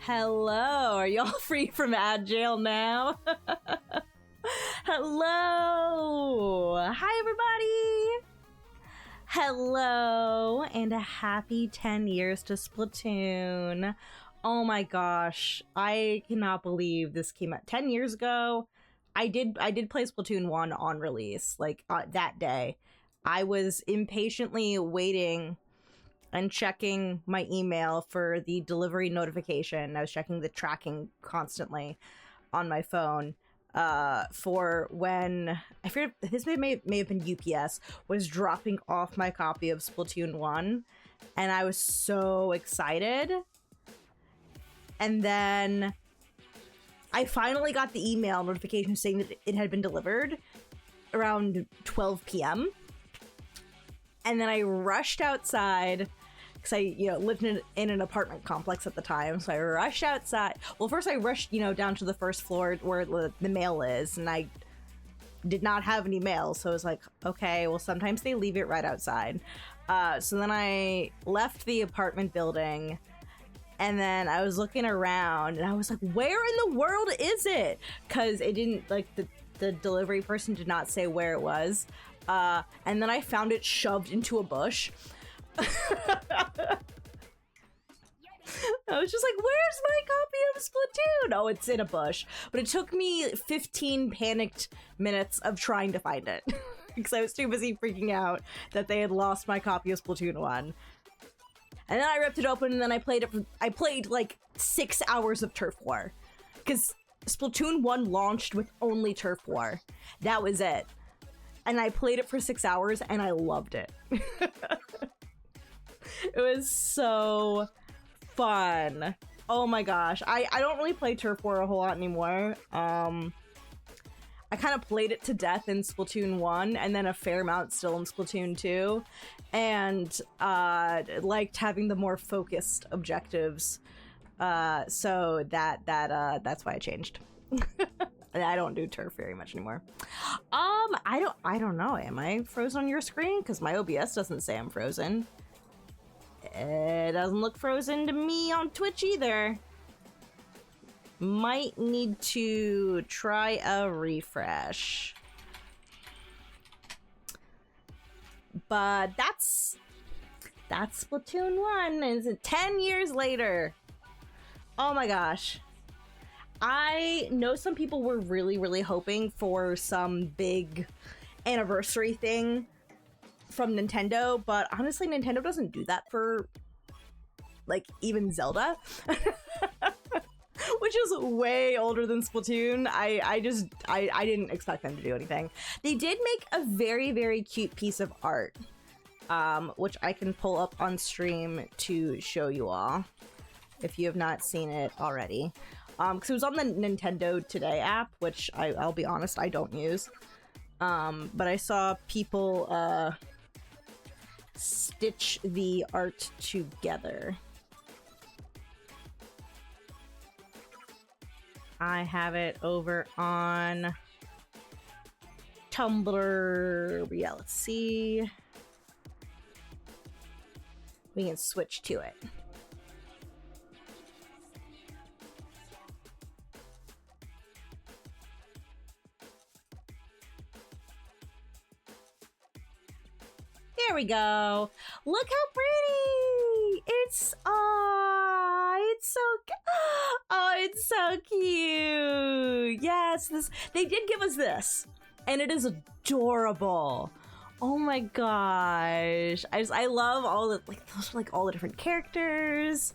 Hello, are y'all free from ad jail now? Hello! Hi, everybody! Hello, and a happy 10 years to Splatoon. Oh my gosh, I cannot believe this came out 10 years ago. I did play Splatoon 1 on release, like that day. I was impatiently waiting and checking my email for the delivery notification. I was checking the tracking constantly on my phone for when, I forget, this may have been UPS, was dropping off my copy of Splatoon 1, and I was so excited. And then I finally got the email notification saying that it had been delivered around 12 p.m. And then I rushed outside because I, lived in an apartment complex at the time. So I rushed outside. Well, first I rushed, down to the first floor where the mail is, and I did not have any mail. So I was like, okay, well, sometimes they leave it right outside. So then I left the apartment building, and then I was looking around, and I was like, where in the world is it? Because it didn't, like, the delivery person did not say where it was. And then I found it shoved into a bush. I was just like, where's my copy of Splatoon? Oh, it's in a bush. But it took me 15 panicked minutes of trying to find it because I was too busy freaking out that they had lost my copy of Splatoon 1. And then I ripped it open, and then I played like 6 hours of Turf War because Splatoon 1 launched with only Turf War. That was it. And I played it for 6 hours, and I loved it. It was so fun. Oh my gosh. I don't really play Turf War a whole lot anymore. I kind of played it to death in Splatoon 1, and then a fair amount still in Splatoon 2. And liked having the more focused objectives. So that's why I changed. I don't do turf very much anymore. I don't know. Am I frozen on your screen? Because my OBS doesn't say I'm frozen. It doesn't look frozen to me on Twitch either. Might need to try a refresh. But that's Splatoon 1. Is it 10 years later? Oh my gosh. I know some people were really, really hoping for some big anniversary thing from Nintendo, but honestly, Nintendo doesn't do that for, like, even Zelda, which is way older than Splatoon. I didn't expect them to do anything. They did make a very, very cute piece of art, which I can pull up on stream to show you all, if you have not seen it already. Because it was on the Nintendo Today app, which I'll be honest, I don't use. But I saw people stitch the art together. I have it over on Tumblr. Yeah, let's see. We can switch to it. There we go. Look how pretty! It's so cute. Yes, they did give us this, and it is adorable. Oh my gosh! I love all the those are all the different characters.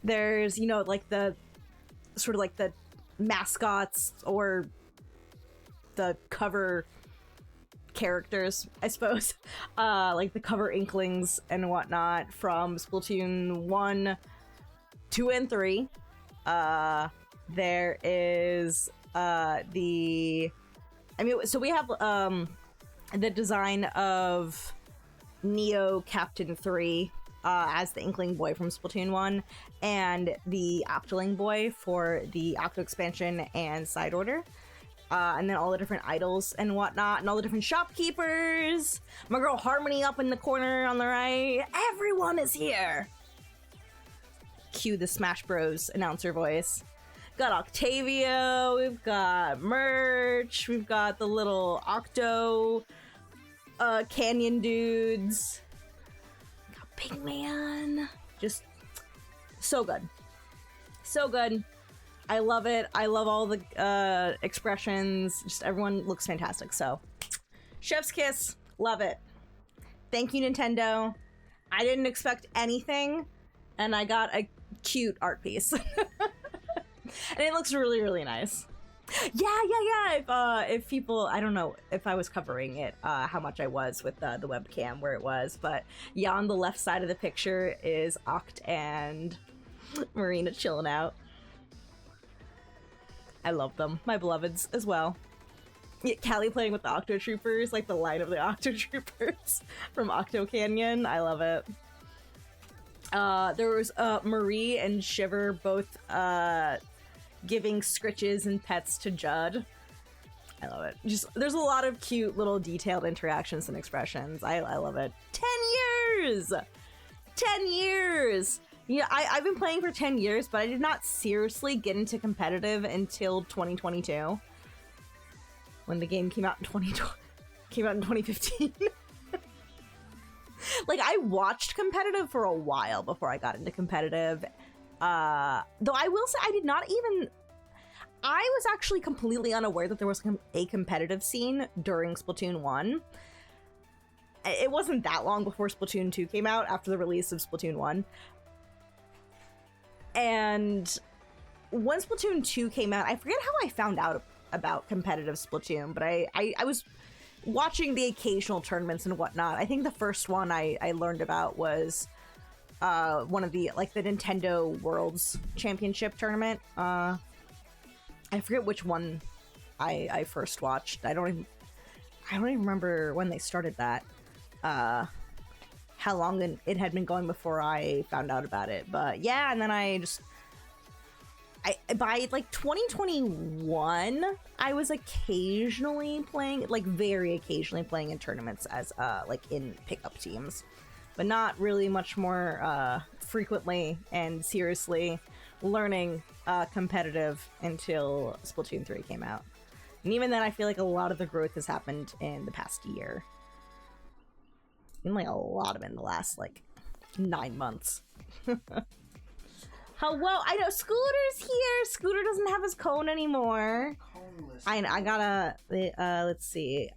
There's like the sort of like the mascots or the cover characters, I suppose, like the cover inklings and whatnot from Splatoon 1, 2, and 3. There is so we have the design of Neo Captain 3 as the Inkling boy from Splatoon 1, and the Octoling boy for the Octo expansion and side order. And then all the different idols and whatnot, and all the different shopkeepers. My girl Harmony up in the corner on the right. Everyone is here. cue the Smash Bros announcer voice. Got Octavio, we've got merch, we've got the little Octo Canyon dudes. Got Big Man. Just so good. So good. I love it. I love all the expressions. Just everyone looks fantastic. So, chef's kiss. Love it. Thank you, Nintendo. I didn't expect anything, and I got a cute art piece. And it looks really, really nice. Yeah. If people, I don't know if I was covering it, how much I was with the webcam where it was, but yeah, on the left side of the picture is Oct and Marina chilling out. I love them. My beloveds as well. Yeah, Callie playing with the Octo Troopers, like the line of the Octo Troopers from Octo Canyon. I love it. There was Marie and Shiver both giving scritches and pets to Judd. I love it. Just there's a lot of cute little detailed interactions and expressions. I love it. 10 years! 10 years! Yeah, I've been playing for 10 years, but I did not seriously get into competitive until 2022. When the game came out in 2015. Like, I watched competitive for a while before I got into competitive. Though I will say I did not even... I was actually completely unaware that there was a competitive scene during Splatoon 1. It wasn't that long before Splatoon 2 came out, after the release of Splatoon 1. And when Splatoon 2 came out, I forget how I found out about competitive Splatoon, but I was watching the occasional tournaments and whatnot. I think the first one I learned about was one of the, like, the Nintendo Worlds Championship tournament. I forget which one I first watched. I don't even remember when they started that. How long it had been going before I found out about it. But yeah, and then by like 2021, I was occasionally playing, like very occasionally playing in tournaments as like in pickup teams, but not really much more frequently and seriously learning competitive until Splatoon 3 came out. And even then, I feel like a lot of the growth has happened in the past year. And like a lot of it in the last like 9 months. Hello, I know Scooter's here. Scooter doesn't have his cone anymore. I gotta let's see.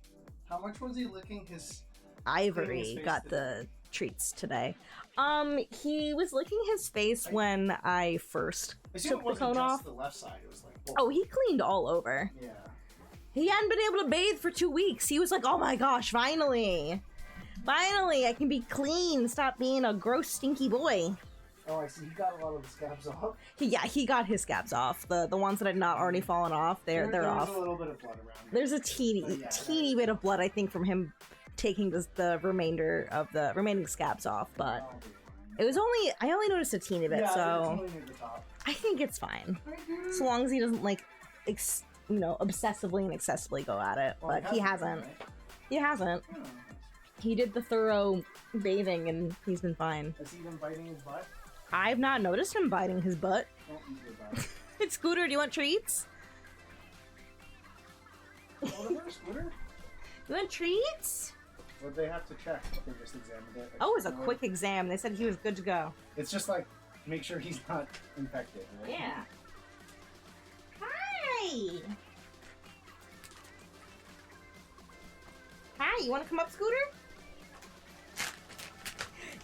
How much was he licking his? Ivory got the treats today. He was licking his face when I first took the cone off. The left side. It was like, oh, he cleaned all over. Yeah. He hadn't been able to bathe for 2 weeks. He was like, oh my gosh, finally. Finally, I can be clean. Stop being a gross, stinky boy. Oh, I see. He got a lot of the scabs off. He got his scabs off. The ones that had not already fallen off, they're off. There's a little bit of blood around. There's a teeny bit of blood, I think, from him taking the remainder of the remaining scabs off, but it was I only noticed a teeny bit, so it's only near the top. I think it's fine. So long as he doesn't like, obsessively and excessively go at it, Well, but he hasn't. Right? He hasn't. He did the thorough bathing and he's been fine. Has he been biting his butt? I've not noticed him biting his butt. Don't eat your butt. It's Scooter, do you want treats? Scooter? You want treats? Or they have to check if they just examined it. Oh, it was a quick exam. They said he was good to go. It's just like, make sure he's not infected. Right? Yeah. Hi! Hi, you want to come up, Scooter?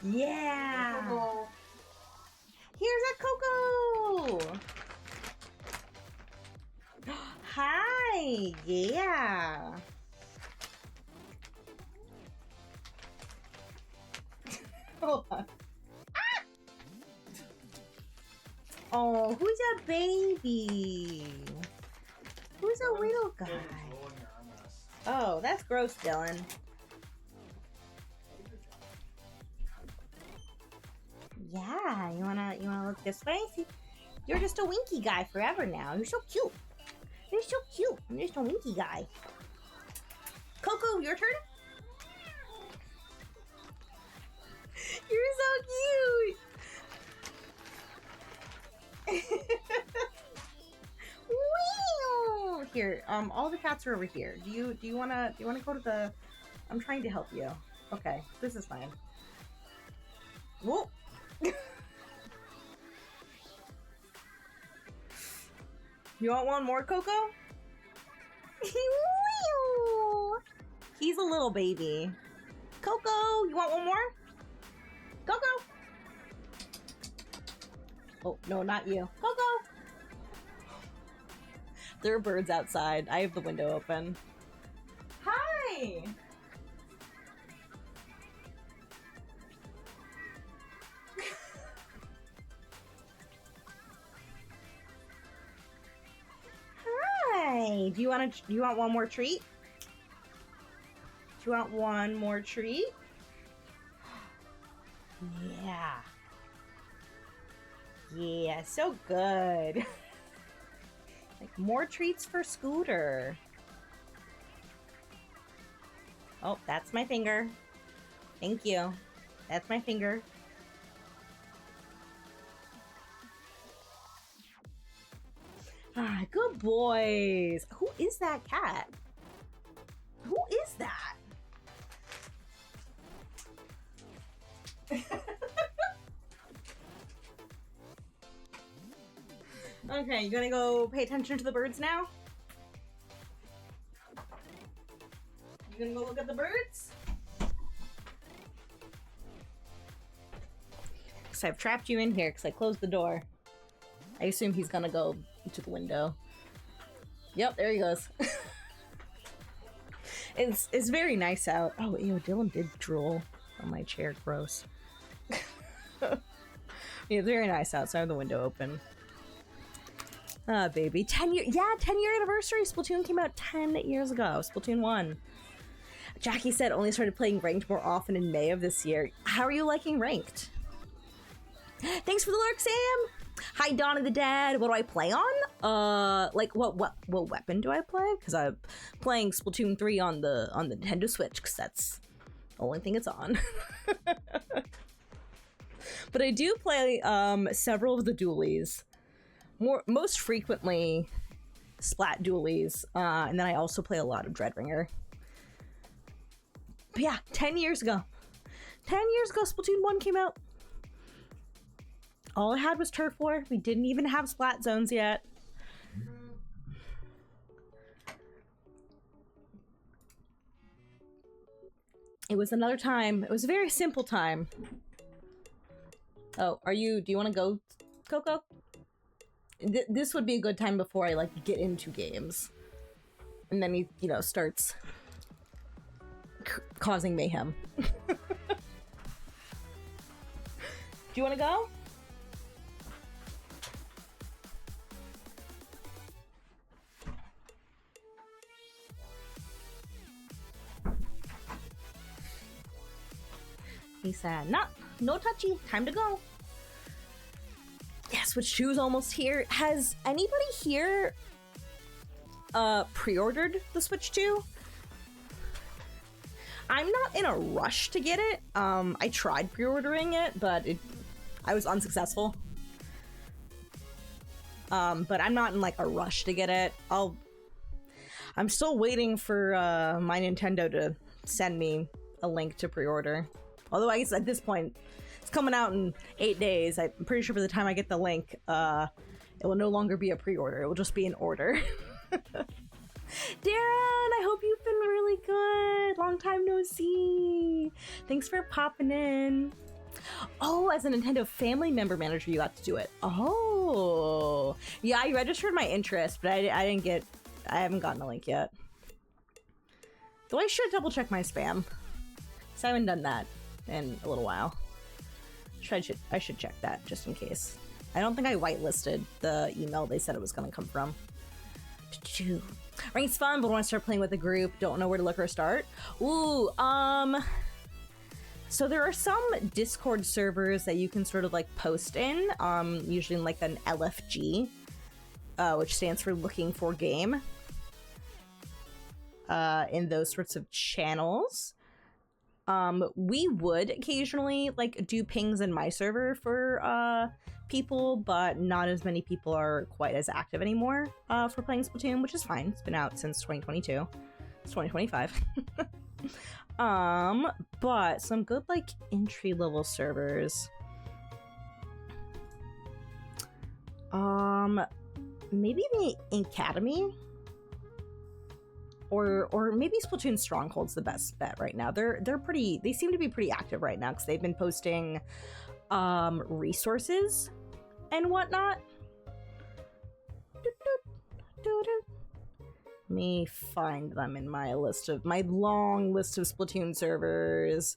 Yeah! Coco. Here's a Coco! Hi! Yeah! Hold on. Ah! Oh, who's a baby? Who's a little guy? Oh, that's gross, Dylan. Yeah, you wanna look this way? See, you're just a winky guy forever now. You're so cute. You're so cute. You're just a winky guy. Coco, your turn. You're so cute. here. All the cats are over here. Do you wanna go to the? I'm trying to help you. Okay, this is fine. Whoa. You want one more, Coco? He's a little baby. Coco, you want one more? Coco. Oh, no, not you. Coco! There are birds outside. I have the window open. Hi! Hi! Do you want one more treat? Do you want one more treat? Yeah. Yeah, so good. Like more treats for Scooter. Oh, that's my finger. Thank you. That's my finger. Ah, good boys. Who is that cat? Who is that? Okay, you gonna go pay attention to the birds now? You gonna go look at the birds? Because I've trapped you in here because I closed the door. I assume he's gonna go to the window. Yep, there he goes. It's very nice out. Oh, ew, Dylan did drool on my chair. Gross. Yeah, it's very nice out, so I have the window open. Ah, baby. 10-year, yeah, 10-year anniversary. Splatoon came out 10 years ago. Splatoon 1. Jackie said only started playing ranked more often in May of this year. How are you liking ranked? Thanks for the lurk, Sam. Hi, Donna the Dad. What do I play on? Like what weapon do I play? Because I'm playing Splatoon 3 on the Nintendo Switch, because that's the only thing it's on. But I do play several of the dualies. Most frequently Splat dualies, and then I also play a lot of Dreadringer. But yeah, 10 years ago. 10 years ago, Splatoon 1 came out. All I had was Turf War. We didn't even have Splat zones yet. It was another time. It was a very simple time. Oh, do you want to go, Coco? This would be a good time before I like get into games, and then he, starts causing mayhem. Do you want to go? He said, no touchy, time to go. Yeah, Switch 2 is almost here. Has anybody here pre-ordered the Switch 2? I'm not in a rush to get it. I tried pre-ordering it, but I was unsuccessful. But I'm not in like a rush to get it. I'm still waiting for my Nintendo to send me a link to pre-order. Although I guess at this point, it's coming out in 8 days. I'm pretty sure by the time I get the link, it will no longer be a pre-order. It will just be an order. Darren, I hope you've been really good. Long time no see. Thanks for popping in. Oh, as a Nintendo family member manager, you got to do it. Oh, yeah, I registered my interest, but I haven't gotten a link yet. Though I should double check my spam, because I haven't done that in a little while. I should check that just in case. I don't think I whitelisted the email they said it was going to come from. Rank's fun, but want to start playing with a group. Don't know where to look or start. Ooh, so there are some Discord servers that you can sort of like post in, usually in like an LFG, which stands for looking for game, in those sorts of channels. We would occasionally like do pings in my server for people, but not as many people are quite as active anymore for playing Splatoon, which is fine. It's been out since 2022. It's 2025. But some good like entry level servers. Maybe the Academy, or maybe Splatoon Stronghold's the best bet right now. They seem to be pretty active right now because they've been posting resources and whatnot. Let me find them in my long list of Splatoon servers.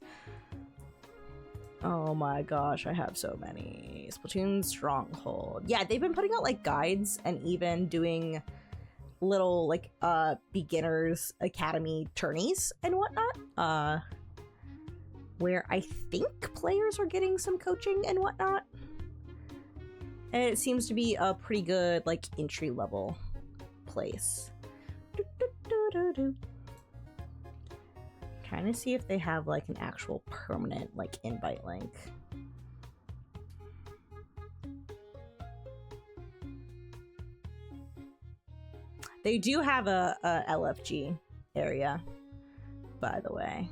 Oh my gosh, I have so many. Splatoon Stronghold. Yeah, they've been putting out like guides and even doing little like beginners academy tourneys and whatnot. Where I think players are getting some coaching and whatnot. And it seems to be a pretty good like entry level place. Trying to see if they have like an actual permanent like invite link. They do have a LFG area, by the way.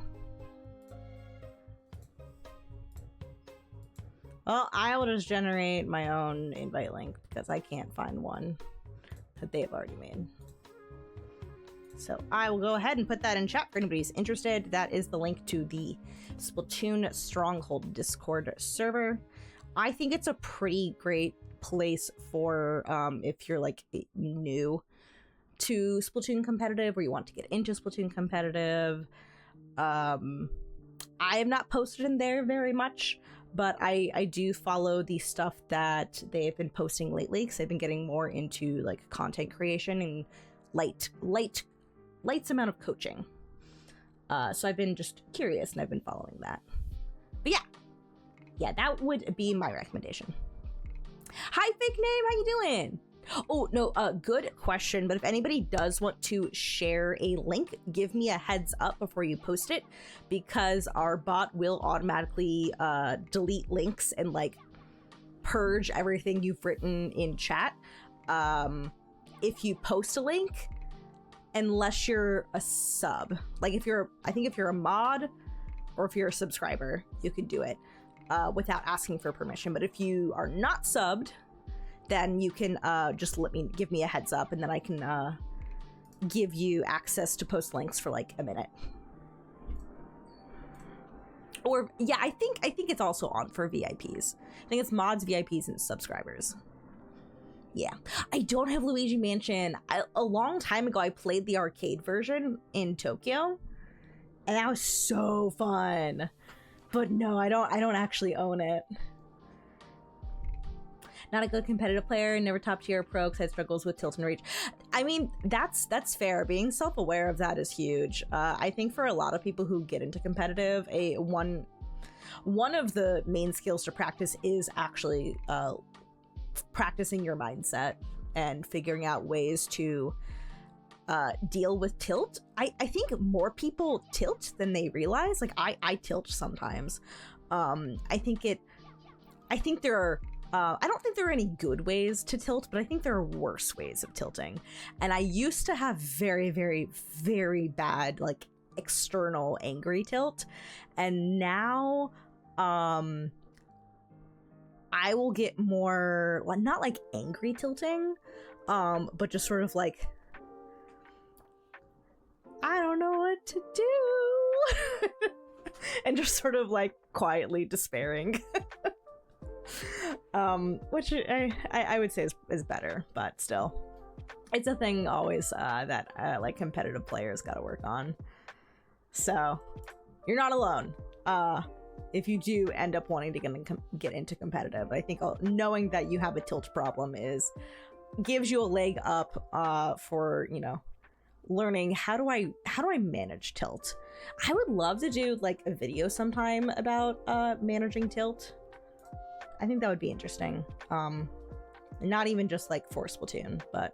Well, I will just generate my own invite link because I can't find one that they've already made. So I will go ahead and put that in chat for anybody who's interested. That is the link to the Splatoon Stronghold Discord server. I think it's a pretty great place for if you're like new to Splatoon competitive or you want to get into Splatoon competitive. I have not posted in there very much, but I do follow the stuff that they've been posting lately because they've been getting more into like content creation and light amount of coaching. So I've been just curious and I've been following that. But yeah, that would be my recommendation. Hi, fake name, how you doing? Oh, no, good question, but if anybody does want to share a link, give me a heads up before you post it, because our bot will automatically delete links and like purge everything you've written in chat if you post a link, unless you're a sub. Like I think if you're a mod or if you're a subscriber, you can do it without asking for permission. But if you are not subbed, then you can just give me a heads up, and then I can give you access to post links for like a minute. Or yeah, I think it's also on for VIPs. I think it's mods, VIPs, and subscribers. Yeah, I don't have Luigi Mansion. A long time ago, I played the arcade version in Tokyo, and that was so fun. But no, I don't actually own it. Not a good competitive player, never top tier pro because I had struggles with tilt and reach. I mean, that's fair. Being self-aware of that is huge. I think for a lot of people who get into competitive, one of the main skills to practice is actually practicing your mindset and figuring out ways to deal with tilt. I think more people tilt than they realize. Like I tilt sometimes. I think there are I don't think there are any good ways to tilt, but I think there are worse ways of tilting. And I used to have very, very, very bad, like, external angry tilt. And now, I will get more, well, not like angry tilting, but just sort of like, I don't know what to do. And just sort of like quietly despairing. Which I would say is better, but still, it's a thing always that like competitive players got to work on. So you're not alone if you do end up wanting to get into competitive. I think knowing that you have a tilt problem gives you a leg up for, you know, learning how do I manage tilt. I would love to do like a video sometime about managing tilt. I think that would be interesting. Not even just like for Splatoon, but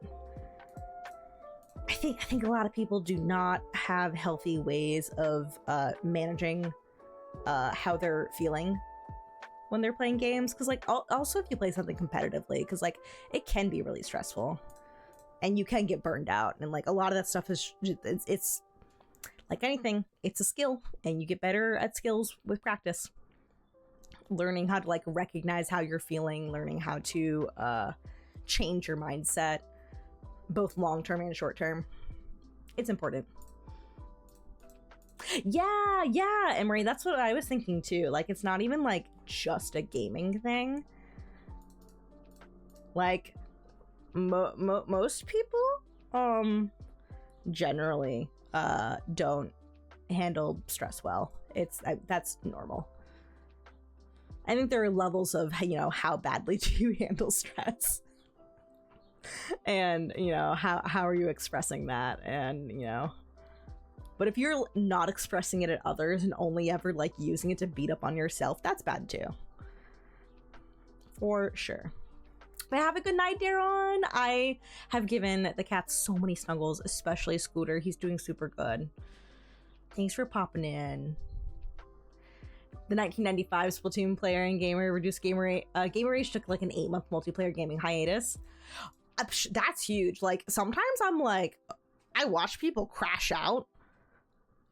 I think a lot of people do not have healthy ways of managing how they're feeling when they're playing games, because like also if you play something competitively, because like it can be really stressful and you can get burned out, and like a lot of that stuff is it's like anything, it's a skill, and you get better at skills with practice, learning how to like recognize how you're feeling, learning how to change your mindset, both long-term and short-term. It's important. Yeah, Emery, that's what I was thinking too. Like, it's not even like just a gaming thing. Like, most people generally don't handle stress well. That's normal. I think there are levels of, you know, how badly do you handle stress, and you know, how are you expressing that, and you know. But if you're not expressing it at others and only ever like using it to beat up on yourself, that's bad too. For sure. But have a good night, Daron. I have given the cats so many snuggles, especially Scooter. He's doing super good. Thanks for popping in. The 1995 Splatoon player and gamer reduced gamer rage. Gamer rage took like an 8-month multiplayer gaming hiatus. That's huge. Like sometimes I'm like, I watch people crash out.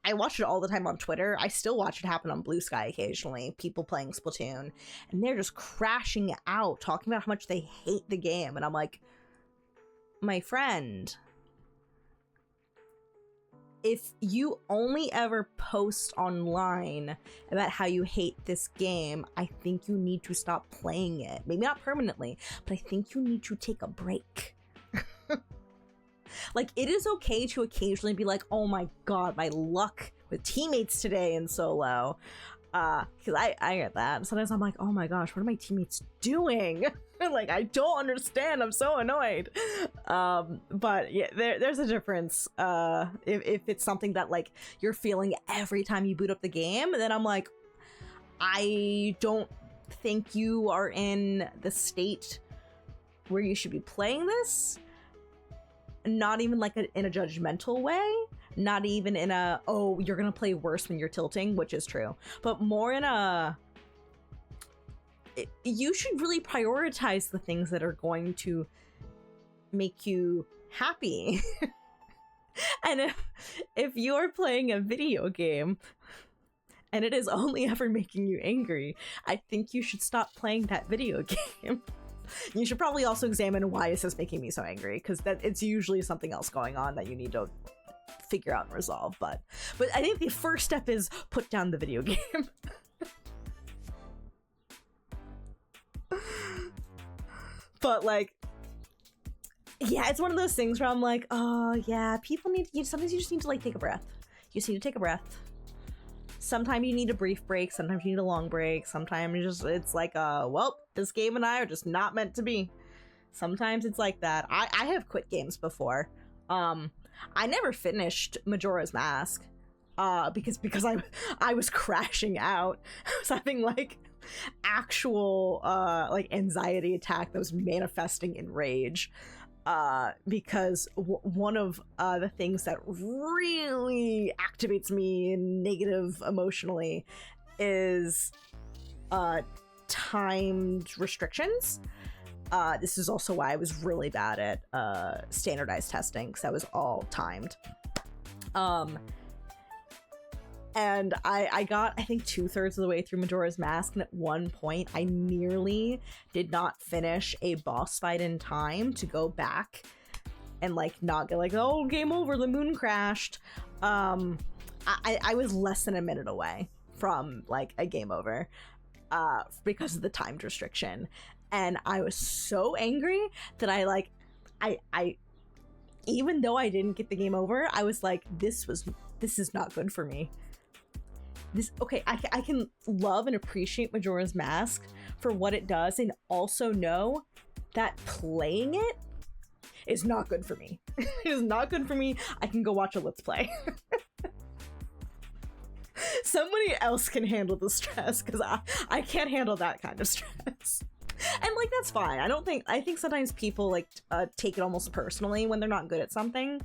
I watch it all the time on Twitter. I still watch it happen on Blue Sky occasionally. People playing Splatoon, and they're just crashing out, talking about how much they hate the game. And I'm like, my friend, if you only ever post online about how you hate this game, I think you need to stop playing it. Maybe not permanently, but I think you need to take a break. Like, it is okay to occasionally be like, oh my god, my luck with teammates today in solo. Because I get that. Sometimes I'm like, oh my gosh, what are my teammates doing? Like, I don't understand. I'm so annoyed. But yeah, there's a difference. If it's something that like you're feeling every time you boot up the game, then I'm like, I don't think you are in the state where you should be playing this. Not even like in a judgmental way, not even in a, oh, you're gonna play worse when you're tilting, which is true, but more in a, you should really prioritize the things that are going to make you happy. And if you're playing a video game and it is only ever making you angry, I think you should stop playing that video game. You should probably also examine why is this making me so angry, because that it's usually something else going on that you need to figure out and resolve. But I think the first step is put down the video game. But like, yeah, it's one of those things where I'm like, oh yeah, people need, sometimes you just need to like take a breath. You just need to take a breath. Sometimes you need a brief break, sometimes you need a long break, sometimes it's like, well, this game and I are just not meant to be. Sometimes it's like that. I have quit games before. I never finished Majora's Mask, because I was crashing out. I was having like actual like anxiety attack that was manifesting in rage. Because one of the things that really activates me negative emotionally is timed restrictions. This is also why I was really bad at standardized testing, because that was all timed. And I got, I think, 2/3 of the way through Majora's Mask, and at one point I nearly did not finish a boss fight in time to go back and like not get like, oh, game over, the moon crashed. I was less than a minute away from like a game over because of the timed restriction, and I was so angry that I even though I didn't get the game over, I was like, this is not good for me. I can love and appreciate Majora's Mask for what it does, and also know that playing it is not good for me. It is not good for me. I can go watch a Let's Play. Somebody else can handle the stress, because I can't handle that kind of stress. And like, that's fine. I think sometimes people like take it almost personally when they're not good at something,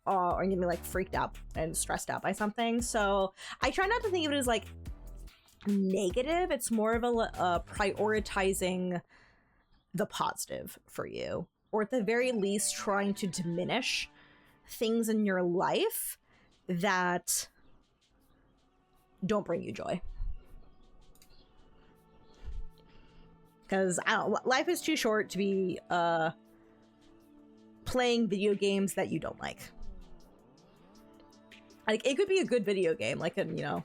or getting like freaked out and stressed out by something. So I try not to think of it as like negative. It's more of a prioritizing the positive for you, or at the very least trying to diminish things in your life that don't bring you joy. Because life is too short to be playing video games that you don't like. Like, it could be a good video game, like a video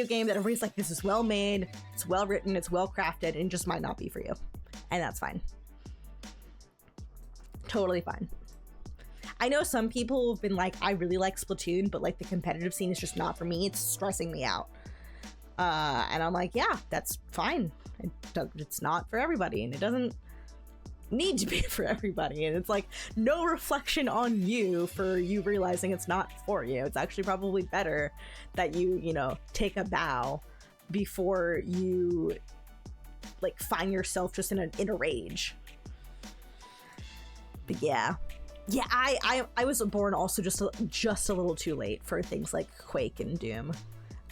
game that everybody's like, this is well made, it's well written, it's well crafted, and it just might not be for you. And that's fine. Totally fine. I know some people have been like, I really like Splatoon, but like the competitive scene is just not for me. It's stressing me out. And I'm like, yeah, that's fine. It's not for everybody, and it doesn't need to be for everybody. And it's like no reflection on you for you realizing it's not for you. It's actually probably better that you take a bow before you like find yourself just in a rage. But yeah, I was born also just a little too late for things like Quake and Doom.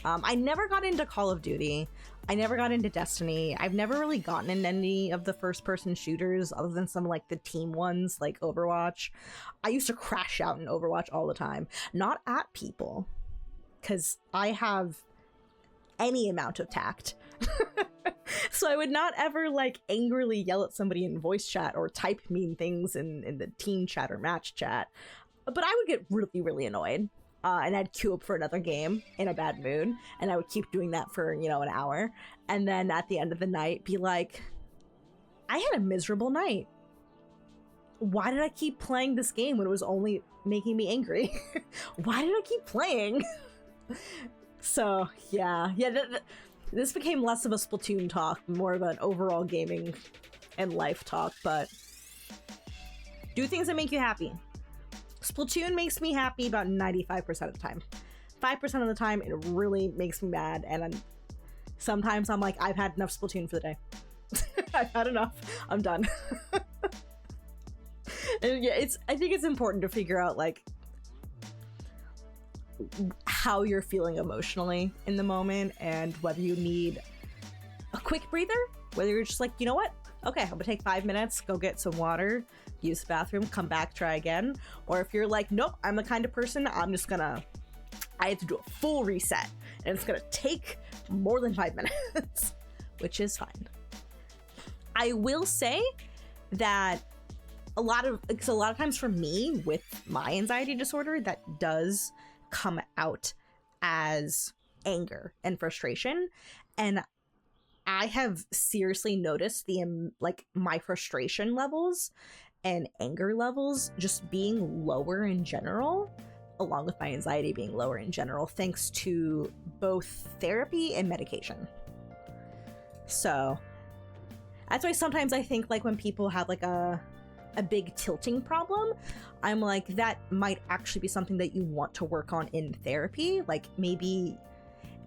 I never got into Call of Duty. I never got into Destiny. I've never really gotten into any of the first-person shooters other than some like the team ones like Overwatch. I used to crash out in Overwatch all the time. Not at people, because I have any amount of tact. So I would not ever like angrily yell at somebody in voice chat or type mean things in the team chat or match chat. But I would get really, really annoyed. And I'd queue up for another game in a bad mood, and I would keep doing that for, an hour. And then at the end of the night, be like, I had a miserable night. Why did I keep playing this game when it was only making me angry? Why did I keep playing? So, yeah. This became less of a Splatoon talk, more of an overall gaming and life talk, but do things that make you happy. Splatoon makes me happy about 95% of the time. 5% of the time, it really makes me mad, and sometimes I'm like, I've had enough Splatoon for the day. I've had enough. I'm done. And yeah, I think it's important to figure out, like, how you're feeling emotionally in the moment, and whether you need a quick breather, whether you're just like, you know what? Okay, I'm gonna take 5 minutes, go get some water, use the bathroom, come back, try again. Or if you're like, nope, I'm the kind of person, I have to do a full reset, and it's gonna take more than 5 minutes, which is fine. I will say that a lot of times for me with my anxiety disorder, that does come out as anger and frustration, and I have seriously noticed my frustration levels and anger levels just being lower in general, along with my anxiety being lower in general, thanks to both therapy and medication. So that's why sometimes I think like when people have like a big tilting problem, I'm like, that might actually be something that you want to work on in therapy. Like maybe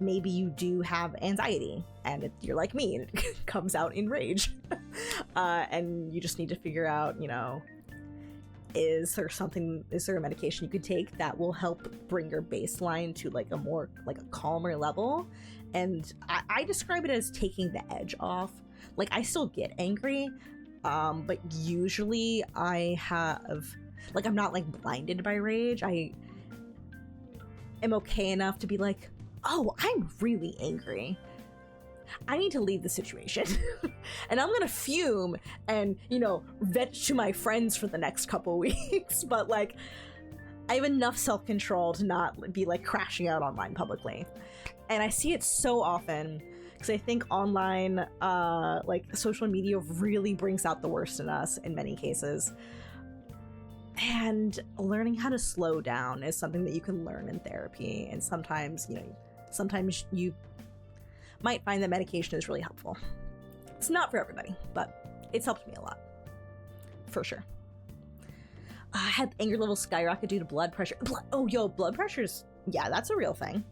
you do have anxiety, and you're like me, and it comes out in rage. And you just need to figure out, is there a medication you could take that will help bring your baseline to like a more like a calmer level? And I describe it as taking the edge off. Like, I still get angry, but usually I have, like, I'm not like blinded by rage. I am okay enough to be like, oh, I'm really angry. I need to leave the situation. And I'm gonna fume and, vent to my friends for the next couple weeks. But like, I have enough self-control to not be like crashing out online publicly. And I see it so often because I think online, like social media really brings out the worst in us in many cases. And learning how to slow down is something that you can learn in therapy. And sometimes you might find that medication is really helpful. It's not for everybody, but it's helped me a lot, for sure. I had anger levels skyrocket due to blood pressure. Blood pressure's, yeah, that's a real thing.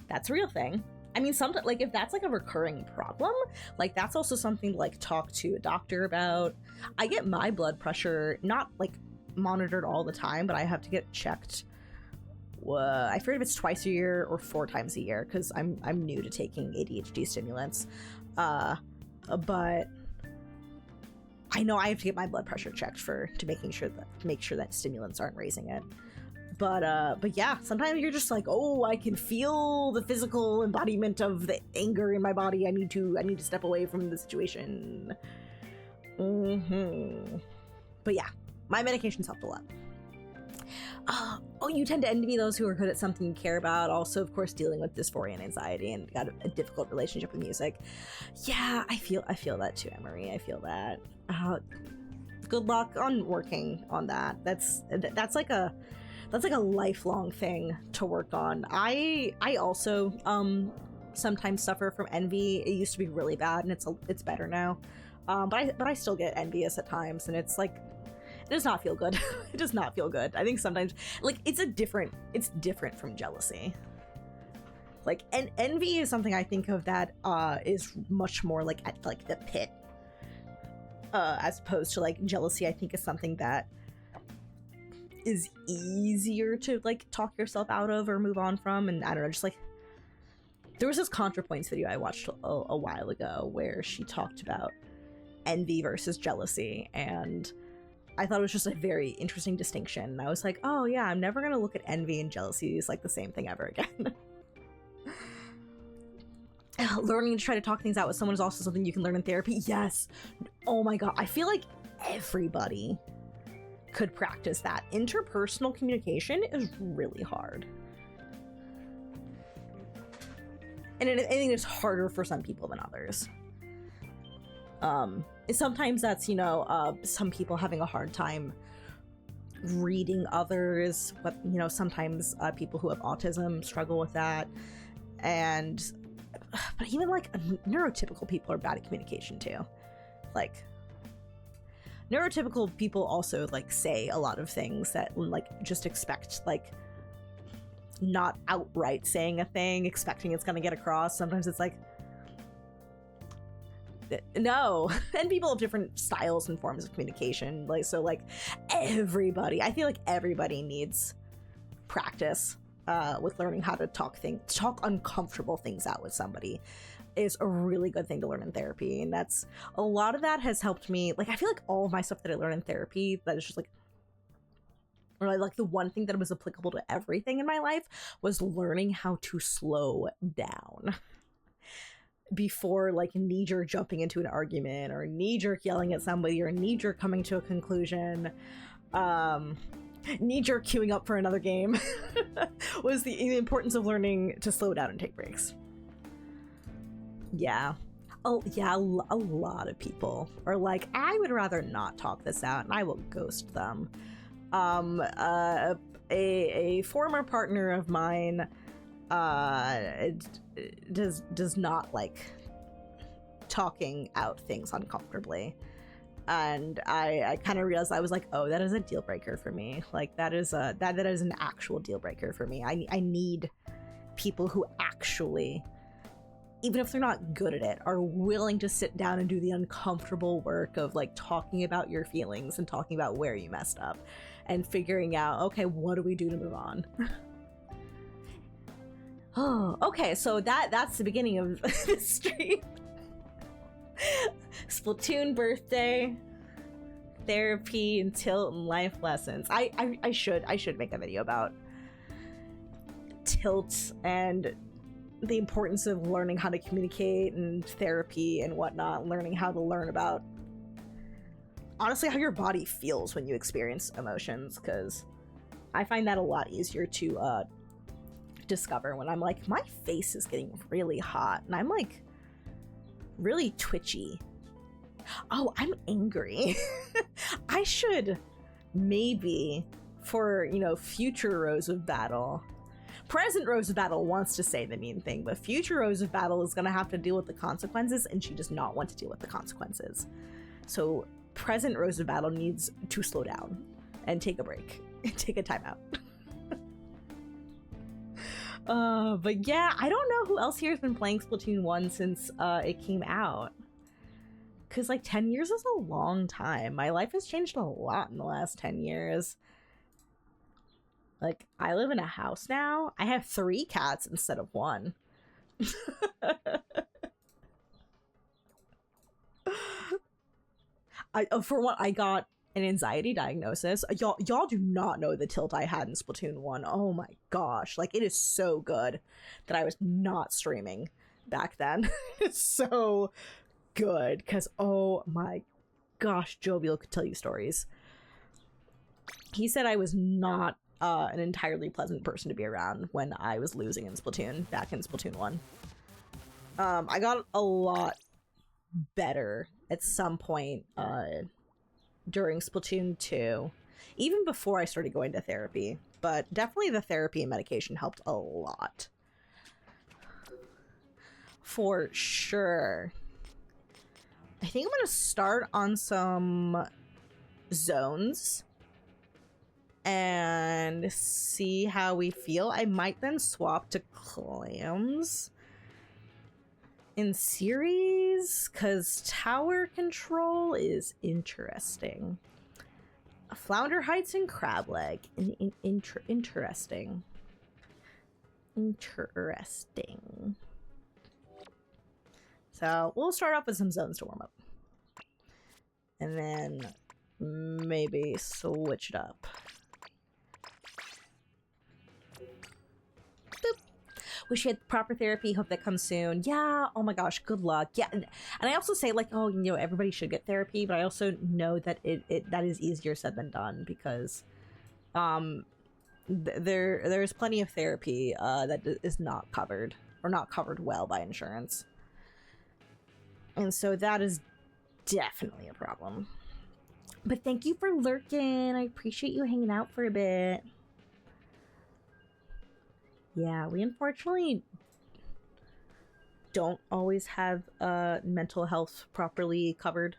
That's a real thing. I mean, sometimes, like, if that's like a recurring problem, like, that's also something to like talk to a doctor about. I get my blood pressure not like monitored all the time, but I have to get checked I forget if it's twice a year or 4 times a year, because I'm new to taking ADHD stimulants. But I know I have to get my blood pressure checked to make sure that stimulants aren't raising it. But yeah, sometimes you're just like, oh, I can feel the physical embodiment of the anger in my body. I need to step away from the situation. But yeah, my medications helped a lot. You tend to envy those who are good at something you care about. Also, of course, dealing with dysphoria and anxiety and got a difficult relationship with music. Yeah, I feel that too, Emery. I feel that. Good luck on working on that. That's like a lifelong thing to work on. I also sometimes suffer from envy. It used to be really bad, and it's better now. But I still get envious at times, and it's like, it does not feel good. It does not feel good. I think sometimes, like, it's different from jealousy. Like, envy is something I think of that is much more like at like the pit, as opposed to like jealousy. I think is something that is easier to like talk yourself out of or move on from. And I don't know, just like, there was this ContraPoints video I watched a while ago where she talked about envy versus jealousy, and I thought it was just a very interesting distinction. And I was like, oh yeah, I'm never gonna look at envy and jealousy as like the same thing ever again. Learning to try to talk things out with someone is also something you can learn in therapy. Yes. Oh my god, I feel like everybody could practice that. Interpersonal communication is really hard. And I think it's harder for some people than others. Sometimes that's, some people having a hard time reading others, but, sometimes people who have autism struggle with that. But even like neurotypical people are bad at communication too. Like, neurotypical people also like say a lot of things that like just expect, like, not outright saying a thing, expecting it's gonna get across. Sometimes it's like, no. And people have different styles and forms of communication. Like, so like I feel like everybody needs practice with learning how to talk uncomfortable things out with somebody is a really good thing to learn in therapy. And that's a lot of that has helped me. Like, I feel like all of my stuff that I learned in therapy that is just like, or like the one thing that was applicable to everything in my life was learning how to slow down before like knee-jerk jumping into an argument or knee-jerk yelling at somebody or knee-jerk coming to a conclusion, knee-jerk queuing up for another game. Was the importance of learning to slow down and take breaks. Yeah. Oh yeah, a lot of people are like, I would rather not talk this out and I will ghost them. A former partner of mine does not like talking out things uncomfortably, and I kind of realized, I was like, oh, that is a deal breaker for me. Like, that is an actual deal breaker for me. I need people who actually, even if they're not good at it, are willing to sit down and do the uncomfortable work of like talking about your feelings and talking about where you messed up and figuring out, okay, what do we do to move on? Oh, okay, so that's the beginning of this stream. Splatoon birthday, therapy, and tilt and life lessons. I should make a video about tilt and the importance of learning how to communicate and therapy and whatnot, learning how to learn about, honestly, how your body feels when you experience emotions, because I find that a lot easier to discover when I'm like, my face is getting really hot and I'm like really twitchy. Oh, I'm angry. I should maybe, for, future Rose of Battle. Present Rose of Battle wants to say the mean thing, but future Rose of Battle is going to have to deal with the consequences, and she does not want to deal with the consequences. So present Rose of Battle needs to slow down and take a break and take a timeout. But yeah, I don't know who else here has been playing Splatoon 1 since it came out. Because like 10 years is a long time. My life has changed a lot in the last 10 years. Like, I live in a house now. I have 3 cats instead of 1. For one, I got an anxiety diagnosis. Y'all do not know the tilt I had in Splatoon 1. Oh my gosh. Like, it is so good that I was not streaming back then. It's so good, because oh my gosh, Jovial could tell you stories. He said I was not an entirely pleasant person to be around when I was losing in Splatoon, back in Splatoon 1. I got a lot better at some point during Splatoon 2, even before I started going to therapy, but definitely the therapy and medication helped a lot. For sure. I think I'm gonna start on some zones and see how we feel. I might then swap to clams in series, because tower control is interesting. Flounder Heights and Crab Leg. Interesting. Interesting. So we'll start off with some zones to warm up. And then maybe switch it up. Boop. Wish you had proper therapy. Hope that comes soon. Yeah. Oh my gosh. Good luck. Yeah. And I also say, like, oh, you know, everybody should get therapy, but I also know that that is easier said than done, because there's plenty of therapy that is not covered, or not covered well by insurance. And so that is definitely a problem. But thank you for lurking. I appreciate you hanging out for a bit. Yeah, we unfortunately don't always have mental health properly covered.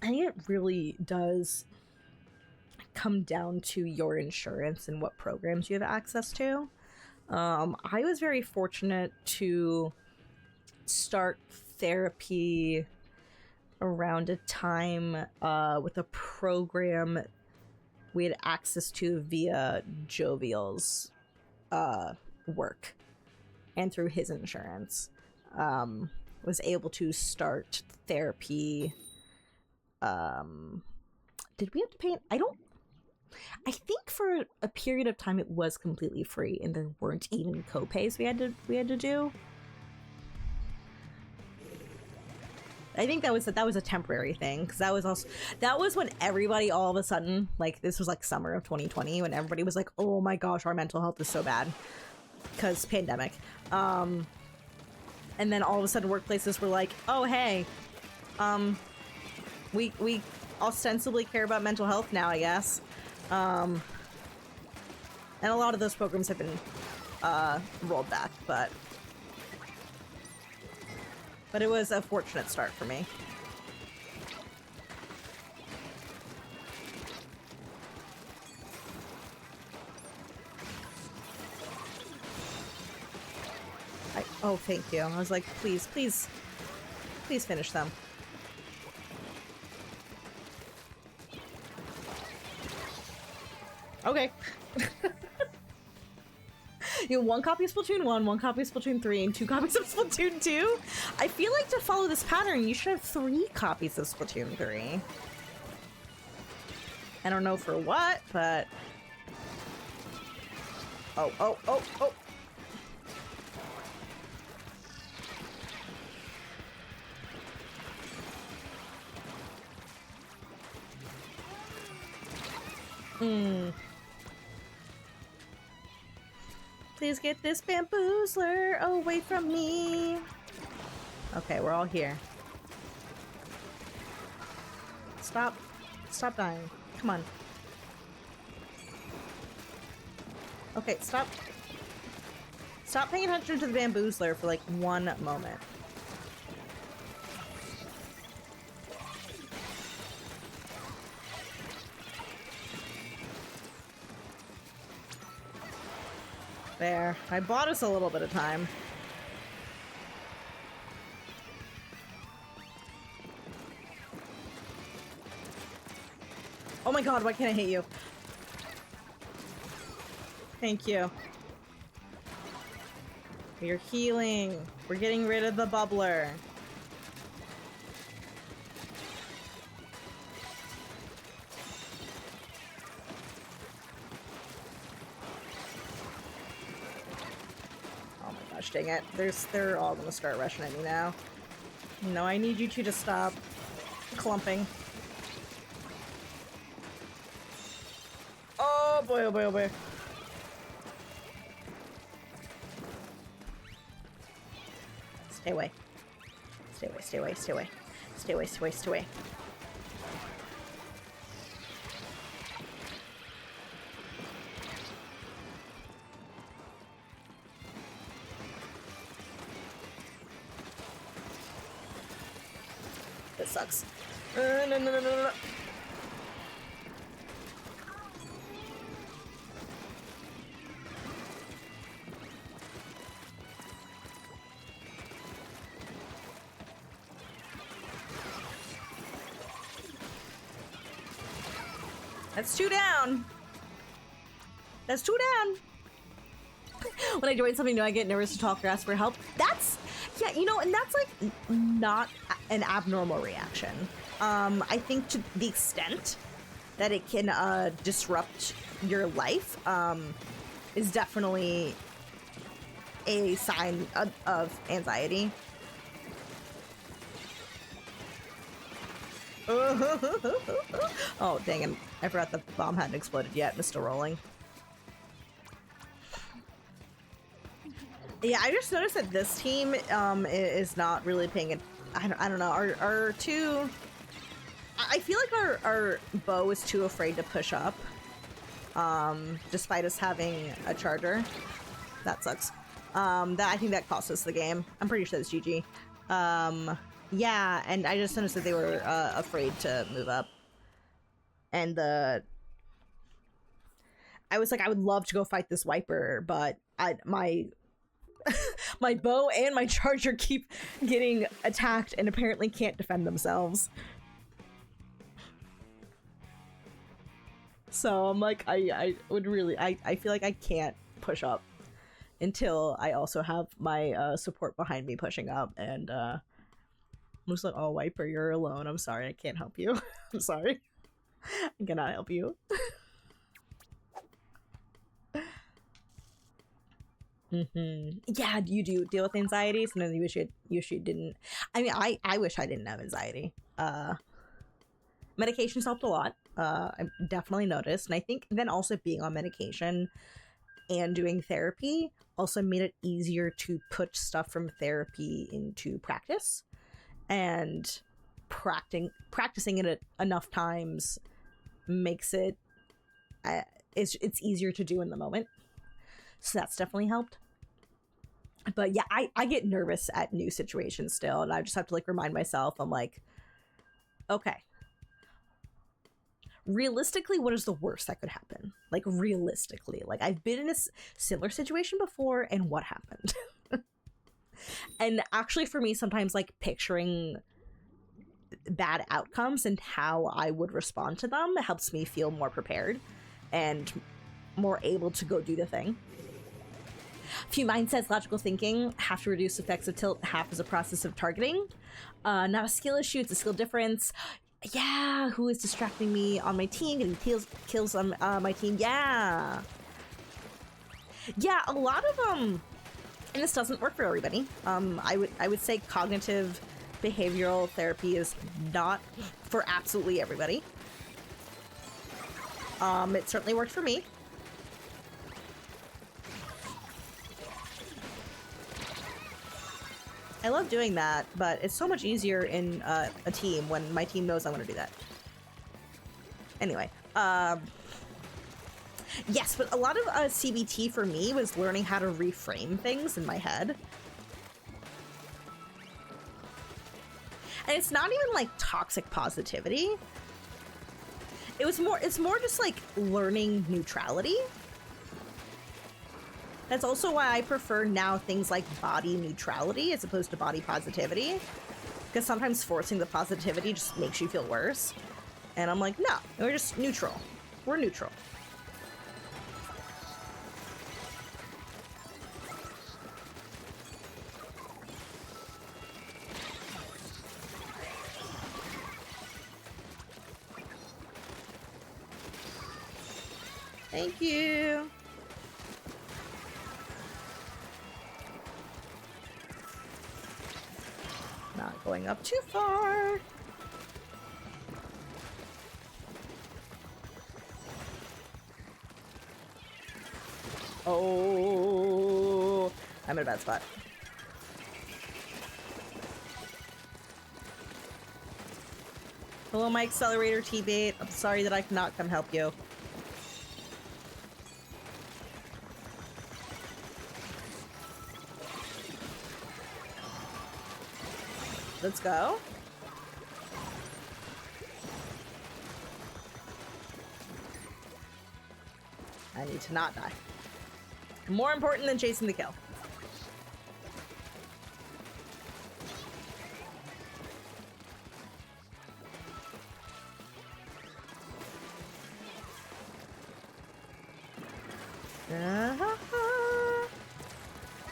I think it really does come down to your insurance and what programs you have access to. I was very fortunate to start therapy around a time with a program we had access to via Jovial's work and through his insurance. Was able to start therapy. Did we have to pay? I think for a period of time it was completely free, and there weren't even co-pays we had to do. I think that was a temporary thing, because that was when everybody all of a sudden, like, this was like summer of 2020, when everybody was like, oh my gosh, our mental health is so bad because pandemic. And then all of a sudden workplaces were like, oh hey, we ostensibly care about mental health now, I guess. And a lot of those programs have been rolled back, but it was a fortunate start for me. Oh, thank you. I was like, please finish them. Okay. You have 1 copy of Splatoon 1, 1 copy of Splatoon 3, and 2 copies of Splatoon 2? I feel like to follow this pattern, you should have 3 copies of Splatoon 3. I don't know for what, but... Oh. Please get this bamboozler away from me. Okay, we're all here. Stop dying. Come on. Okay, stop paying attention to the bamboozler for like 1 moment. There. I bought us a little bit of time. Oh my god, why can't I hit you? Thank you. We're healing. We're getting rid of the bubbler. Oh my gosh, dang it. They're all gonna start rushing at me now. No, I need you two to stop clumping. Oh boy, oh boy, oh boy. Stay away. Stay away, stay away, stay away. Stay away, stay away, stay away. This sucks. No, no, no, no, no. That's 2 down. That's 2 down. When I join something new, I get nervous to talk or ask for help. That's, yeah, you know, and that's like not an abnormal reaction. I think to the extent that it can disrupt your life is definitely a sign of anxiety. Oh, dang it. I forgot the bomb hadn't exploded yet. It's still rolling. Yeah, I just noticed that this team is not really paying it. I don't know. Our two... I feel like our bow is too afraid to push up. Despite us having a charger. That sucks. I think that cost us the game. I'm pretty sure that's GG. Yeah, and I just noticed that they were afraid to move up. And I was like, I would love to go fight this Wiper, but my my bow and my charger keep getting attacked and apparently can't defend themselves. So I'm like, I would really, I feel like I can't push up until I also have my support behind me pushing up, and I'm just like, oh, Wiper, you're alone. I'm sorry, I can't help you. I'm sorry. I cannot help you. Yeah, you do deal with anxiety. Sometimes you wish you didn't. I mean, I wish I didn't have anxiety. Medication's helped a lot. I've definitely noticed. And I think then also being on medication and doing therapy also made it easier to put stuff from therapy into practice. And practicing it enough times makes it it's easier to do in the moment. So that's definitely helped. But yeah, I get nervous at new situations still, and I just have to like remind myself, I'm like, okay, realistically, what is the worst that could happen? Like, realistically, like, I've been in a similar situation before, and what happened? And actually, for me, sometimes like picturing bad outcomes and how I would respond to them helps me feel more prepared and more able to go do the thing. Few mindsets, logical thinking, have to reduce effects of tilt, half is a process of targeting. Not a skill issue, it's a skill difference. Yeah, who is distracting me on my team, getting kills on my team? Yeah. Yeah, a lot of and this doesn't work for everybody. I would say cognitive behavioral therapy is not for absolutely everybody. It certainly worked for me. I love doing that, but it's so much easier in a team when my team knows I want to do that. Anyway, yes, but a lot of CBT for me was learning how to reframe things in my head. And it's not even like toxic positivity. It's more just like learning neutrality. That's also why I prefer now things like body neutrality as opposed to body positivity. Because sometimes forcing the positivity just makes you feel worse. And I'm like, no, we're just neutral. We're neutral. Thank you. Not going up too far. Oh, I'm in a bad spot. Hello, my accelerator teammate. I'm sorry that I cannot come help you. Let's go. I need to not die. More important than chasing the kill.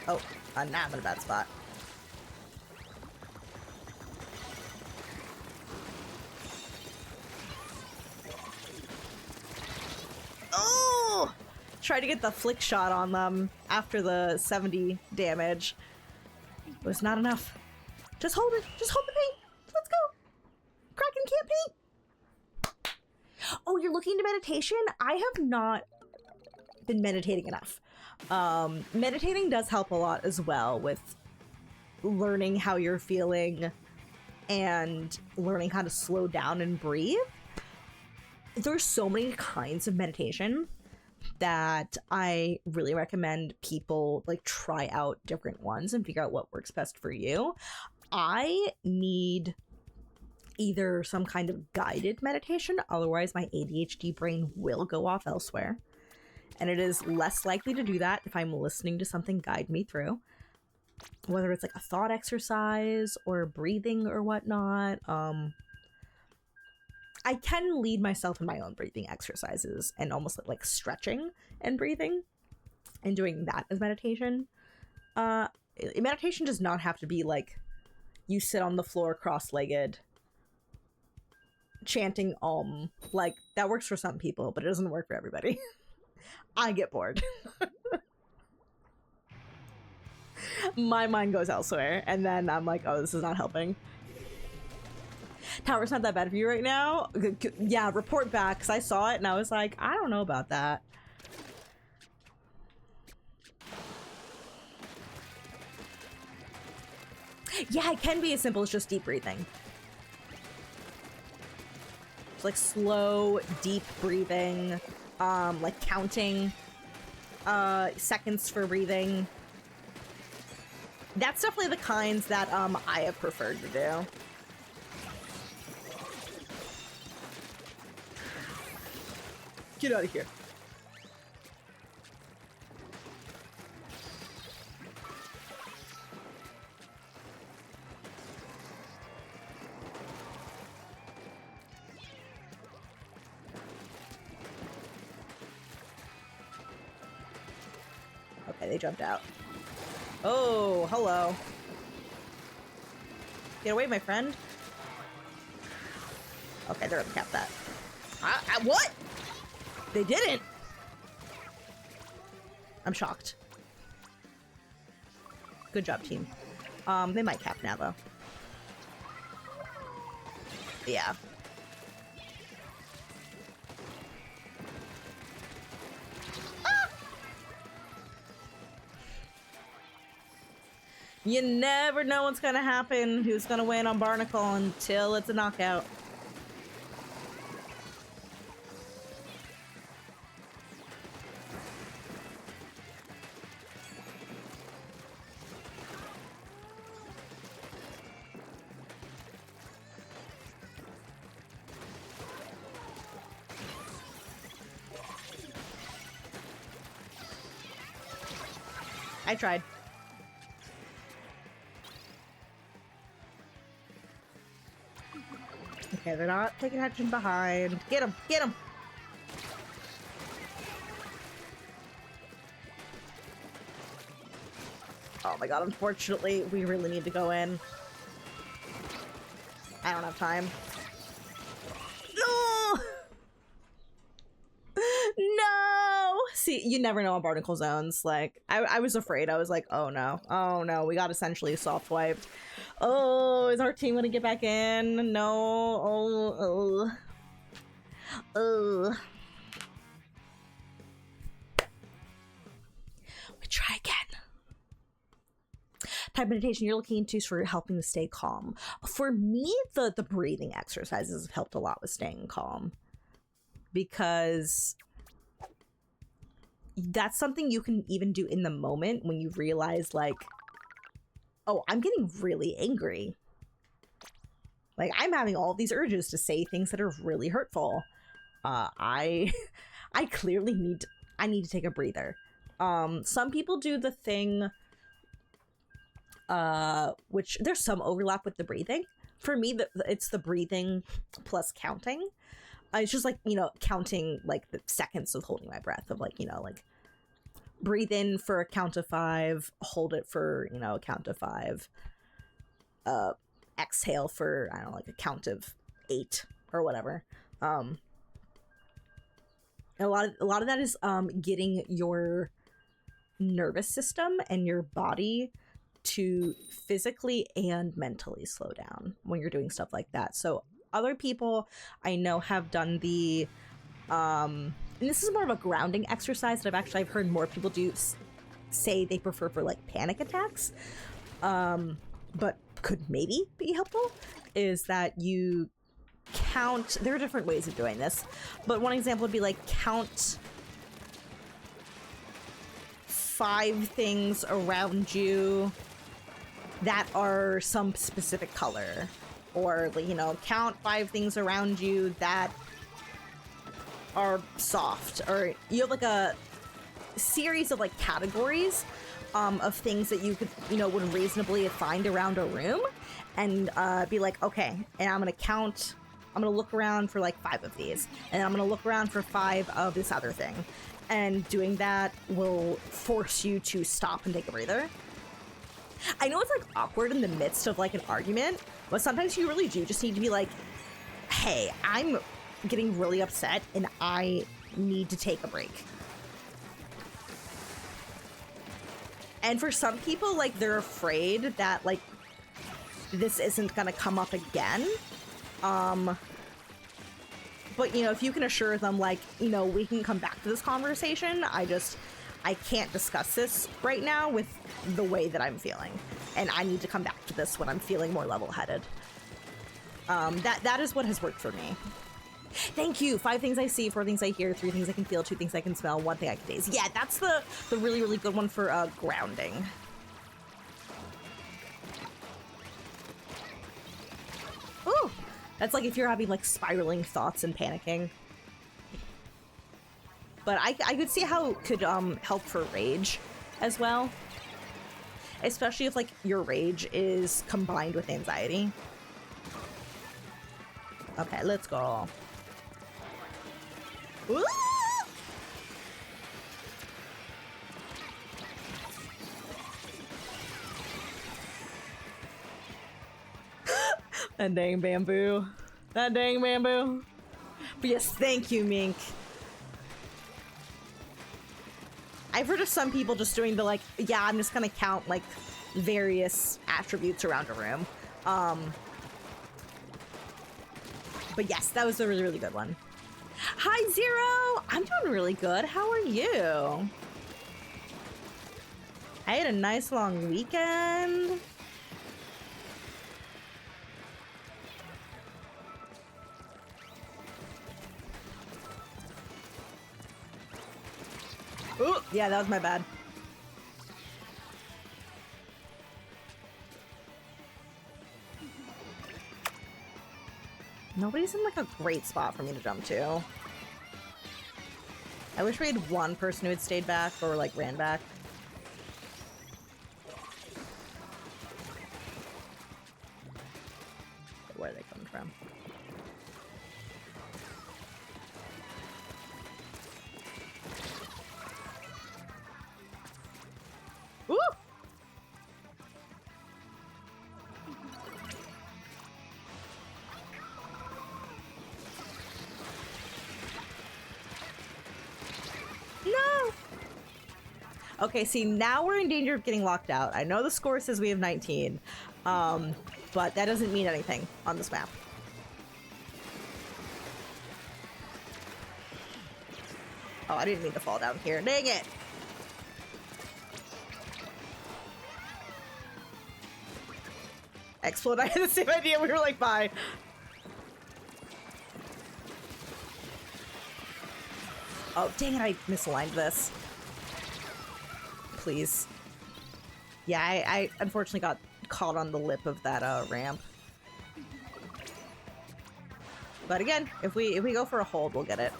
Oh, now I'm in a bad spot. Oh! Try to get the flick shot on them after the 70 damage. It was not enough. Just hold it. Just hold the paint. Let's go. Kraken can't paint. Oh, you're looking into meditation? I have not been meditating enough. Meditating does help a lot as well with learning how you're feeling and learning how to slow down and breathe. There's so many kinds of meditation that I really recommend people like try out different ones and figure out what works best for you. I need either some kind of guided meditation, otherwise my ADHD brain will go off elsewhere. And it is less likely to do that if I'm listening to something guide me through. Whether it's like a thought exercise or breathing or whatnot. I can lead myself in my own breathing exercises and almost like stretching and breathing and doing that as meditation. Meditation does not have to be like you sit on the floor cross-legged chanting like that works for some people, but it doesn't work for everybody. I get bored. My mind goes elsewhere, and then I'm like, oh, this is not helping. Tower's not that bad for you right now? Yeah, report back, because I saw it, and I was like, I don't know about that. Yeah, it can be as simple as just deep breathing. It's like slow, deep breathing, like counting seconds for breathing. That's definitely the kinds that I have preferred to do. Get out of here. Okay, they jumped out. Oh, hello. Get away, my friend. Okay, they're gonna cap that. What? They didn't. I'm shocked. Good job, team. They might cap now, though. Yeah. You never know what's gonna happen, who's gonna win on Barnacle until it's a knockout. I tried. Okay, they're not paying attention behind. Get him! Get him! Oh my god, unfortunately, we really need to go in. I don't have time. No! No! See, you never know on barnacle zones. Like, I was afraid. I was like, oh no. Oh no, we got essentially soft wiped. Oh, is our team gonna get back in? No. Oh, oh. We try again. Type meditation you're looking into for helping to stay calm. For me, the breathing exercises have helped a lot with staying calm. Because that's something you can even do in the moment when you realize, like, oh, I'm getting really angry. Like, I'm having all these urges to say things that are really hurtful. I clearly need to take a breather. Some people do the thing, which there's some overlap with the breathing. For me, it's the breathing plus counting. It's just like, you know, counting like the seconds of holding my breath, of like, you know, like breathe in for a count of 5, hold it for, you know, a count of 5, exhale for, I don't know, like a count of 8 or whatever. A lot of that is getting your nervous system and your body to physically and mentally slow down when you're doing stuff like that. So other people I know have done the and this is more of a grounding exercise that I've heard more people do say they prefer for like panic attacks, but could maybe be helpful, is that you count. There are different ways of doing this, but one example would be like count 5 things around you that are some specific color, or, you know, count 5 things around you that are soft, or you have like a series of like categories of things that you could, you know, would reasonably find around a room, and be like, okay, and I'm gonna look around for like 5 of these, and I'm gonna look around for 5 of this other thing, and doing that will force you to stop and take a breather. I know it's like awkward in the midst of like an argument, but sometimes you really do just need to be like, hey, I'm getting really upset and I need to take a break. And for some people, like, they're afraid that like this isn't gonna come up again. But, you know, if you can assure them, like, you know, we can come back to this conversation, I can't discuss this right now with the way that I'm feeling, and I need to come back to this when I'm feeling more level-headed. That is what has worked for me. Thank you. 5 things I see, 4 things I hear, 3 things I can feel, 2 things I can smell, 1 thing I can taste. Yeah, that's the really, really good one for grounding. Ooh, that's like if you're having like spiraling thoughts and panicking. But I could see how it could help for rage as well. Especially if like your rage is combined with anxiety. Okay, let's go. Ooh! That dang bamboo. That dang bamboo. But yes, thank you, Mink. I've heard of some people just doing the, like, yeah, I'm just gonna count, like, various attributes around a room. But yes, that was a really, really good one. Hi, Zero! I'm doing really good. How are you? I had a nice long weekend. Ooh, yeah, that was my bad. Nobody's in like a great spot for me to jump to. I wish we had one person who had stayed back or like ran back. Where are they coming from? Woo! No! Okay, see, now we're in danger of getting locked out. I know the score says we have 19, but that doesn't mean anything on this map. Oh, I didn't mean to fall down here. Dang it! Explode. I had the same idea. We were like, bye. Oh, dang it. I misaligned this. Please. Yeah, I unfortunately got caught on the lip of that ramp. But again, if we go for a hold, we'll get it.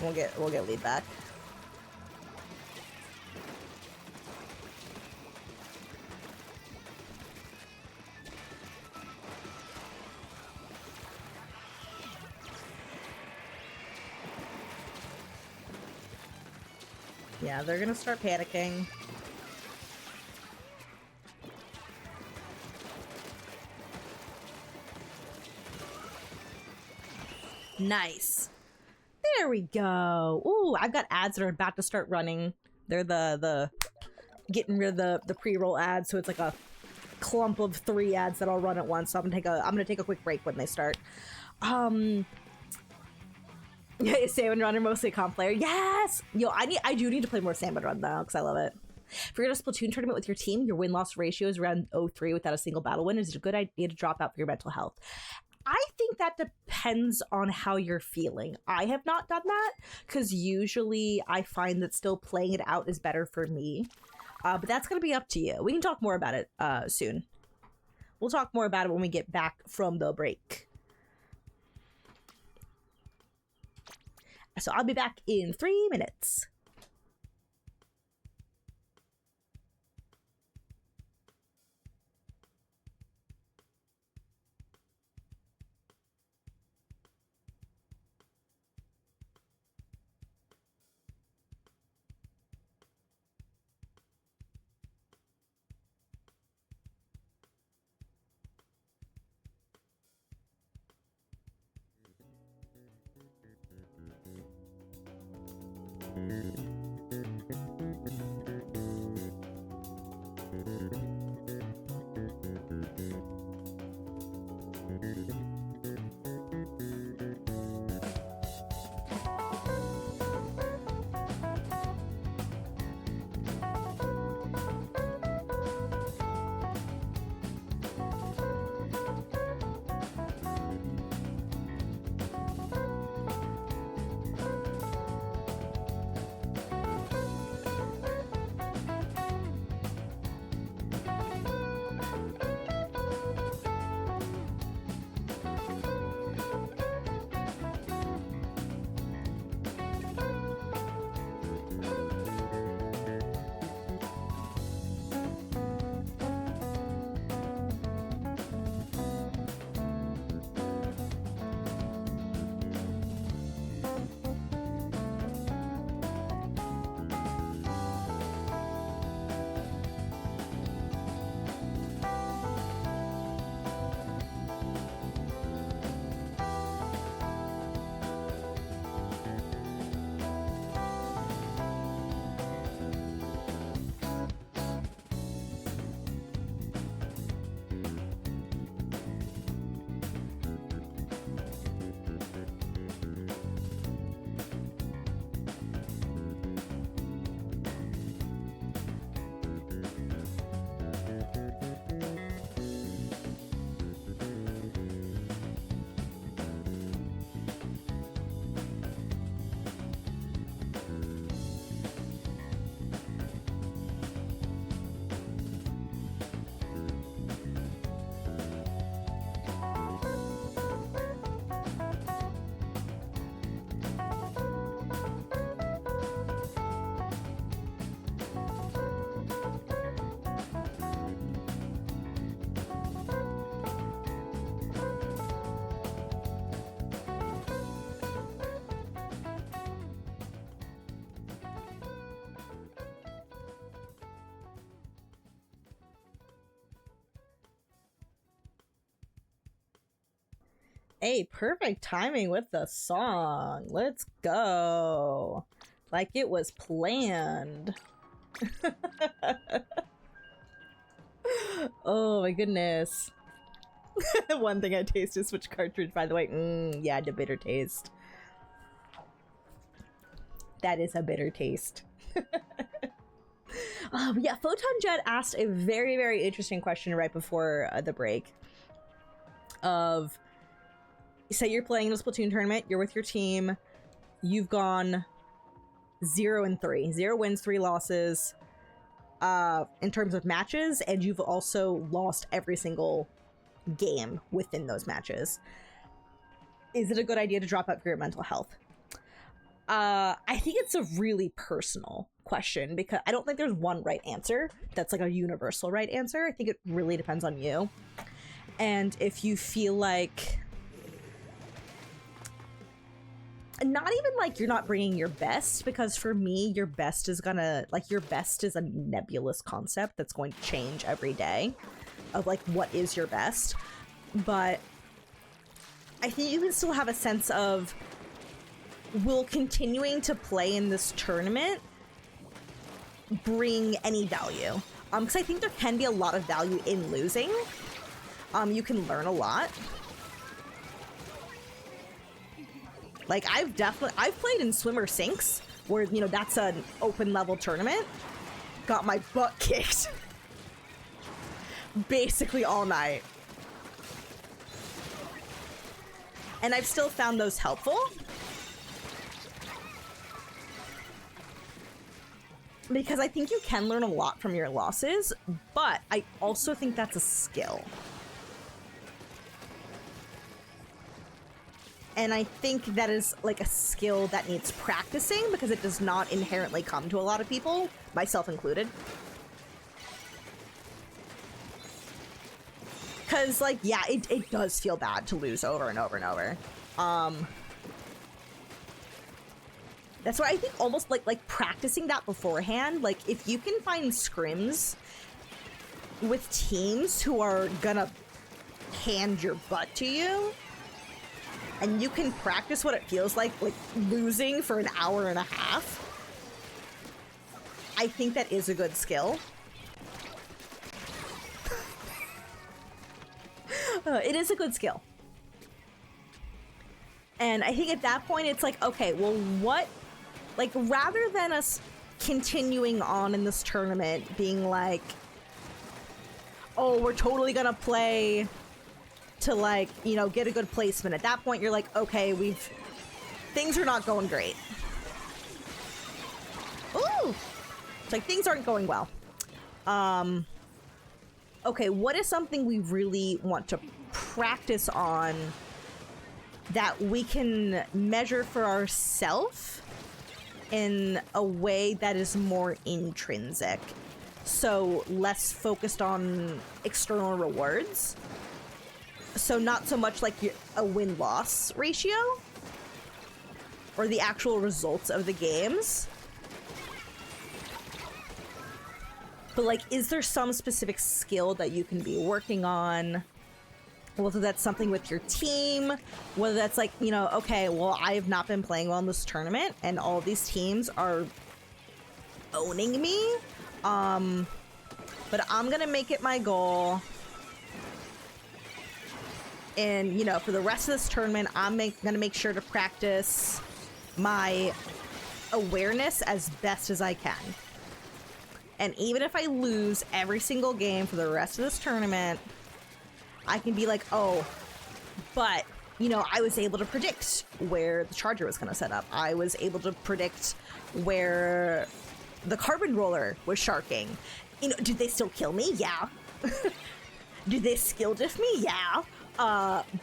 We'll get lead back. Yeah, they're gonna start panicking. Nice. There we go. Ooh, I've got ads that are about to start running. They're the getting rid of the pre-roll ads, so it's like a clump of 3 ads that I'll run at once. So I'm gonna take a quick break when they start. Salmon Run are mostly a comp player. Yes! Yo, I do need to play more Salmon Run though, because I love it. If you're in a Splatoon tournament with your team, your win-loss ratio is around 0.3 without a single battle win. Is it a good idea to drop out for your mental health? I think that depends on how you're feeling. I have not done that, because usually I find that still playing it out is better for me. But that's going to be up to you. We can talk more about it soon. We'll talk more about it when we get back from the break. So I'll be back in 3 minutes. Hey, perfect timing with the song. Let's go. Like it was planned. Oh my goodness. One thing I taste is Switch cartridge, by the way. Yeah, the bitter taste. That is a bitter taste. Yeah, Photon Jet asked a very, very interesting question right before the break. Of, say you're playing in a Splatoon tournament, you're with your team, you've gone 0-3, 0 wins, 3 losses, in terms of matches, and you've also lost every single game within those matches. Is it a good idea to drop out for your mental health? I think it's a really personal question because I don't think there's one right answer that's like a universal right answer. I think it really depends on you. And if you feel like, not even like you're not bringing your best, because for me, your best is gonna, like, your best is a nebulous concept that's going to change every day of like what is your best. But I think you can still have a sense of, will continuing to play in this tournament bring any value? Because I think there can be a lot of value in losing. You can learn a lot. Like, I've played in swimmer sinks where, you know, that's an open level tournament. Got my butt kicked basically all night. And I've still found those helpful. Because I think you can learn a lot from your losses, but I also think that's a skill. And I think that is like a skill that needs practicing because it does not inherently come to a lot of people, myself included. Because, like, yeah, it does feel bad to lose over and over and over. That's why I think almost like practicing that beforehand, like if you can find scrims with teams who are gonna hand your butt to you, and you can practice what it feels like losing for an hour and a half, I think that is a good skill. It is a good skill. And I think at that point it's like, okay, well, what, like, rather than us continuing on in this tournament being like, oh, we're totally gonna play to, like, you know, get a good placement. At that point, you're like, okay, things are not going great. Ooh! It's like, things aren't going well. Okay, what is something we really want to practice on that we can measure for ourselves in a way that is more intrinsic? So less focused on external rewards. So not so much like a win-loss ratio or the actual results of the games. But, like, is there some specific skill that you can be working on? Whether that's something with your team, whether that's like, you know, okay, well, I have not been playing well in this tournament and all of these teams are owning me. But I'm gonna make it my goal. And, you know, for the rest of this tournament, I'm gonna make sure to practice my awareness as best as I can. And even if I lose every single game for the rest of this tournament, I can be like, oh, but, you know, I was able to predict where the charger was going to set up. I was able to predict where the carbon roller was sharking. You know, did they still kill me? Yeah. Did they skill diff me? Yeah.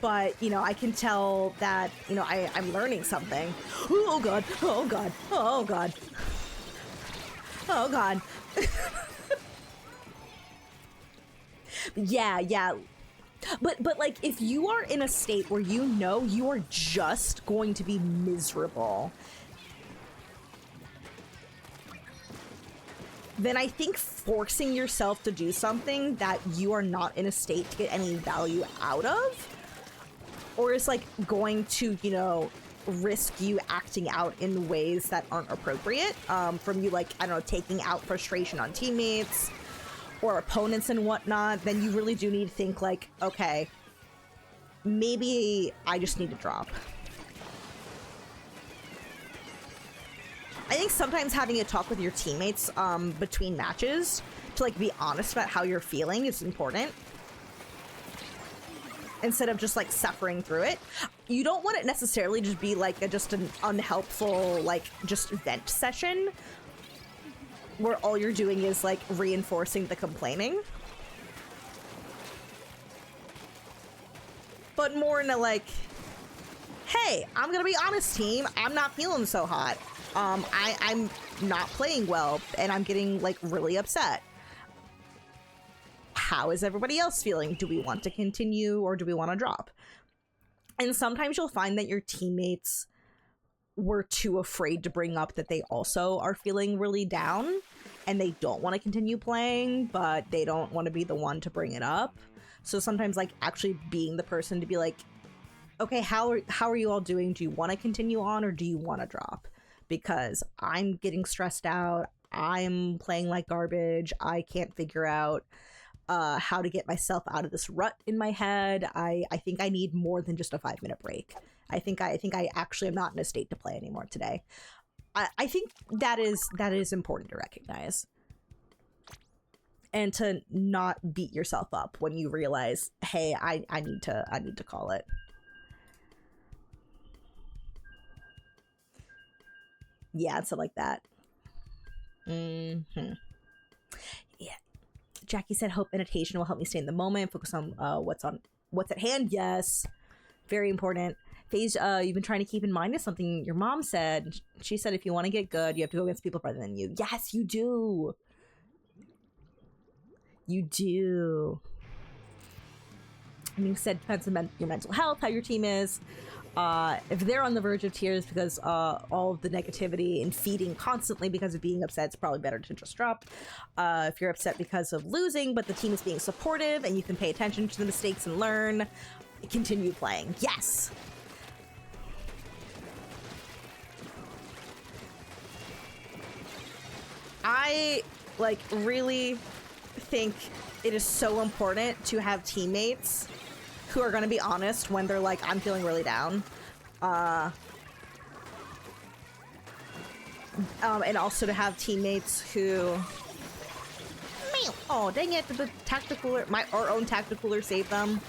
But, you know, I can tell that, you know, I'm learning something. Oh, God. Oh, God. Oh, God. Oh, God. Yeah. But like, if you are in a state where you know you are just going to be miserable, then I think forcing yourself to do something that you are not in a state to get any value out of or is like going to, you know, risk you acting out in ways that aren't appropriate, from you, like, I don't know, taking out frustration on teammates or opponents and whatnot, then you really do need to think like, okay, maybe I just need to drop. I think sometimes having a talk with your teammates between matches to like be honest about how you're feeling is important, instead of just like suffering through it. You don't want it necessarily just be like just an unhelpful like just vent session where all you're doing is like reinforcing the complaining, but more in a like, hey, I'm gonna be honest, team, I'm not feeling so hot. I'm not playing well and I'm getting like really upset. How is everybody else feeling? Do we want to continue or do we want to drop? And sometimes you'll find that your teammates were too afraid to bring up that they also are feeling really down and they don't want to continue playing, but they don't want to be the one to bring it up. So sometimes like actually being the person to be like, okay, how are you all doing? Do you want to continue on or do you want to drop? Because I'm getting stressed out. I'm playing like garbage. I can't figure out how to get myself out of this rut in my head. I think I need more than just a 5-minute break. I think I actually am not in a state to play anymore today. I think that is important to recognize, and to not beat yourself up when you realize, hey, I need to call it. Yeah, so like that. Yeah. Jackie said, hope meditation will help me stay in the moment, focus on what's at hand. Yes, very important. FaZe, you've been trying to keep in mind is something your mom said. She said, if you want to get good, you have to go against people better than you. Yes, you do. You do. I mean, said depends on your mental health, how your team is. If they're on the verge of tears because all of the negativity and feeding constantly because of being upset, it's probably better to just drop. If you're upset because of losing, but the team is being supportive and you can pay attention to the mistakes and learn, continue playing. Yes! I, like, really think it is so important to have teammates who are going to be honest when they're like, I'm feeling really down. And also to have teammates who... Oh, dang it, the tacticooler... Our own tacticooler saved them.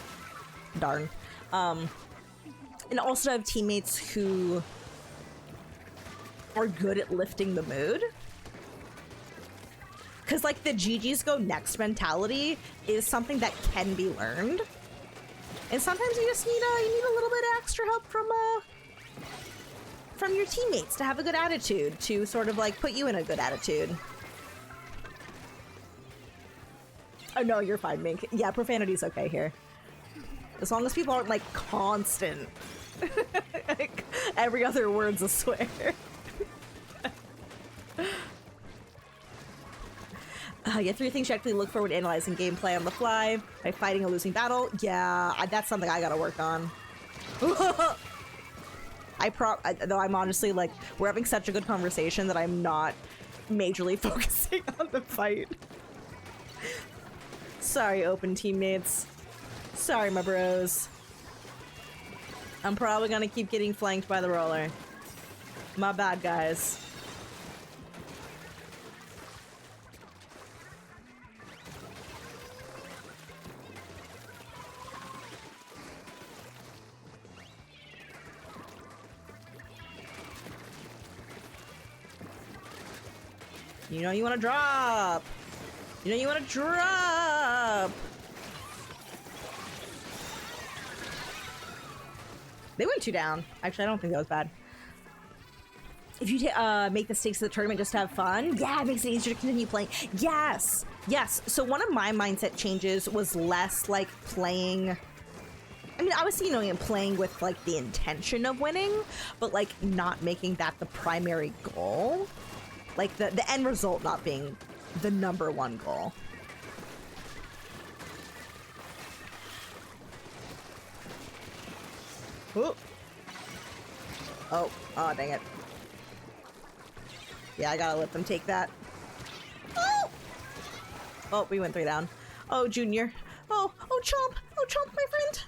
Darn. And also to have teammates who are good at lifting the mood. Because, like, the GG's go next mentality is something that can be learned. And sometimes you just need a little bit of extra help from your teammates to have a good attitude, to sort of like put you in a good attitude. Oh no, you're fine, Mink. Yeah, profanity's okay here. As long as people aren't like constant. Like, every other word's a swear. You have 3 things you actually look forward to analyzing gameplay on the fly. By fighting a losing battle. Yeah, that's something I gotta work on. Though I'm honestly like, we're having such a good conversation that I'm not majorly focusing on the fight. Sorry, open teammates. Sorry, my bros. I'm probably gonna keep getting flanked by the roller. My bad, guys. You know you want to drop. You know you want to drop. They went 2 down. Actually, I don't think that was bad. If you make the stakes of the tournament just to have fun, yeah, it makes it easier to continue playing. Yes, yes. So one of my mindset changes was less like playing. I mean, obviously, you know, playing with like the intention of winning, but like not making that the primary goal. Like, the end result not being the #1 goal. Oh. Oh, oh, dang it. Yeah, I gotta let them take that. Oh! Oh, we went 3 down. Oh, Junior. Oh, oh, Chomp! Oh, Chomp, my friend!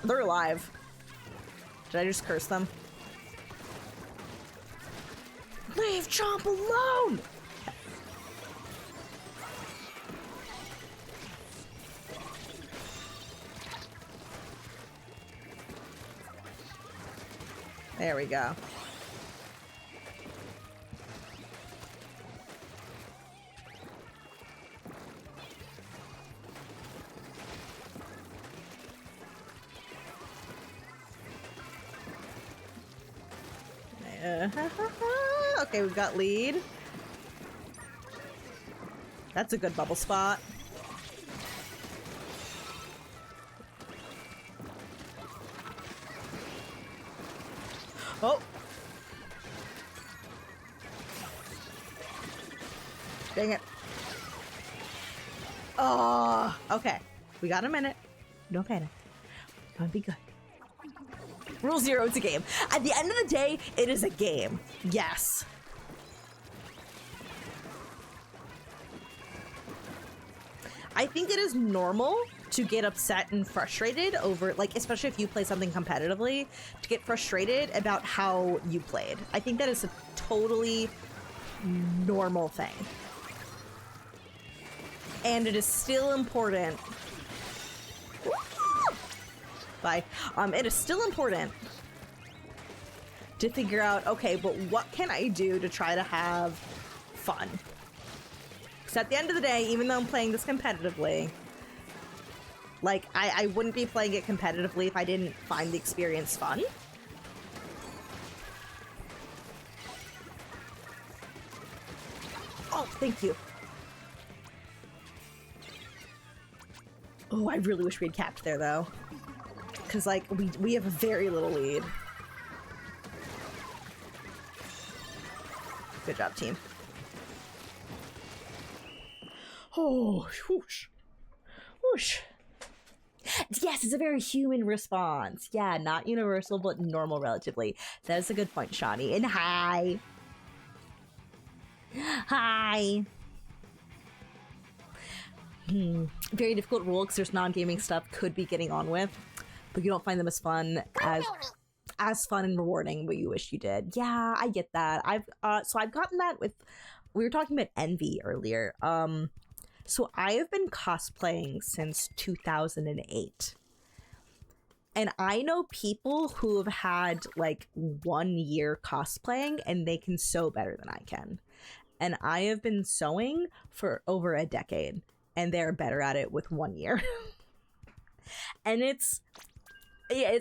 They're alive. Did I just curse them? Leave Chomp alone! There we go. Okay, we've got lead. That's a good bubble spot. Oh! Dang it. Oh, okay. We got a minute. Don't panic. Gonna be good. Rule 0, it's a game. At the end of the day, it is a game. Yes. I think it is normal to get upset and frustrated over, like, especially if you play something competitively, to get frustrated about how you played. I think that is a totally normal thing. And it is still important. Bye. It is still important to figure out, okay, but what can I do to try to have fun? Because at the end of the day, even though I'm playing this competitively, like, I wouldn't be playing it competitively if I didn't find the experience fun. Oh, thank you. Oh, I really wish we had capped there, though. Because, like, we have a very little lead. Good job, team. Oh, whoosh. Whoosh. Yes, it's a very human response. Yeah, not universal, but normal relatively. That is a good point, Shawnee. And hi. Hi. Very difficult rule because there's non-gaming stuff could be getting on with, but you don't find them as fun as fun and rewarding what you wish you did. Yeah, I get that. So I've gotten that with, we were talking about envy earlier. So I have been cosplaying since 2008. And I know people who have had like 1 year cosplaying and they can sew better than I can. And I have been sewing for over a decade and they're better at it with 1 year. And it's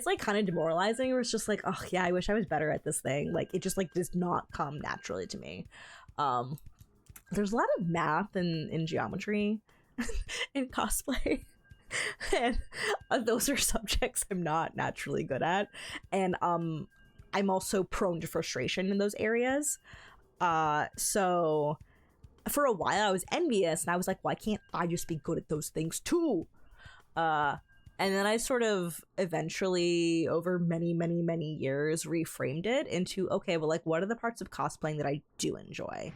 like kind of demoralizing. Where it's just like, oh yeah, I wish I was better at this thing. Like it just like does not come naturally to me. There's a lot of math and geometry in cosplay. And those are subjects I'm not naturally good at. And I'm also prone to frustration in those areas. So for a while I was envious and I was like, why can't I just be good at those things too? And then I sort of eventually, over many, many, many years, reframed it into, okay, well, like, what are the parts of cosplaying that I do enjoy?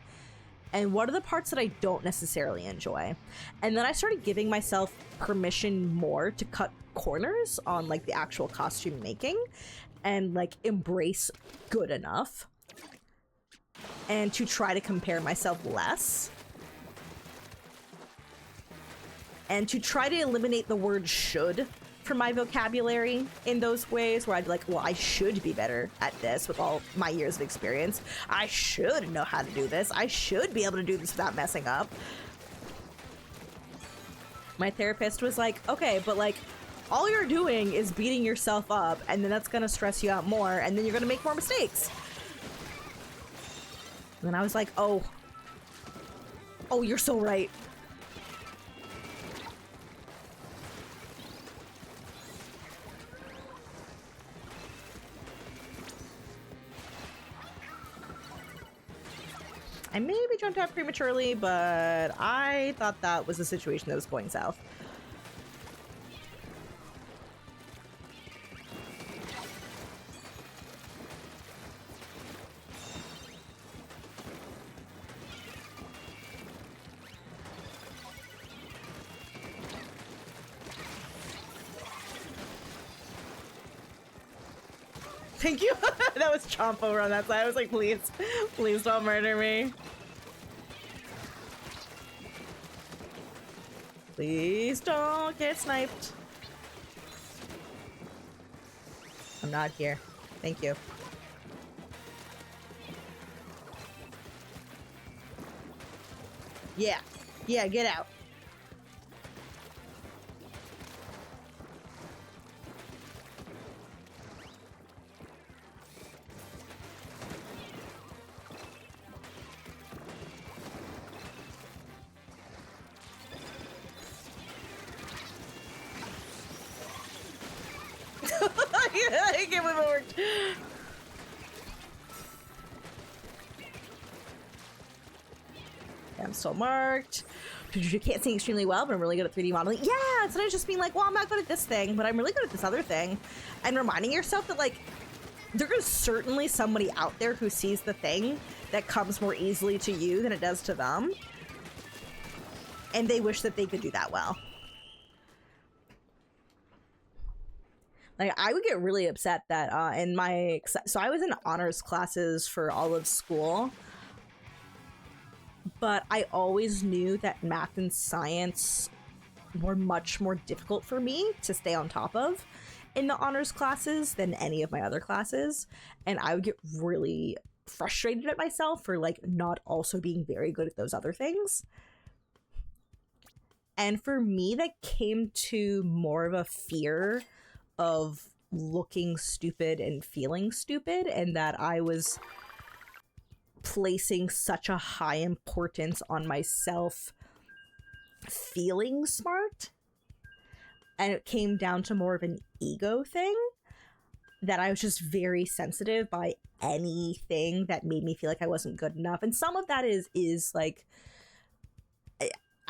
And what are the parts that I don't necessarily enjoy? And then I started giving myself permission more to cut corners on, like, the actual costume making and, like, embrace good enough. And to try to compare myself less. And to try to eliminate the word should from my vocabulary in those ways where I'd be like, well, I should be better at this with all my years of experience. I should know how to do this. I should be able to do this without messing up. My therapist was like, okay, but like, all you're doing is beating yourself up and then that's gonna stress you out more and then you're gonna make more mistakes. And I was like, oh, you're so right. I maybe jumped out prematurely, but I thought that was a situation that was going south. Thank you. That was Chomp over on that side. I was like, please, please don't murder me. Please don't get sniped. I'm not here. Thank you. Yeah. Yeah, get out. I can't believe it worked. I'm still marked. You can't sing extremely well, but I'm really good at 3D modeling. Yeah, instead of just being like, well, I'm not good at this thing, but I'm really good at this other thing. And reminding yourself that, like, there is certainly somebody out there who sees the thing that comes more easily to you than it does to them. And they wish that they could do that well. Like, I would get really upset that in my... So I was in honors classes for all of school. But I always knew that math and science were much more difficult for me to stay on top of in the honors classes than any of my other classes. And I would get really frustrated at myself for, like, not also being very good at those other things. And for me, that came to more of a fear of looking stupid and feeling stupid, and that I was placing such a high importance on myself feeling smart, and it came down to more of an ego thing, that I was just very sensitive by anything that made me feel like I wasn't good enough. And some of that is like,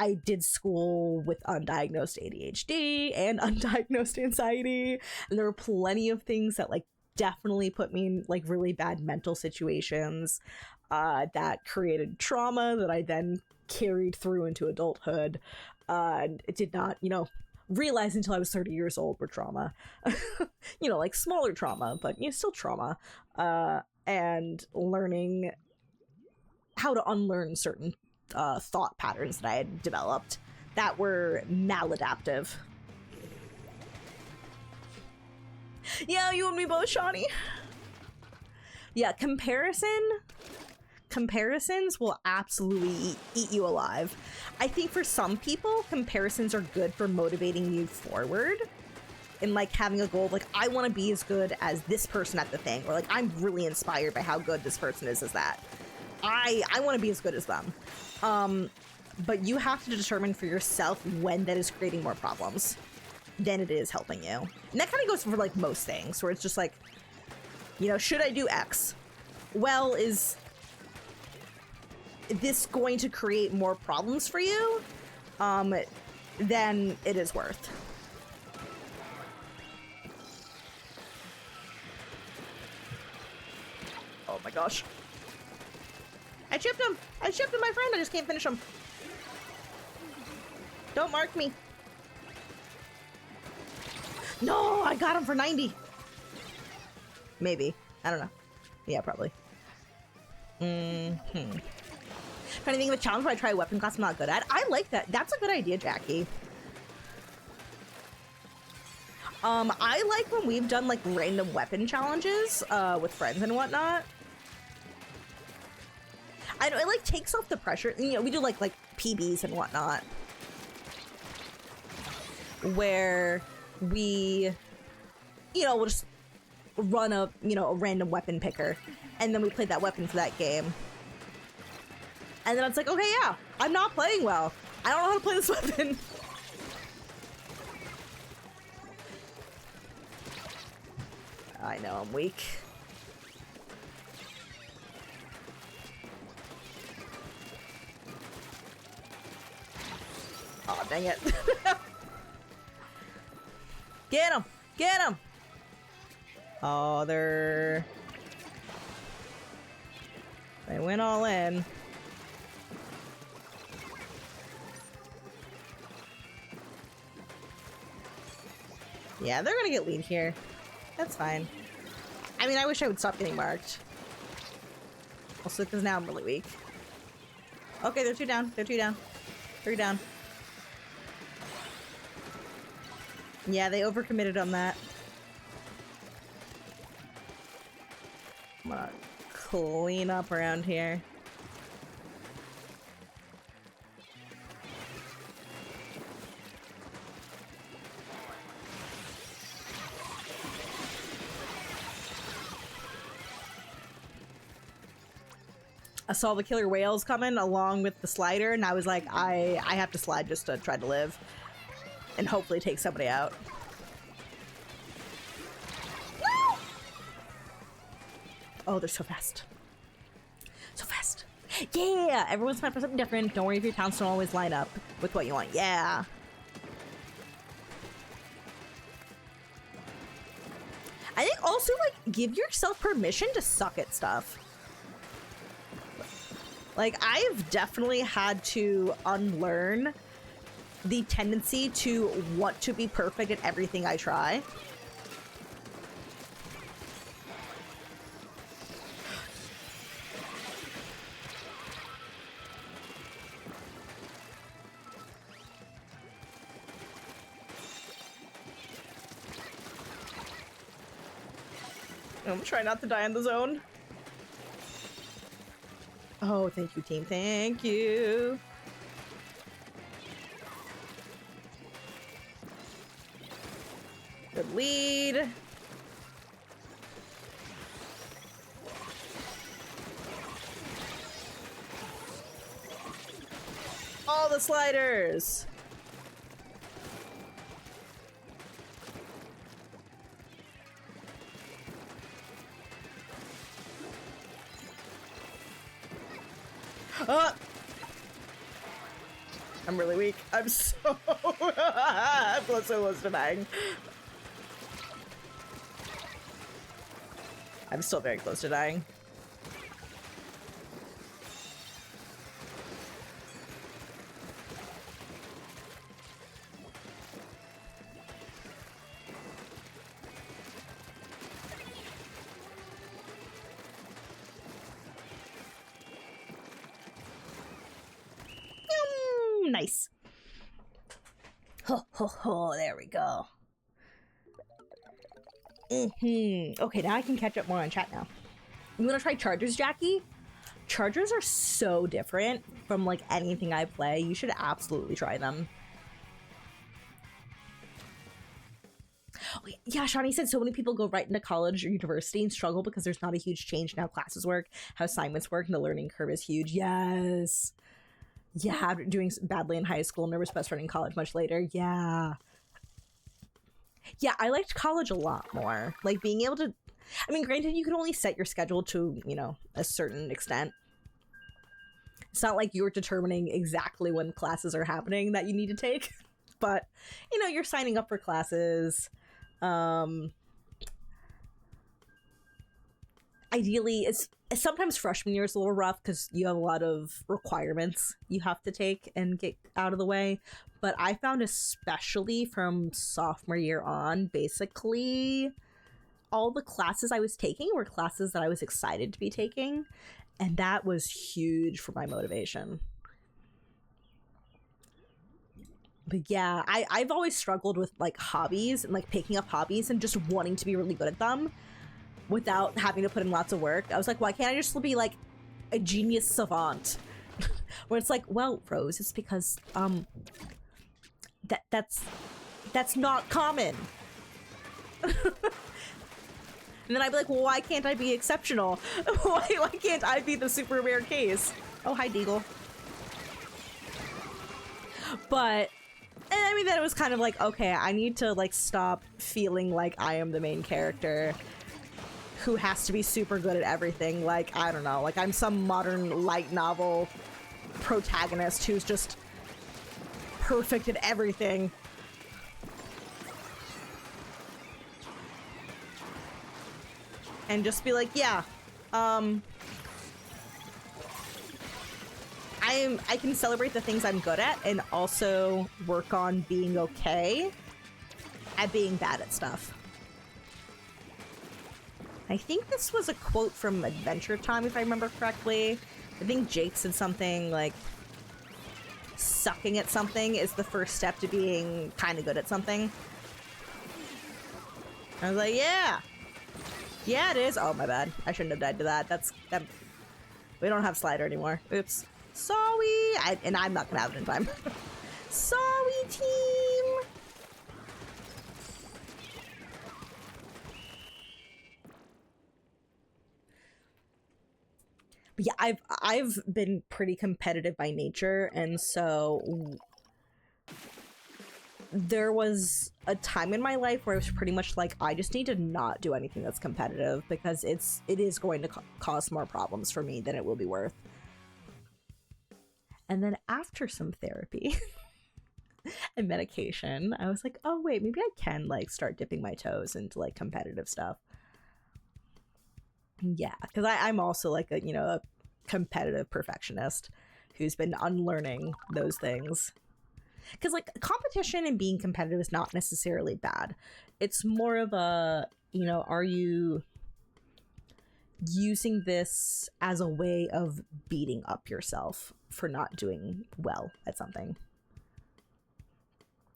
I did school with undiagnosed ADHD and undiagnosed anxiety, and there were plenty of things that, like, definitely put me in, like, really bad mental situations that created trauma that I then carried through into adulthood. It did not, you know, realize until I was 30 years old were trauma. You know, like, smaller trauma, but, you know, still trauma. And learning how to unlearn certain thought patterns that I had developed that were maladaptive. Yeah, you and me both, Shawnee. Yeah, comparisons will absolutely eat you alive. I think for some people, comparisons are good for motivating you forward. And, like, having a goal of, like, I want to be as good as this person at the thing, or, like, I'm really inspired by how good this person is as that. I want to be as good as them. But you have to determine for yourself when that is creating more problems than it is helping you. And that kind of goes for, like, most things, where it's just like, you know, should I do X? Well, is this going to create more problems for you than it is worth? Oh my gosh. I chipped him! I chipped him, my friend! I just can't finish him. Don't mark me. No! I got him for 90! Maybe. I don't know. Yeah, probably. Trying to think of a challenge where I try a weapon class I'm not good at. I like that. That's a good idea, Jackie. I like when we've done, like, random weapon challenges with friends and whatnot. I know, it, like, takes off the pressure. You know, we do, like PBs and whatnot, where we, you know, we'll just run a, you know, a random weapon picker, and then we play that weapon for that game. And then it's like, okay, yeah, I'm not playing well. I don't know how to play this weapon. I know, I'm weak. Oh, dang it. Get him! Get him! Oh, they went all in. Yeah, they're gonna get lead here. That's fine. I mean, I wish I would stop getting marked. Also, because now I'm really weak. Okay, they're 2 down. They're 2 down. 3 down. Yeah, they overcommitted on that. I'm gonna clean up around here. I saw the killer whales coming along with the slider, and I was like, I have to slide just to try to live. And hopefully take somebody out. No! Oh, they're so fast. So fast. Yeah! Everyone's trying for something different. Don't worry if your towns don't always line up with what you want. Yeah! I think also, like, give yourself permission to suck at stuff. Like, I've definitely had to unlearn the tendency to want to be perfect at everything I try. I'm trying not to die in the zone. Oh, thank you, team. Thank you. Good lead. All the sliders. I'm really weak. I'm so I'm so close to dying. I'm still very close to dying. Nice. Ho, ho, ho, there we go. Okay, now I can catch up more on chat now. You wanna try Chargers, Jackie? Chargers are so different from, like, anything I play. You should absolutely try them. Oh, yeah, Shawnee said so many people go right into college or university and struggle because there's not a huge change in how classes work, how assignments work, and the learning curve is huge. Yes. Yeah, doing badly in high school, nervous about starting college much later. Yeah. Yeah, I liked college a lot more. Like, being able to... I mean, granted, you can only set your schedule to, you know, a certain extent. It's not like you're determining exactly when classes are happening that you need to take. But, you know, you're signing up for classes. Ideally, it's sometimes freshman year is a little rough because you have a lot of requirements you have to take and get out of the way. But I found, especially from sophomore year on, basically all the classes I was taking were classes that I was excited to be taking, and that was huge for my motivation. But yeah, I've always struggled with, like, hobbies and, like, picking up hobbies and just wanting to be really good at them without having to put in lots of work. I was like, why can't I just be, like, a genius savant? Where it's like, well, Rose, it's because, that's not common. And then I'd be like, well, why can't I be exceptional? why can't I be the super rare case? Oh, hi, Deagle. But, and I mean, then it was kind of like, okay, I need to, like, stop feeling like I am the main character who has to be super good at everything. Like, I don't know, like I'm some modern light novel protagonist who's just perfect at everything. And just be like, yeah, I can celebrate the things I'm good at and also work on being okay at being bad at stuff. I think this was a quote from Adventure Time, if I remember correctly. I think Jake said something like, sucking at something is the first step to being kind of good at something. I was like, yeah. Yeah, it is. Oh, my bad. I shouldn't have died to that. That. We don't have slider anymore. Oops. Sorry. And I'm not gonna have it in time. Sorry, team. But yeah, I've been pretty competitive by nature, and so there was a time in my life where I was pretty much like, I just need to not do anything that's competitive because it is going to cause more problems for me than it will be worth. And then after some therapy and medication, I was like, oh wait, maybe I can like start dipping my toes into like competitive stuff. Yeah, because I'm also like a, you know, a competitive perfectionist who's been unlearning those things. Because like competition and being competitive is not necessarily bad. It's more of a, you know, are you using this as a way of beating up yourself for not doing well at something?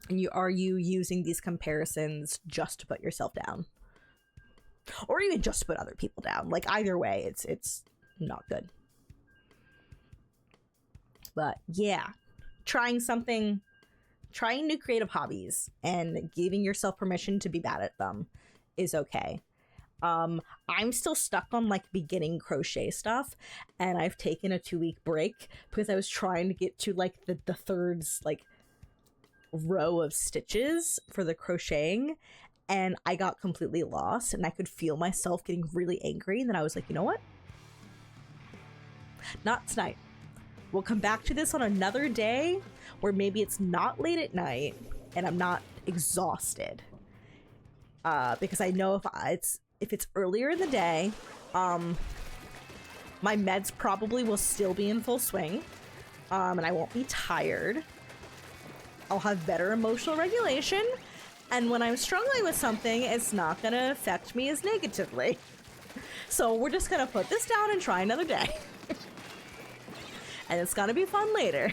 And are you using these comparisons just to put yourself down? Or even just to put other people down? Like either way, it's not good. But yeah, trying new creative hobbies and giving yourself permission to be bad at them is okay. I'm still stuck on like beginning crochet stuff, and I've taken a 2-week break because I was trying to get to like the third like row of stitches for the crocheting, and I got completely lost, and I could feel myself getting really angry, and then I was like, you know what? Not tonight. We'll come back to this on another day where maybe it's not late at night and I'm not exhausted. Because I know if it's earlier in the day, my meds probably will still be in full swing, and I won't be tired. I'll have better emotional regulation, and when I'm struggling with something, it's not gonna affect me as negatively. So we're just gonna put this down and try another day. And it's gonna be fun later.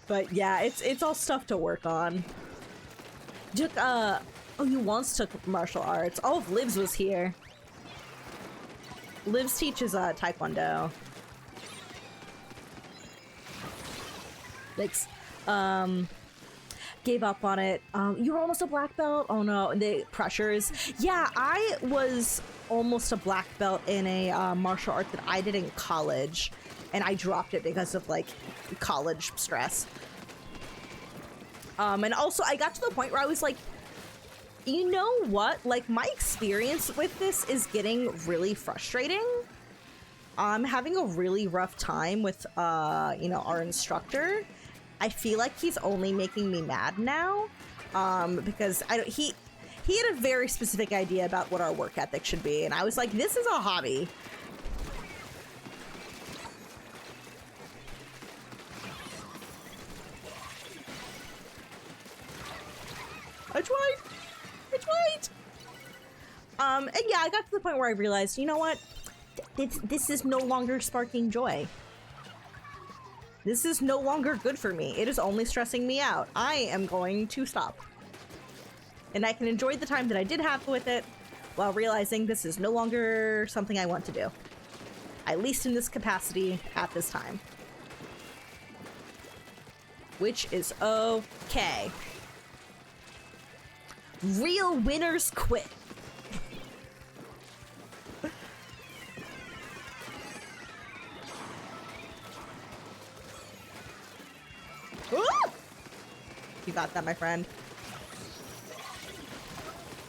But yeah, it's all stuff to work on. Duke, oh, you once took martial arts. Oh, if Livs was here. Livs teaches Taekwondo. Thanks. Gave up on it. You were almost a black belt? Oh no, the pressures. Yeah, I was almost a black belt in a martial art that I did in college, and I dropped it because of like college stress. And also I got to the point where I was like, you know what? Like my experience with this is getting really frustrating. I'm having a really rough time with you know, our instructor. I feel like he's only making me mad now, because he had a very specific idea about what our work ethic should be, and I was like, this is a hobby. I tried. And yeah, I got to the point where I realized, you know what? This is no longer sparking joy. This is no longer good for me. It is only stressing me out. I am going to stop. And I can enjoy the time that I did have with it while realizing this is no longer something I want to do. At least in this capacity at this time. Which is okay. Real winners quit. You got that, my friend.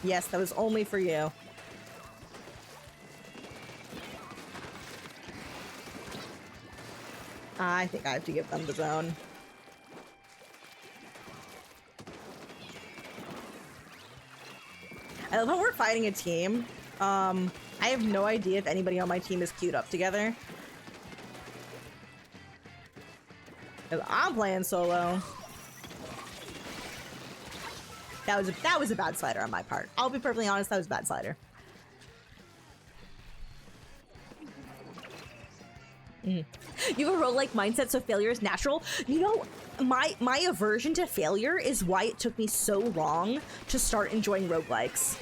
Yes, that was only for you. I think I have to give them the zone. I love how we're fighting a team. I have no idea if anybody on my team is queued up together. 'Cause I'm playing solo. That was a bad slider on my part. I'll be perfectly honest, that was a bad slider. You have a roguelike mindset, so failure is natural. You know, my aversion to failure is why it took me so long to start enjoying roguelikes.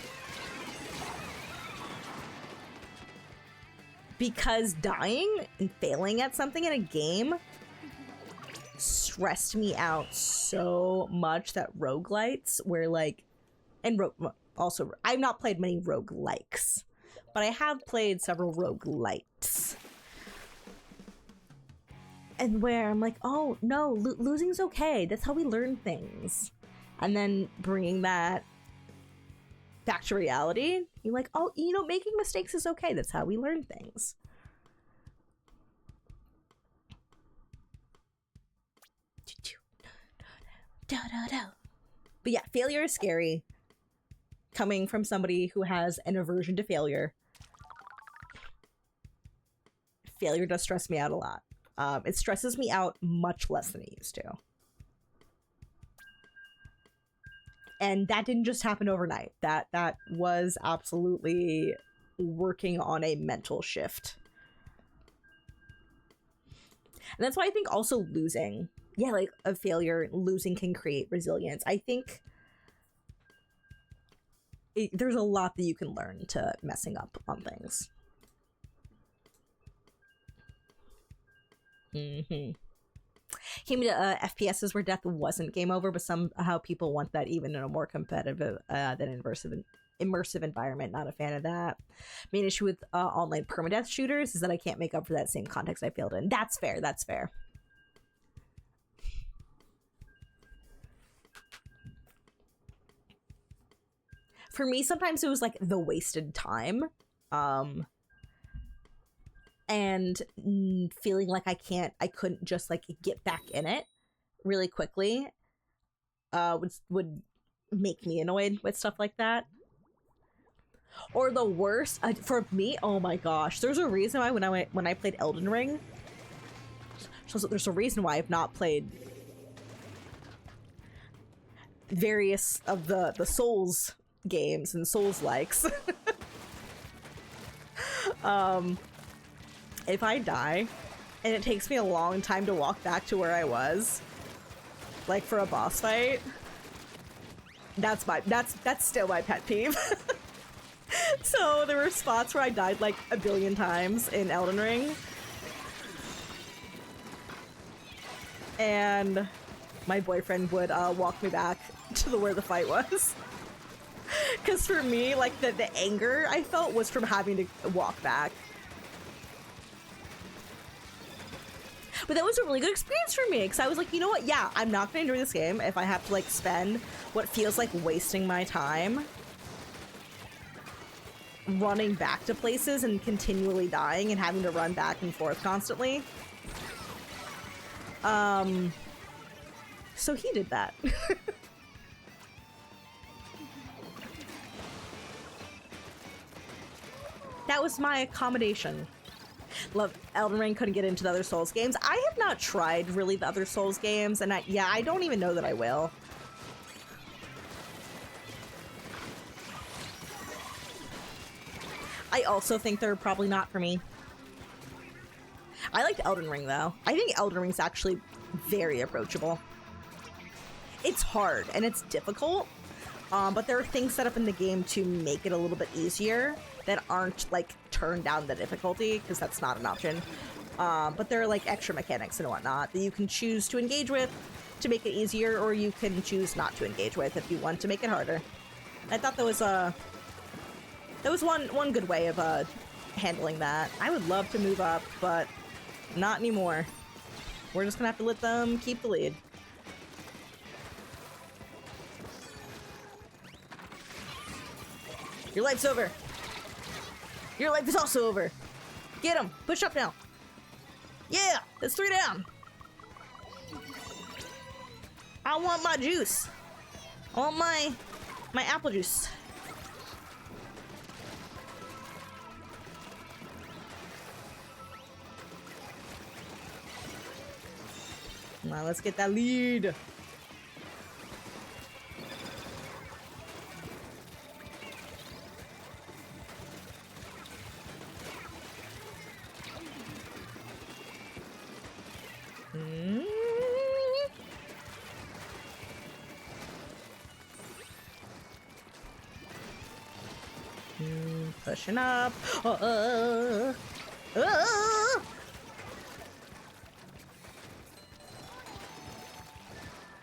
Because dying and failing at something in a game stressed me out so much that roguelites were like, and also, I've not played many roguelikes, but I have played several roguelites. And where I'm like, oh no, losing's okay. That's how we learn things. And then bringing that back to reality, you're like, oh, you know, making mistakes is okay. That's how we learn things. But yeah, failure is scary. Coming from somebody who has an aversion to failure. Failure does stress me out a lot. It stresses me out much less than it used to. And that didn't just happen overnight. That was absolutely working on a mental shift. And that's why I think also losing, yeah, like a failure, losing can create resilience. I think there's a lot that you can learn to messing up on things. Came to FPSs where death wasn't game over, but somehow people want that even in a more competitive than immersive environment. Not a fan of that. Main issue with online permadeath shooters is that I can't make up for that same context I failed in. That's fair. That's fair. For me, sometimes it was like the wasted time. And feeling like I couldn't just like get back in it really quickly would make me annoyed with stuff like that. Or the worst, for me, oh my gosh, there's a reason why when I played Elden Ring, so there's a reason why I've not played various of the Souls games and Souls likes. If I die and it takes me a long time to walk back to where I was, like for a boss fight, that's still my pet peeve. So there were spots where I died like a billion times in Elden Ring, and my boyfriend would walk me back to where the fight was. Because for me, like the anger I felt was from having to walk back. But that was a really good experience for me, because I was like, you know what? Yeah, I'm not going to enjoy this game if I have to, like, spend what feels like wasting my time running back to places and continually dying and having to run back and forth constantly. So he did that. That was my accommodation. Love Elden Ring, couldn't get into the other Souls games. I have not tried really the other Souls games, and I don't even know that I will. I also think they're probably not for me. I liked Elden Ring though. I think Elden Ring's actually very approachable. It's hard and it's difficult, but there are things set up in the game to make it a little bit easier that aren't like turn down the difficulty, because that's not an option. But there are like extra mechanics and whatnot that you can choose to engage with to make it easier, or you can choose not to engage with if you want to make it harder. I thought that was one good way of handling that. I would love to move up, but not anymore. We're just gonna have to let them keep the lead. Your life's over. Your life is also over. Get him. Push up now. Yeah, that's 3 down. I want my juice. I want my apple juice. Now let's get that lead. Mm. Pushing up.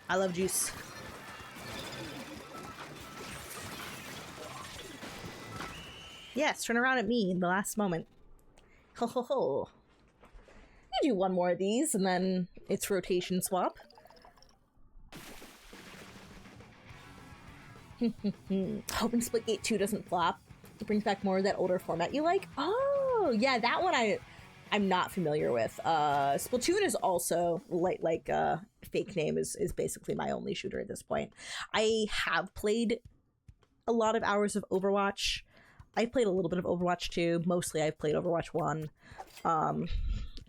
I love juice. Yes, turn around at me in the last moment. Ho ho ho. I do one more of these and then it's rotation swap. Hoping Splitgate 2 doesn't flop. It brings back more of that older format you like. Oh, yeah, that one I'm not familiar with. Splatoon is also like fake name is basically my only shooter at this point. I have played a lot of hours of Overwatch. I played a little bit of Overwatch 2. Mostly I've played Overwatch 1. And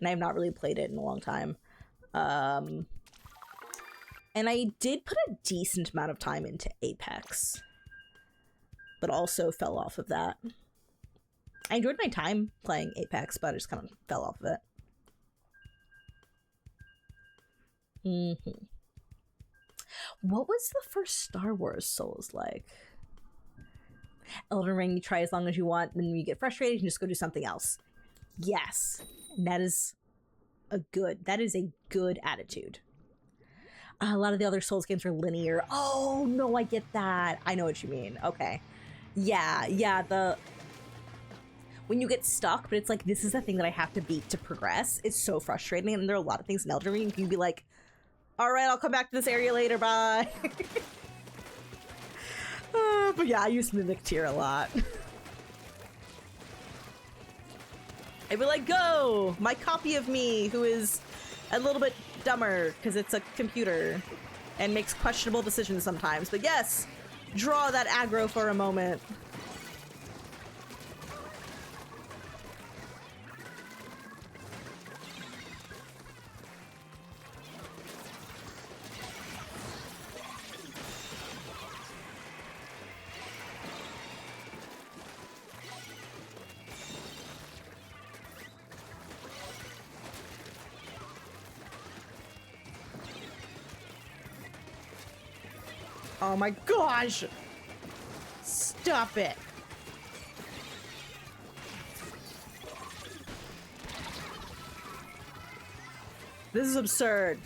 I have not really played it in a long time. And I did put a decent amount of time into Apex, but also fell off of that. I enjoyed my time playing Apex, but I just kind of fell off of it. What was the first Star Wars Souls like? Elden Ring, you try as long as you want, then you get frustrated and just go do something else. Yes, and that is a good attitude. A lot of the other Souls games are linear. Oh, no, I get that. I know what you mean. Okay. Yeah, when you get stuck, but it's like, this is the thing that I have to beat to progress. It's so frustrating, and there are a lot of things in Elden Ring you can be like, all right, I'll come back to this area later, bye. But yeah, I use Mimic Tier a lot. I'd be like, go! My copy of me, who is a little bit dumber, because it's a computer, and makes questionable decisions sometimes. But yes, draw that aggro for a moment. Oh my gosh! Stop it! This is absurd.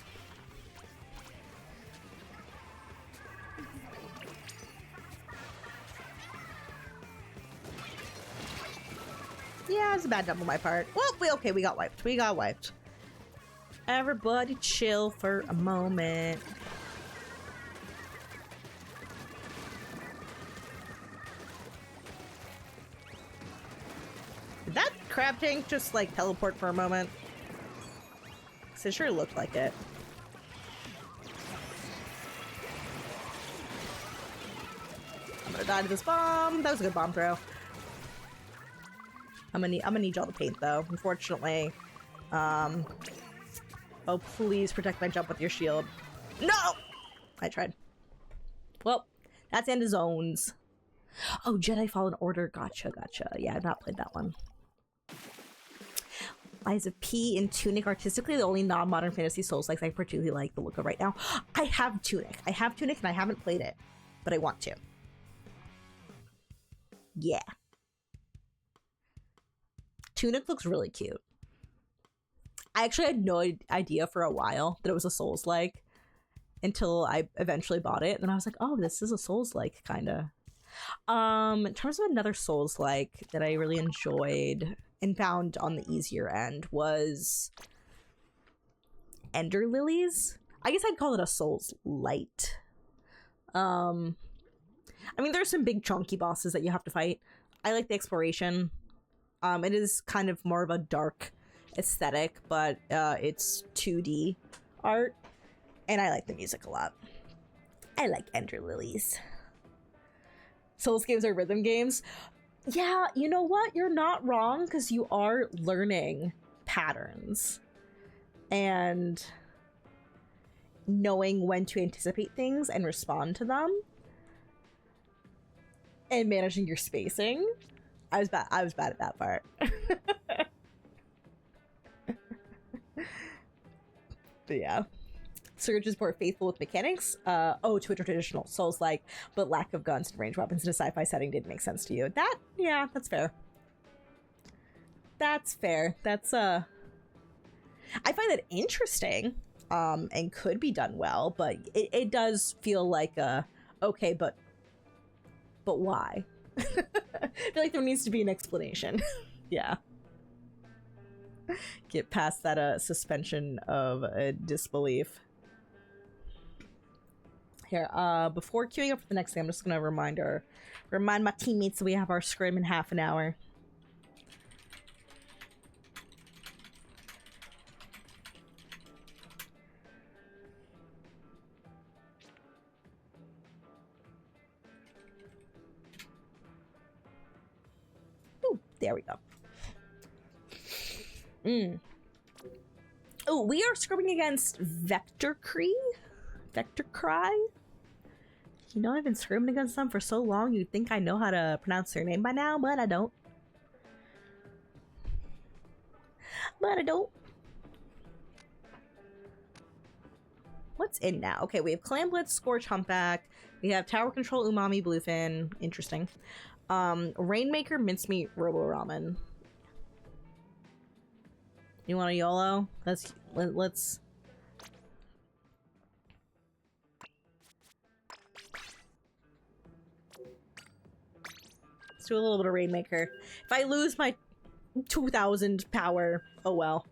Yeah, it's a bad jump on my part. Well, we got wiped. We got wiped. Everybody chill for a moment. Did that crab tank just like teleport for a moment? Because it sure looked like it. I'm gonna die to this bomb. That was a good bomb throw. I'm gonna need y'all to paint though, unfortunately. Oh, please protect my jump with your shield. No! I tried. Well, that's end of zones. Oh, Jedi Fallen Order. Gotcha. Yeah, I've not played that one. Lies of P and Tunic artistically the only non-modern fantasy souls like I particularly like the look of right now. I have Tunic and I haven't played it, but I want to. Yeah. Tunic looks really cute. I actually had no idea for a while that it was a Souls-like until I eventually bought it, and I was like, oh, this is a Souls-like kinda. In terms of another Souls-like that I really enjoyed and found on the easier end was Ender Lilies. I guess I'd call it a Souls light. I mean, there's some big chunky bosses that you have to fight. I like the exploration. It is kind of more of a dark aesthetic, but it's 2D art, and I like the music a lot. I like Ender Lilies. Souls games are rhythm games. Yeah, you know what? You're not wrong, because you are learning patterns and knowing when to anticipate things and respond to them and managing your spacing. I was bad at that part. But yeah. Surge is more faithful with mechanics. To a traditional Souls-like, but lack of guns and ranged weapons in a sci-fi setting didn't make sense to you. Yeah, that's fair. That's fair. That's I find that interesting, and could be done well, but it does feel like okay, but why? I feel like there needs to be an explanation. Yeah. Get past that suspension of disbelief. Here, before queuing up for the next thing, I'm just gonna remind my teammates that we have our scrim in half an hour. Ooh, there we go. Oh, we are scrimming against VectorQry? VectorQry? You know, I've been scrimming against them for so long, you'd think I know how to pronounce their name by now, but I don't. What's in now? Okay, we have Clam Blitz, Scorch, Humpback. We have Tower Control, Umami, Bluefin. Interesting. Rainmaker, Mincemeat, Robo Ramen. You want a YOLO? Let's do a little bit of Rainmaker. If I lose my 2,000 power, oh well.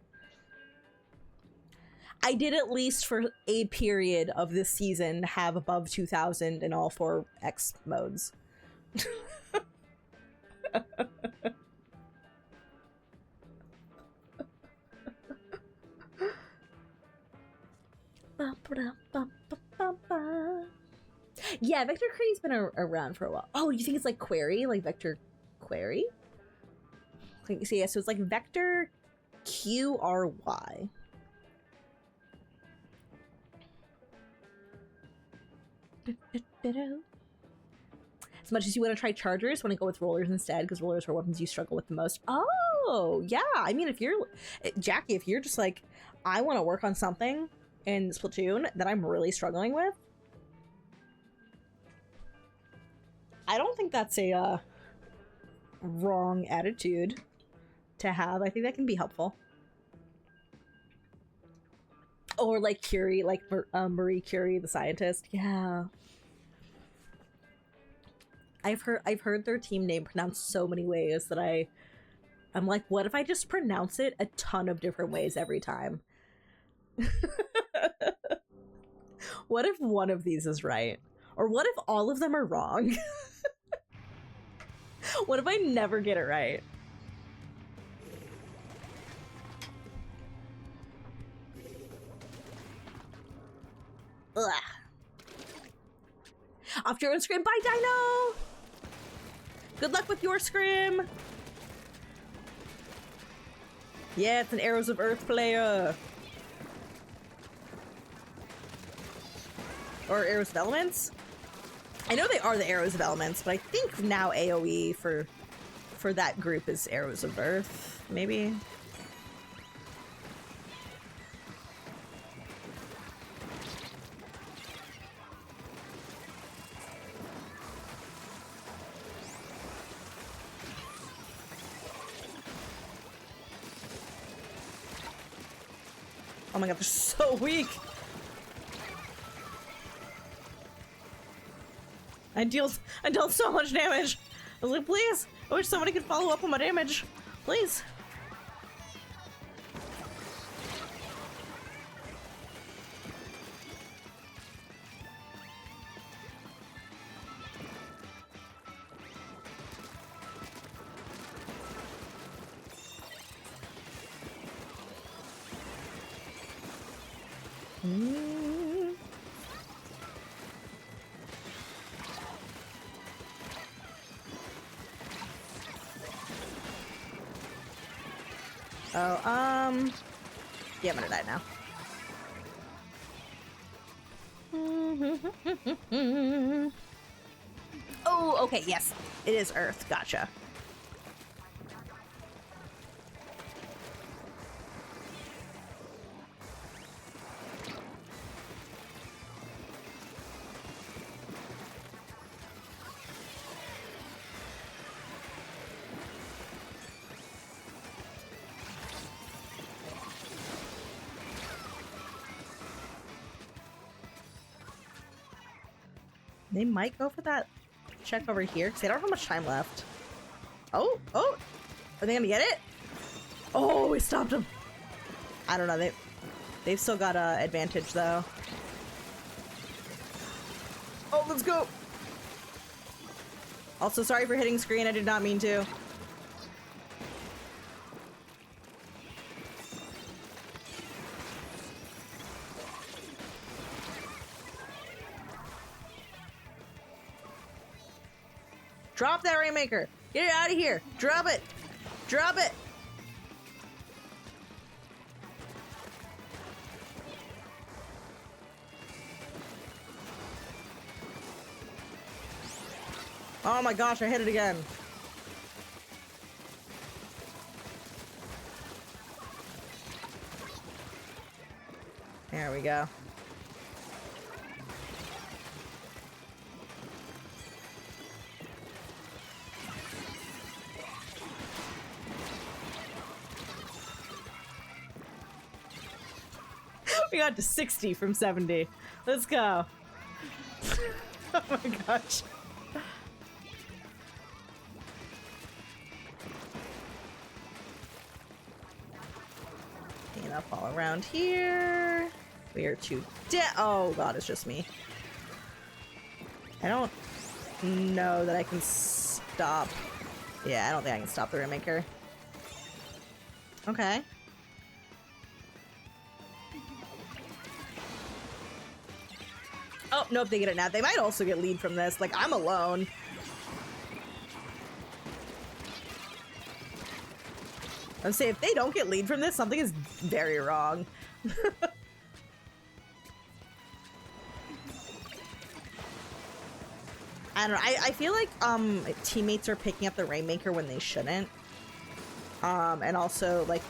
I did at least for a period of this season have above 2,000 in all 4 X modes. Yeah, VectorQuery's been around for a while. Oh, you think it's like query? Like VectorQury? So yeah, so it's like VectorQry. As much as you want to try chargers, want to go with rollers instead, because rollers are weapons you struggle with the most. Oh, yeah. I mean, if you're... Jackie, if you're just like, I want to work on something in Splatoon that I'm really struggling with, I don't think that's a wrong attitude to have. I think that can be helpful. Or like Curie, like Marie Curie, the scientist. Yeah. I've heard their team name pronounced so many ways that I'm like, what if I just pronounce it a ton of different ways every time? What if one of these is right? Or what if all of them are wrong? What if I never get it right? Ugh. Off your own Scrim. Bye, Dino! Good luck with your Scrim! Yeah, it's an Arrows of Earth player. Or Arrows of Elements? I know they are the Arrows of Elements, but I think now AoE for that group is Arrows of Earth, maybe? Oh my god, they're so weak! I dealt so much damage! I was like, please! I wish somebody could follow up on my damage! Please! Yeah, I'm gonna die now. Oh, okay, yes. It is Earth, gotcha. They might go for that check over here because they don't have much time left. Oh, oh, are they gonna get it? Oh, we stopped them. I don't know. They've still got a advantage though. Oh, let's go. Also, sorry for hitting screen. I did not mean to. Drop that Rainmaker! Get it out of here! Drop it! Drop it! Oh my gosh, I hit it again. There we go. We got to 60 from 70. Let's go. Oh my gosh. Enough all around here. We are too dead. Oh god, it's just me. I don't know that I can stop. Yeah, I don't think I can stop the Rainmaker. Okay. Oh, nope, they get it now. They might also get lead from this. Like, I'm alone. I'd say if they don't get lead from this, something is very wrong. I don't know. I feel like teammates are picking up the Rainmaker when they shouldn't. And also, like,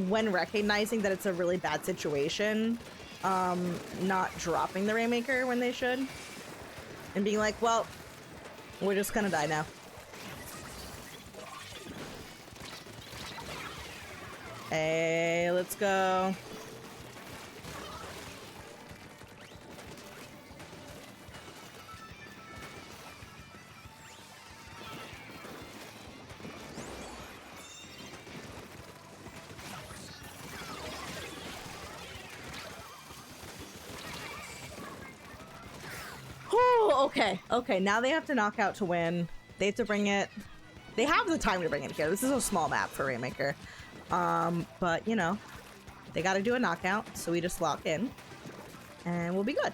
when recognizing that it's a really bad situation, not dropping the Rainmaker when they should. And being like, well, we're just gonna die now. Hey, let's go. Okay, okay, now they have to knock out to win. They have to bring it. They have the time to bring it here. This is a small map for Rainmaker. But, you know, they gotta do a knockout, so we just lock in, and we'll be good.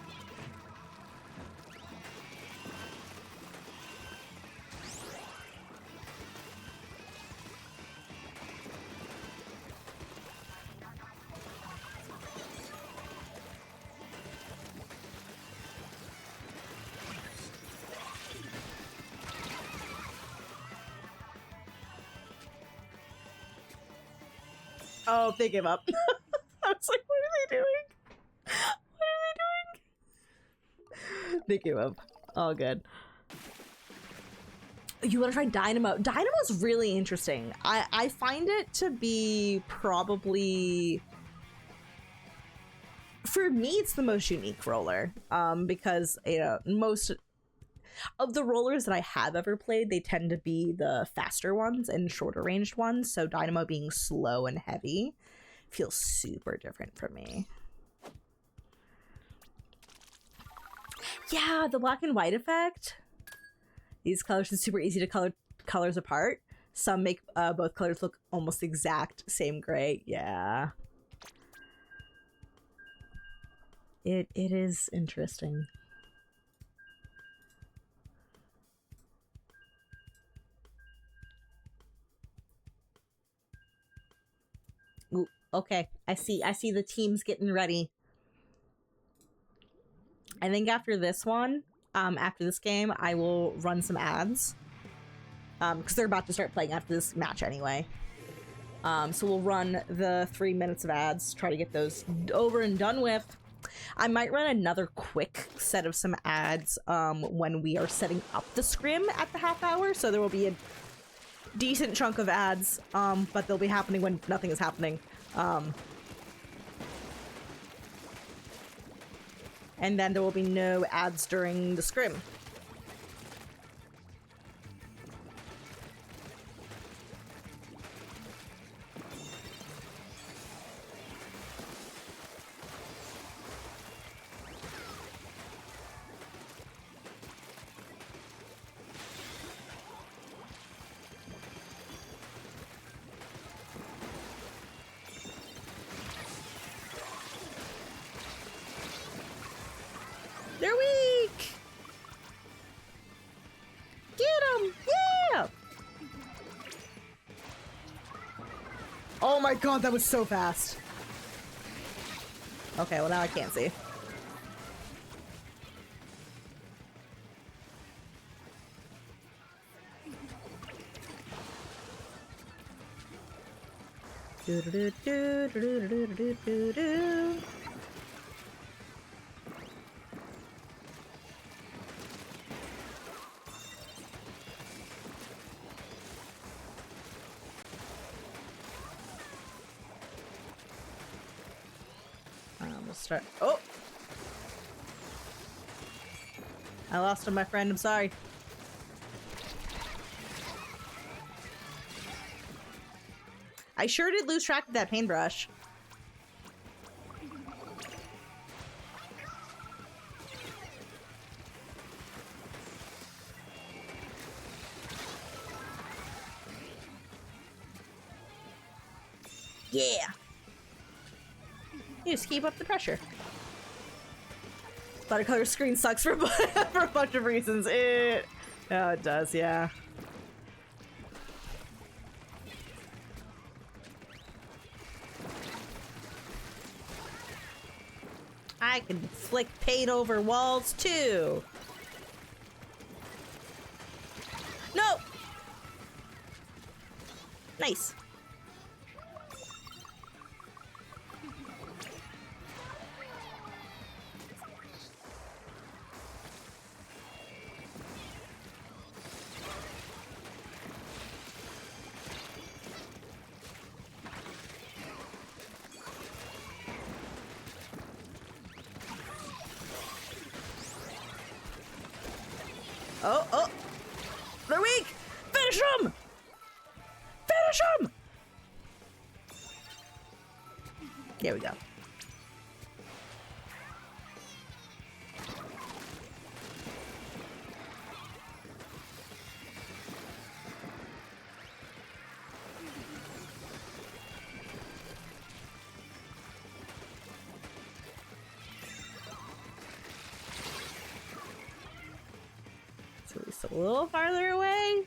Oh, they give up. I was like, what are they doing? What are they doing? They give up. All good. You want to try Dynamo? Dynamo's really interesting. I find it to be probably... For me, it's the most unique roller. Because, you know, most of the rollers that I have ever played, they tend to be the faster ones and shorter ranged ones, so Dynamo being slow and heavy feels super different for me. Yeah, the black and white effect. These colors are super easy to color colors apart. Some make both colors look almost exact same gray. Yeah. It is interesting. Ooh, okay, I see the teams getting ready. I think after this one, after this game, I will run some ads. Because they're about to start playing after this match anyway. So we'll run the 3 minutes of ads, try to get those over and done with. I might run another quick set of some ads when we are setting up the scrim at the half hour, so there will be a decent chunk of ads, but they'll be happening when nothing is happening. And then there will be no ads during the scrim. They're weak! Get them! Yeah! Oh my god, that was so fast. Okay, well now I can't see. Do do do do do do do do do. We'll start. Oh! I lost him, my friend. I'm sorry. I sure did lose track of that paintbrush. Yeah! You just keep up the pressure. Watercolor screen sucks for, for a bunch of reasons. Oh, it does, yeah. I can flick paint over walls too. No! Nice. Oh, oh! They're weak! Finish them! Finish them! There we go. So he's a little farther away.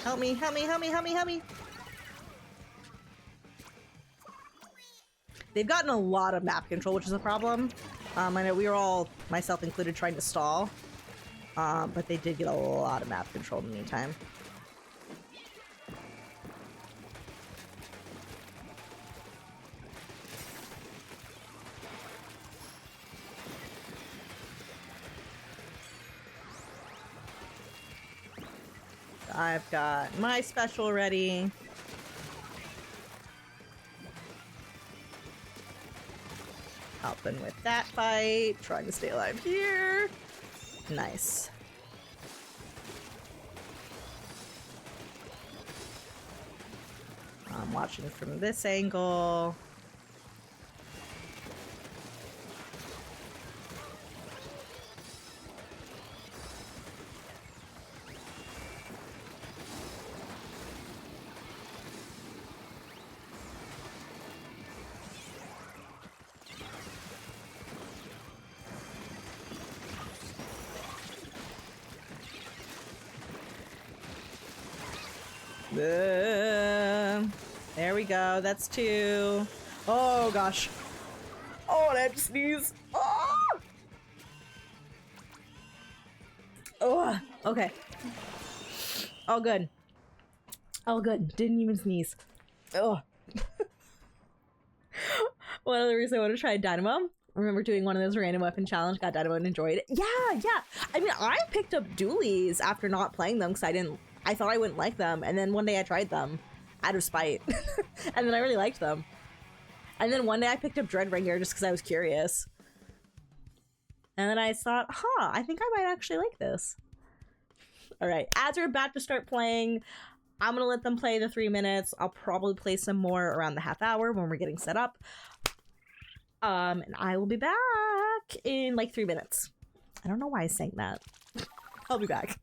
Help me, help me, help me, help me, help me. They've gotten a lot of map control, which is a problem. I know we were all, myself included, trying to stall. But they did get a lot of map control in the meantime. I've got my special ready. Helping with that fight. Trying to stay alive here. Nice. I'm watching from this angle. There we go. That's two. Oh gosh. Oh, and I have to sneeze. Oh! Oh, okay. All good. All good. Didn't even sneeze. Oh. One other reason I want to try Dynamo. I remember doing one of those random weapon challenge, got Dynamo and enjoyed it. Yeah. I mean, I picked up dualies after not playing them because I thought I wouldn't like them. And then one day I tried them out of spite. And then I really liked them. And then one day I picked up Dreadringer just because I was curious. And then I thought, I think I might actually like this. All right, as we're about to start playing, I'm gonna let them play the 3 minutes. I'll probably play some more around the half hour when we're getting set up. And I will be back in like 3 minutes. I don't know why I sang that. I'll be back.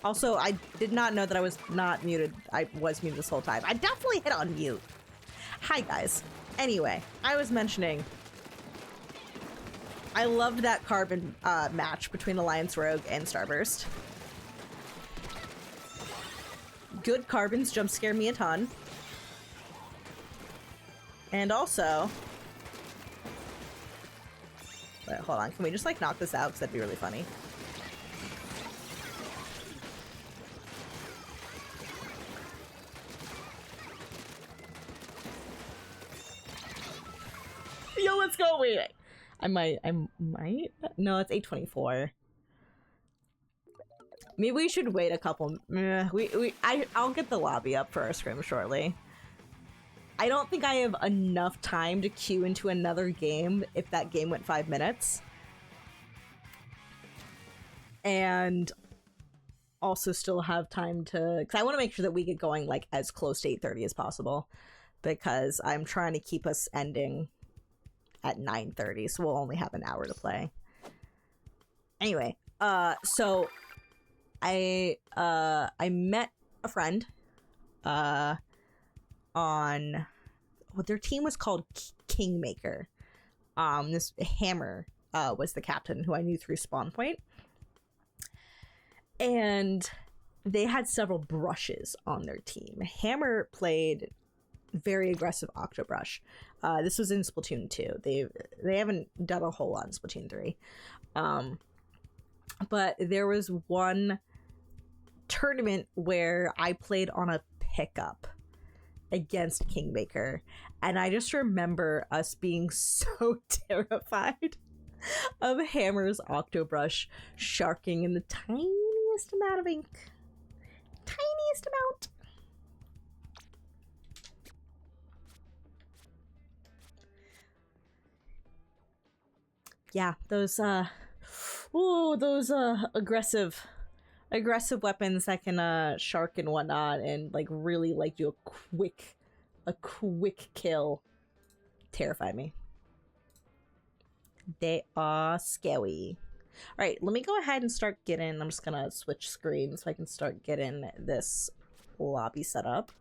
Also, I did not know that I was not muted. I was muted this whole time. I definitely hit on mute. Hi, guys. Anyway, I was mentioning I loved that carbon match between Alliance Rogue and Starburst. Good carbons jump scare me a ton. And also... Wait, hold on. Can we just, like, knock this out? Because that'd be really funny. Yo, let's go. Wait. I might. No, it's 8:24. Maybe we should wait a couple. I'll get the lobby up for our scrim shortly. I don't think I have enough time to queue into another game if that game went 5 minutes. And also still have time to... Because I want to make sure that we get going like as close to 8:30 as possible. Because I'm trying to keep us ending at 9:30, so we'll only have an hour to play. Anyway, so I met a friend on what their team was called Kingmaker. This Hammer was the captain who I knew through Spawn Point. And they had several brushes on their team. Hammer played very aggressive Octobrush. This was in Splatoon 2. They haven't done a whole lot in Splatoon 3. But there was one tournament where I played on a pickup against Kingmaker, and I just remember us being so terrified of Hammer's Octobrush sharking in the tiniest amount of ink. Tiniest amount. Yeah, those aggressive weapons that can shark and whatnot and like really like do a quick kill terrify me. They are scary. All right, let me go ahead and start getting... I'm just gonna switch screens so I can start getting this lobby set up.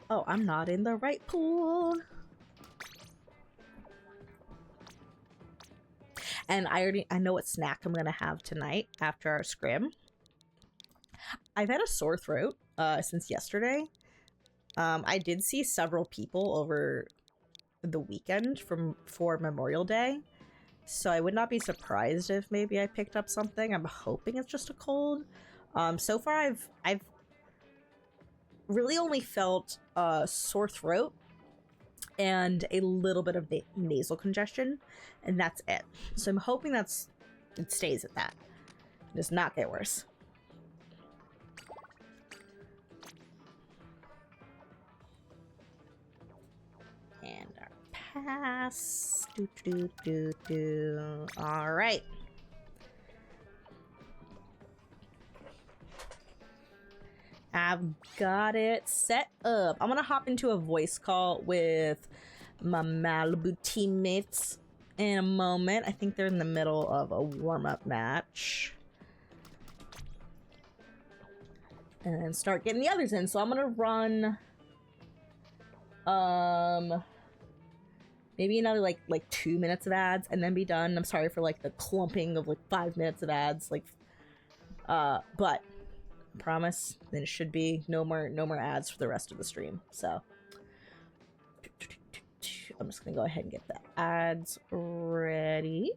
Oh, I'm not in the right pool. And I know what snack I'm gonna have tonight after our scrim. I've had a sore throat since yesterday. I did see several people over the weekend for Memorial Day, so I would not be surprised if maybe I picked up something. I'm hoping it's just a cold. So far I've really only felt a sore throat and a little bit of nasal congestion, and that's it. So I'm hoping it stays at that. It does not get worse. And our pass. All right. I've got it set up. I'm gonna hop into a voice call with my Malibu teammates in a moment. I think they're in the middle of a warm-up match. And then start getting the others in. So I'm gonna run maybe another like 2 minutes of ads and then be done. I'm sorry for like the clumping of like 5 minutes of ads, like but promise there should be no more ads for the rest of the stream. So I'm just gonna go ahead and get the ads ready.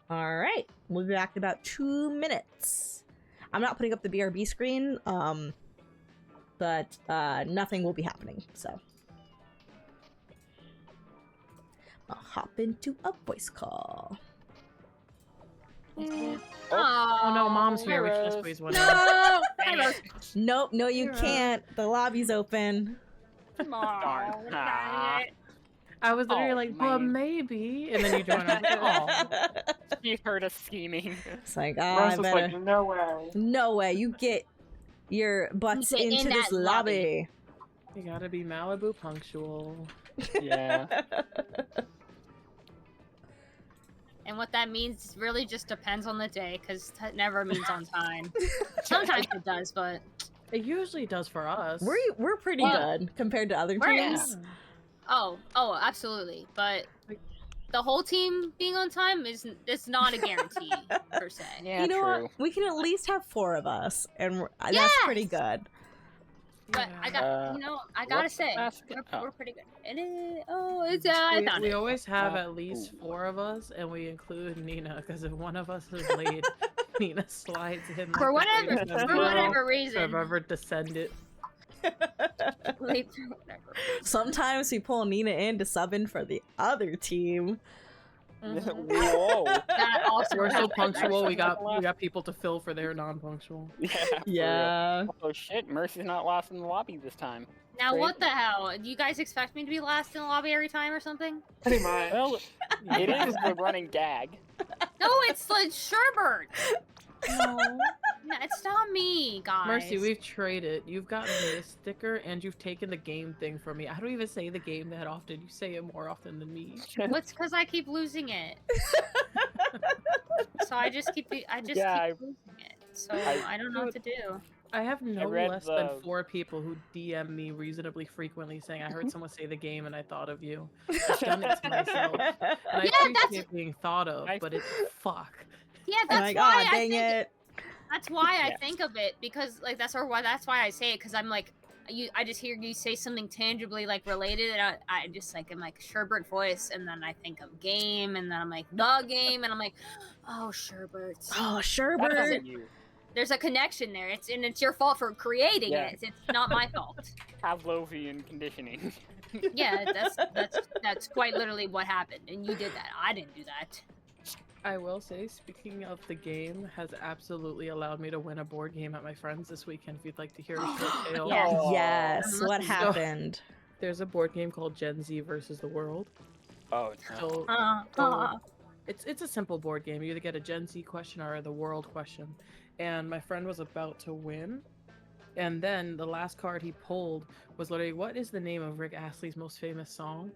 All right, we'll be back in about 2 minutes. I'm not putting up the BRB screen, but nothing will be happening, so I'll hop into a voice call. Oh no, Mom's here. We should just squeeze one. No! Nope, no, you can't. The lobby's open. Darn. I was literally like, well, man. maybe, and then you joined. Oh, You heard us scheming. It's like, Ross I was better. like, no way. No way, you get your butts Get in into this that lobby. lobby. You gotta be Malibu punctual. Yeah. And what that means really just depends on the day, because that never means on time. Sometimes it does, but It usually does for us. We're pretty Well, good compared to other we're- teams. oh, absolutely. But the whole team being on time it's not a guarantee per se. Yeah, You know true. what? We can at least have 4 of us, and that's Yes! pretty good. But I got, I gotta what's the say, basket? we're pretty good. It is, it's I found We it. always have Uh, at least ooh. 4 of us, and we include Nina, because if one of us is late, Nina slides in. Like For the whatever, greatest for member whatever to have reason. ever descended. Late for whatever reason. Sometimes we pull Nina in to sub in for the other team. Whoa. That also We're so happens. punctual. We got Last- people to fill for their non-punctual. Yeah. for real. Yeah. Oh shit, Mercy's not lost in the lobby this time. Now Great. what the hell? Do you guys expect me to be last in the lobby every time or something? Pretty much. Well, it is the running gag. No, it's like Sherbert. No. No, it's not me, guys. Mercy, we've traded. You've gotten me a sticker, and you've taken the game thing from me. I don't even say the game that often. You say it more often than me. What's because I keep losing it. So I just keep keep Yeah, losing it. So I don't know what to do. I have no read less than the- 4 people who DM me reasonably frequently saying, I heard someone say the game and I thought of you. I've done it to myself. And I Yeah, appreciate being thought of, but it's fuck. Yeah, I'm that's like, why oh, I dang think it. that's why I Yeah. think of it, because like that's why I say it, because I'm like I just hear you say something tangibly like related, and I just like I'm like Sherbert voice, and then I think of game, and then I'm like the game, and I'm like, oh Sherbert. Oh, That's Sherbert. on you. There's a connection there. It's your fault for creating Yeah. it. It's not my fault. Pavlovian conditioning. Yeah, that's quite literally what happened, and you did that. I didn't do that. I will say, speaking of the game, has absolutely allowed me to win a board game at my friend's this weekend. If you'd like to hear a short tale. Yes. Oh. Yes, what So- happened? There's a board game called Gen Z versus the World. Oh, no. So it's a simple board game. You either get a Gen Z question or the world question. And my friend was about to win. And then the last card he pulled was literally, what is the name of Rick Astley's most famous song?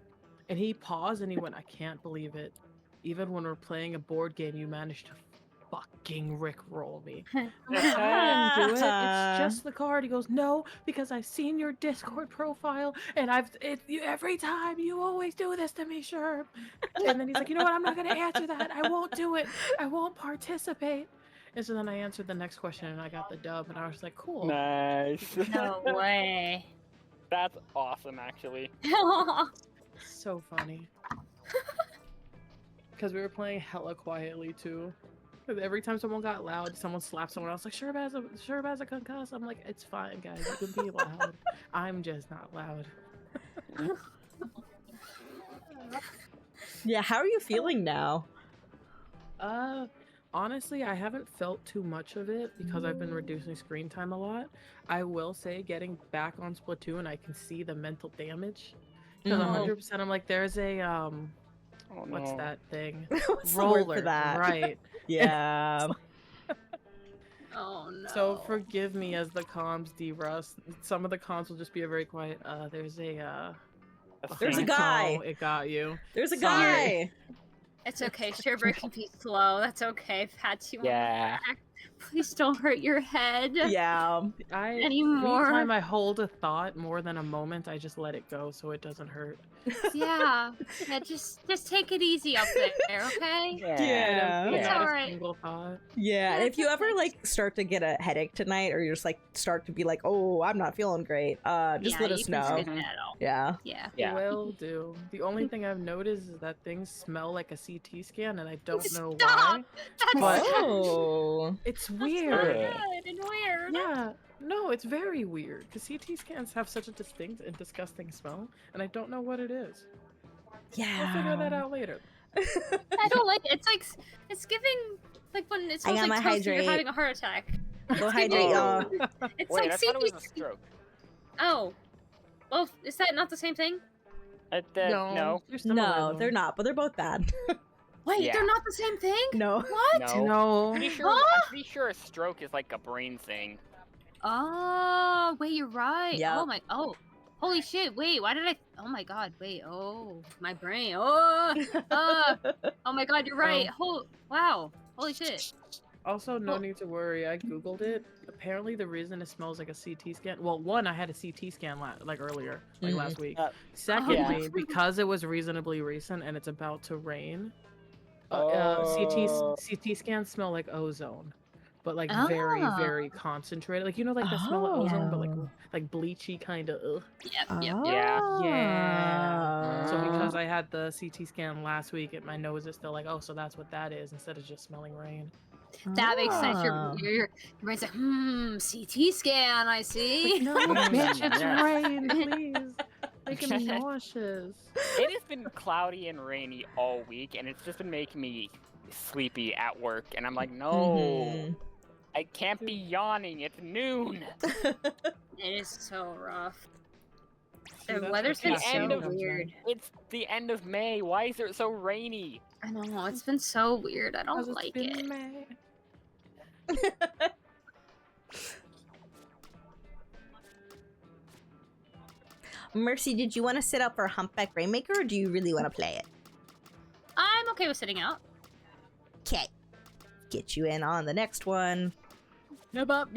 And he paused and he went, I can't believe it. Even when we're playing a board game, you managed to fucking Rickroll me. I didn't do it. It's just the card. He goes, no, because I've seen your Discord profile, and every time you always do this to me, Sherb. And then he's like, you know what? I'm not gonna answer that. I won't do it. I won't participate. And so then I answered the next question, and I got the dub, and I was like, cool. Nice. No way. That's awesome, actually. So funny. Because we were playing hella quietly too. 'Cause every time someone got loud, someone slapped someone else. Like, Sherb has a concuss. I'm like, it's fine, guys. You can be loud. I'm just not loud. Yeah, how are you feeling now? Honestly, I haven't felt too much of it because I've been reducing screen time a lot. I will say, getting back on Splatoon, I can see the mental damage. Because Mhm. 100%, I'm like, there's a Oh, what's no. that thing? What's the word Roller, for that? right? Yeah. Oh no. So forgive me as the comms derust. Some of the comms will just be a very quiet. There's a There's a thing. guy. Oh, it got you. There's a Sorry. guy. It's okay. Sherbert can be slow. That's okay. Pat you on the Yeah. back. Please don't hurt your head Yeah. anymore. Anytime I hold a thought more than a moment, I just let it go so it doesn't hurt. Yeah. Just take it easy up there, okay? Yeah. It's Not a alright. single thought. Yeah, and Yeah, if you it's ever okay. like start to get a headache tonight, or you're just like start to be like, "Oh, I'm not feeling great," just Yeah, let you us can know. skip that all. Yeah. Yeah. Yeah. Will do. The only thing I've noticed is that things smell like a CT scan, and I don't know Stop! why. That's But- Oh. It's That's weird. not Yeah. good and weird. Yeah, no, it's very weird because CT scans have such a distinct and disgusting smell, and I don't know what it is. Yeah. We'll figure that out later. I don't like it. It's like it's giving like when it smells got like my toast and you're hydrate. having a heart attack. Go It's hydrate, giving- y'all. It's Wait, like I thought it was a CT. stroke. Oh. Well, is that not the same thing? No. You're similar, No, though. they're not, but they're both bad. Wait, Yeah. they're not the same thing? No. What? No. No. I'm pretty sure a stroke is like a brain thing. Oh, wait, you're right. Yep. Oh my. Oh, holy shit! Wait, why did I? Oh my god! Wait. Oh, my brain. Oh, oh my god! You're right. Wow. Holy shit. Also, no Well- need to worry. I googled it. Apparently, the reason it smells like a CT scan. Well, one, I had a CT scan like earlier, like Mhm. last week. Uh, Secondly, yeah. because it was reasonably recent and it's about to rain, Oh. CT scans smell like ozone, but like Ah. very concentrated. Like the smell of ozone, but Oh. like bleachy kind of. Yep. Yep. Yeah. Yeah. So because Ah. I had the CT scan last week, my nose is still like, oh, so that's what that is, instead of just smelling rain. That makes sense. Ah. Your brain's like, CT scan. I see. No, Mm, bitch, it's yes. rain, please. Making me nauseous. It has been cloudy and rainy all week, and it's just been making me sleepy at work. And I'm like, no, Mhm. I can't be yawning. It's noon. It is so rough. See, The that's weather's what been the end so of- weird. It's the end of May. Why is it so rainy? I know, it's been so weird. I don't 'Cause it's like been it. May. Mercy, did you want to sit up for Humpback Rainmaker, or do you really want to play it? I'm okay with sitting out. Okay. Get you in on the next one. Babo,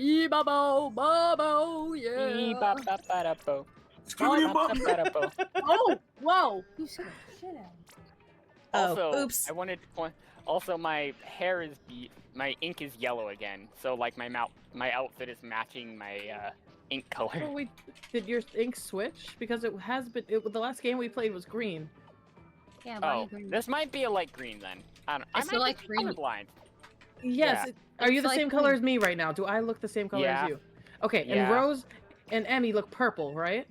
yeah. Ee-ba-ba-ba-da-bo. Scooby-Doo Ba-ba-ba-da-bo. Oh, whoa. You scared the shit out of me. Also, Oh, oops. I wanted to point. Also, my hair is my ink is yellow again. So like my outfit is matching my ink color. Oh, wait, did your ink switch? Because it has been. The last game we played was green. Yeah, why are Oh, you green? this might be a light green then. I don't. I It's might a light just be green. colorblind. Yes. Yeah. Are you It's the like same color as me right now? Do I look the same color Yeah. as you? Okay, and Yeah. Rose and Emmy look purple, right?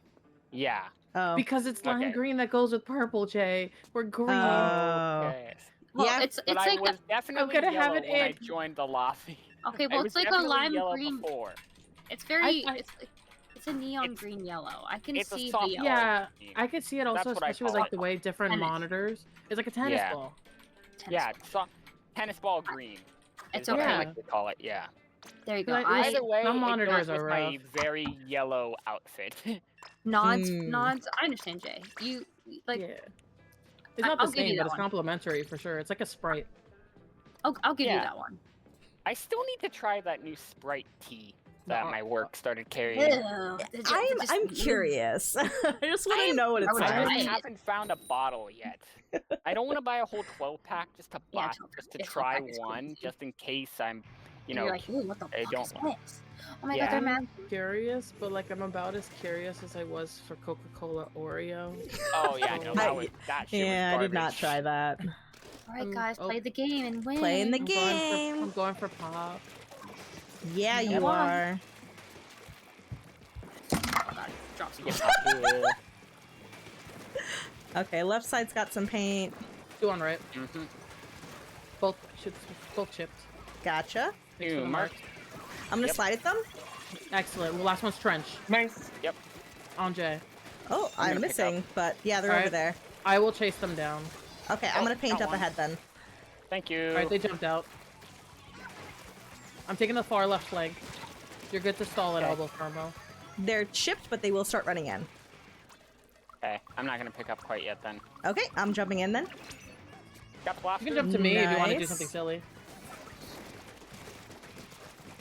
Yeah. Oh. Because it's lime Okay. green that goes with purple, Jay. We're green. Oh. Okay. Well, Yeah, it's But I like was definitely gonna yellow have it when I in- joined the lobby. okay, I well, was it's like a definitely lime yellow green. before. It's very. I- It's a neon It's- green yellow. I can it's a see soft the yellow. Yeah, green. I could see it also, That's what I especially with call like it. the way different Tennis. monitors. It's like a tennis Yeah. ball. Yeah, tennis ball green. It's is what okay. I like to call it. Yeah. There you go. Like, Either way, some it monitors goes with are my rough. very yellow outfit. nods. Hmm. Nods. I understand, Jay. You like. Yeah. It's not the I'll give you same, but that it's one. complimentary for sure. It's like a Sprite. I'll give you Yeah. that one. I still need to try that new Sprite tea that No. my work started carrying. Ew, I'm curious. I just want to am- know what I it's would I like. try just it. haven't found a bottle yet. I don't want to buy a whole 12-pack just to Yeah, buy, 12 just to yeah, 12 try pack is cool one, too. just in case I'm, you And know, you're like, ooh, what the I fuck don't is want- this? Oh my Yeah. god, they're I'm mad. curious, but like I'm about as curious as I was for Coca-Cola Oreo. Oh yeah, no, that shit Yeah, was I did not garbage. try that. All right, guys, oh. play the game and win. Playing the I'm game. going for pop. Yeah, Come you on. are. Oh god, drop some. Yeah. Okay, left side's got some paint. Do one right. Mhm. Both chipped. Gotcha. Thanks for the Mark. mark. I'm gonna Yep. slide at them. Excellent. Well, last one's trench. Nice. On Jay. Oh, I'm I'm gonna pick missing, but yeah, they're All over right. there. I will chase them down. Okay, I'm Oh, gonna paint got up one. ahead then. Thank you. All right, they jumped out. I'm taking the far left flank. You're good to stall at Okay. elbow, Carmo. They're chipped, but they will start running in. Okay, I'm not gonna pick up quite yet then. Okay, I'm jumping in then. Got You blaster. can jump to me if you want to do Nice. something silly.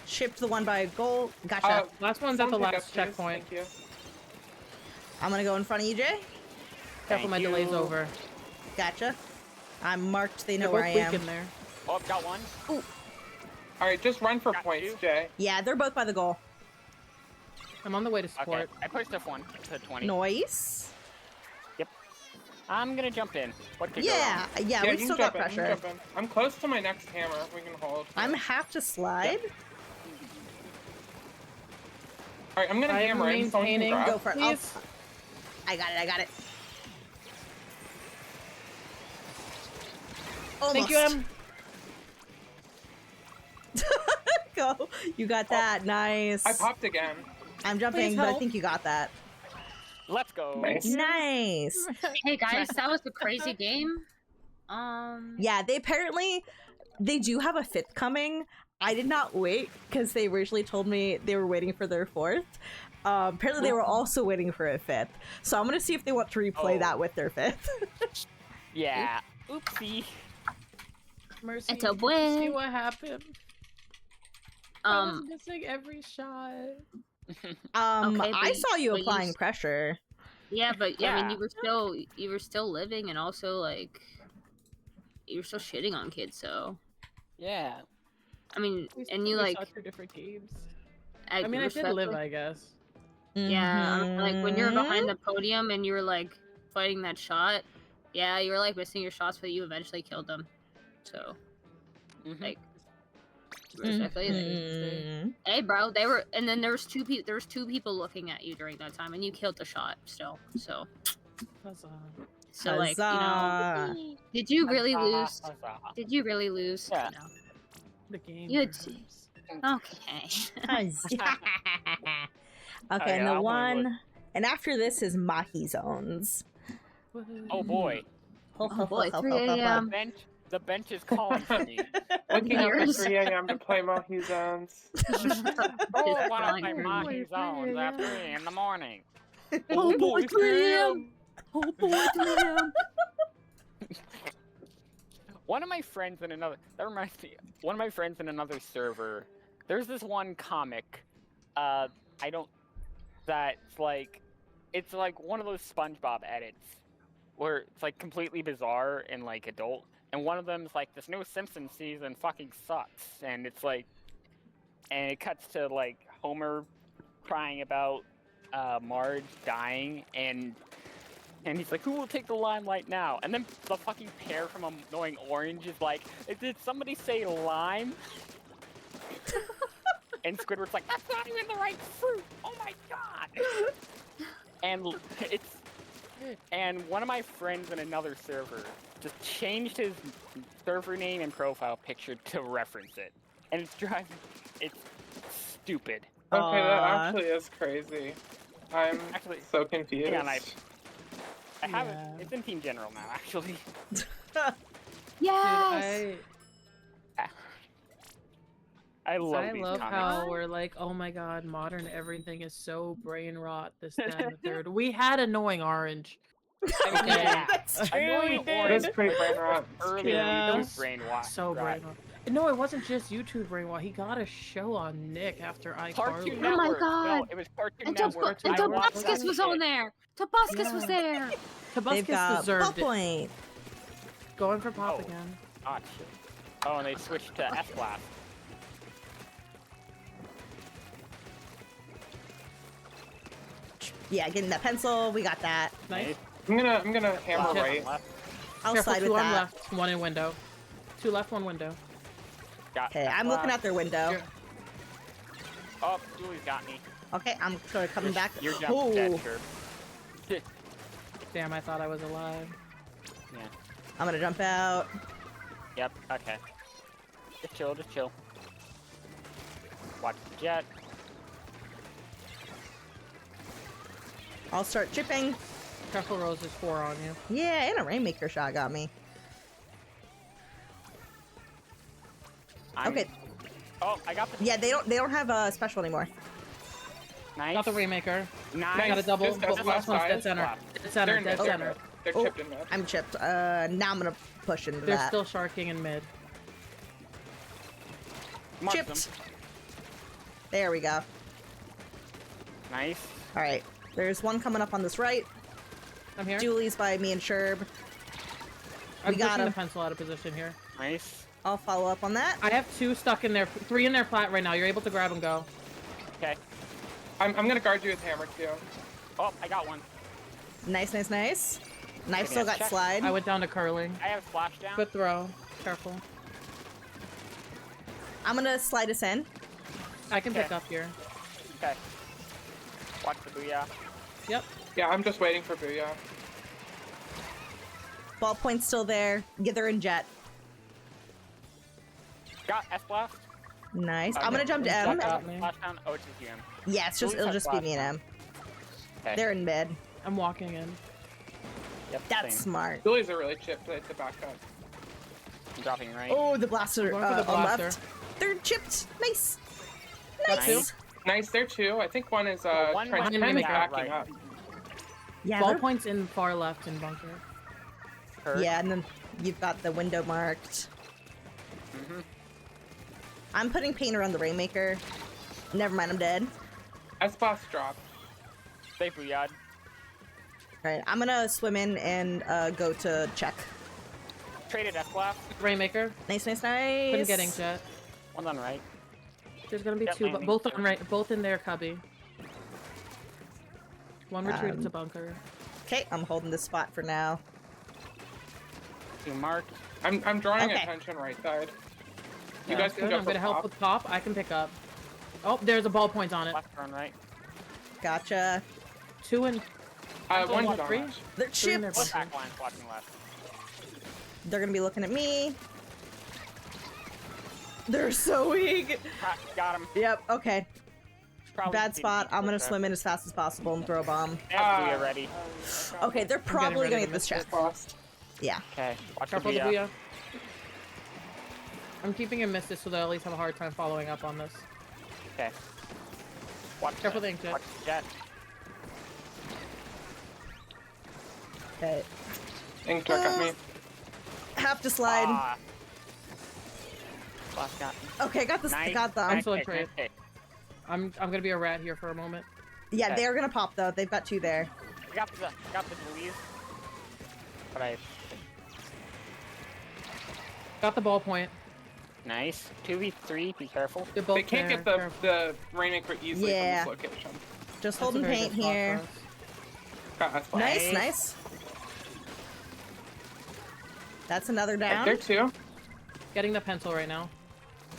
Chipped the one by goal. Gotcha. Last one's at the Someone pick last up, please. checkpoint. Thank you. I'm gonna go in front of you, Jay. Careful, my Thank delay's you. over. Gotcha. I'm marked. They They're know where both I weak am. in there. Oh, got one. All right, just run for Got points, you. Jay. Yeah, they're both by the goal. I'm on the way to Okay, support. I pushed this one to 20. Noise. I'm gonna jump in. What could go Yeah, wrong? yeah, you we've can still got jump in, you pressure. can jump in. I'm close to my next hammer. We can hold. I'm half to slide. All right, I'm gonna I am hammer in. Someone can maintaining. grab. Go for it. Oh, Please. I got it. I got it. Thank you, Almost. Em. Go. You got that. Nice. I popped again. I'm jumping, Please but I help. think you got that. Let's go. Nice. Nice. Hey guys, that was a crazy game. Yeah, they apparently They do have a fifth coming. I did not wait because they originally told me they were waiting for their fourth. Apparently, they were also waiting for a fifth. So I'm gonna see if they want to replay that with their fifth. Yeah. Oopsie. Mercy, It's a did you win. see what happened? I was missing every shot. Okay, I but- saw you but you applying s- pressure. Yeah, but I mean, Yeah. you were still living, and also like you were still shitting on kids. So Yeah. I mean, We and you we like saw 2 different games. I I mean, I did live, respectfully- I guess. Yeah, like when you're Mhm. behind the podium and you were like fighting that shot. Yeah, you were like missing your shots, but you eventually killed them. So Mhm. like respectfully, like, Mhm. hey, bro, they were, and then there was two people looking at you during that time, and you killed the shot still. So Huzzah. like, you know, Huzzah. did you really Huzzah, lose? huzzah. Did you really lose? Yeah. No. The game. You had perhaps. Okay. Huzzah. Okay, Okay, and the I wanna one, and after this is Mahi Zones. Oh boy. Ho, ho, Oh boy, ho, ho, 3 ho, ho, ho. a.m. The bench is calling for me. Waking up at Yours. 3 a.m. to play Mahi Zones. Oh, why calling don't I for Mahi me. zones at 3 in the morning? Oh boy, 3 a.m. Oh boy, 3 a.m. One of my friends in another one of my friends in another server, there's this one comic, it's like one of those SpongeBob edits where it's like completely bizarre and like adult, and one of them's like, this new Simpsons season fucking sucks, and it's like, and it cuts to like Homer crying about Marge dying, and he's like, who will take the limelight now? And then the fucking pear from Annoying Orange is like, did somebody say lime? And Squidward's like, that's not even the right fruit! Oh my god! And one of my friends in another server just changed his server name and profile picture to reference it. And it's stupid. Okay, that Aw. actually is crazy. I'm Actually, so confused. hang on, I have Yeah. it's in Team General now, actually. Yes. I love I these love comics. how we're like, oh my god, modern everything is so brain rot. This, that, and the third. We had Annoying Orange. Okay. Yeah. That's true, Annoying we did. It is pretty brain rot. Earlier Yeah. YouTube It was brainwash. So brain rot. No, it wasn't just YouTube brainwash. He got a show on Nick after Cartoon iCarly. Oh my Network. No, God. it was Cartoon And Network. I watched Tobuscus was on there. Tobuscus was there. They've Tabuscus got deserved Pop it. Point. Going for Pop Oh. again. Oh, shit. Oh, and they switched to S-Blast. Yeah, getting that pencil. We got that. Nice. I'm gonna hammer Okay. right. Left. I'll Careful, slide 2 with on that. left, 1 in window. 2 left, 1 window. Got Okay, I'm looking out their window. You're- Oh, Julie's got me. Okay, I'm sort of coming back. You're jumping dead, Ooh, sure. Damn, I thought I was alive. I'm gonna jump out. Yep, okay. Just chill, just chill. Watch the jet. I'll start chipping. Careful, Rose, there's 4 on you. Yeah, and a Rainmaker shot got me. I'm- Okay, Oh, I got the... yeah, they don't have a special anymore. Nice. Got the Rainmaker. Nice. Got a double. Just Both last one's dead center. Left. Dead center, They're in dead mid. center. They're Oh. chipped in mid. I'm chipped. Now I'm gonna push into They're that. still sharking in mid. Mark Chipped. them. There we go. Nice. All right, there's one coming up on this right. I'm here. Julie's by me and Sherb. I'm we got pushing him. the pencil out of position here. Nice. I'll follow up on that. I have 2 stuck in there, 3 in their plat right now. You're able to grab and go. Okay. I'm gonna guard you with hammer too. Oh, I got one. Nice, nice, nice. Knife Give me still a got check. slide. I went down to curling. I have splash down. Good throw. Careful. I'm gonna slide us in. I can pick Okay. up here. Okay. Watch the booyah. Yep. Yeah, I'm just waiting for Booyah. Ballpoint's still there. Gither and Jet. Got S-Blast. Nice. I'm Okay. gonna jump to M. Got me. Splash down. Oh, it's just you. Yeah, it's just Julie's it'll got just be me flash and M. Okay. They're in mid. I'm walking in. Yep, That's same. smart. Julie's are really chipped at the back up. I'm dropping right. Oh, the blaster, Going for the on blaster. left. They're chipped. Nice. Got Nice. Nice there too. I think one is one trying might to be kind of out, backing right. up. Yeah, Ball they're- points in far left in bunker. Hurt. yeah, and then you've got the window marked. Mm-hmm. I'm putting paint around the Rainmaker. Never mind, I'm dead. S-Boss drop. Stay booyah. Alright, I'm gonna swim in and go to check. Traded F-Blast. Rainmaker. Nice, nice, nice. Couldn't get ink jet. One's on right. There's gonna be Yep, two, but landing. both on right, both in their cubby. One retreated to bunker. Okay, I'm holding this spot for now. Two marked. I'm drawing Okay. attention right side. You Yeah. guys can Good. go I'm for gonna help pop. with pop. I can pick up. Oh, there's a ball point on it. Left on right. Gotcha. 2 and One what, don't three? rush. They're Three in their chipped. bunker. Back line watching left. They're gonna be looking at me. They're so weak. Got him. Yep, okay. Probably Bad didn't spot. I'm gonna push swim in as fast as possible and throw a bomb. that. Yeah, booyah ready. Okay, they're probably ready gonna to get this miss check. S-Boss. Yeah. Okay. Watch Careful the the booyah. booyah. I'm keeping him missed so they'll at least have a hard time following up on this. Okay. Watch Careful the ink jet. Watch the jet. Okay. Ink jet got me. Have to slide. Ah. Last got me. Okay, got this. Nice. Got them. Nice Excellent pick, trade. nice pick. I'm gonna be a rat here for a moment. Yeah, Okay. they're gonna pop though. They've got two there. I got the Louise. But I Got the ball point. nice. 2v3, be careful. They're both They can't there. get the Careful. Rainmaker easily Yeah. from this location. Just That's a holding very paint good spot here. for us. Got S-Boss. Nice, Nice. nice. That's another Right down. there too. Getting the pencil right now.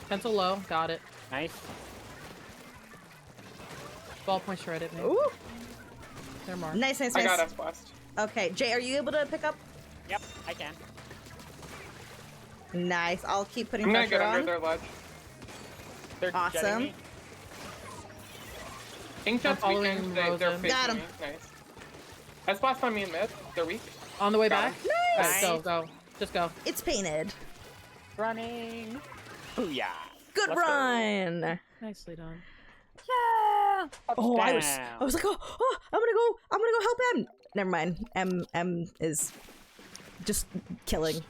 Pencil low. Got it. Nice. Ball point shredded. Maybe. Ooh, They're marked. nice, nice, I got nice. S-Boss. Okay, Jay, are you able to pick up? Yep, I can. Nice. I'll keep putting I'm gonna pressure get under on. their ledge. They're Awesome. jetting me. Ink jet's I'm weakening. following They're Rosen. facing Got 'em. me. Nice. S-Boss on me in mid. They're weak. On the way Got back. him. Nice. Alright, go. Just go. It's painted. Running. Booyah. Good Let's go. run. Nicely done. Yeah. Oh, I Touchdown. was like, oh, I'm gonna go help him. Never mind. M is just killing.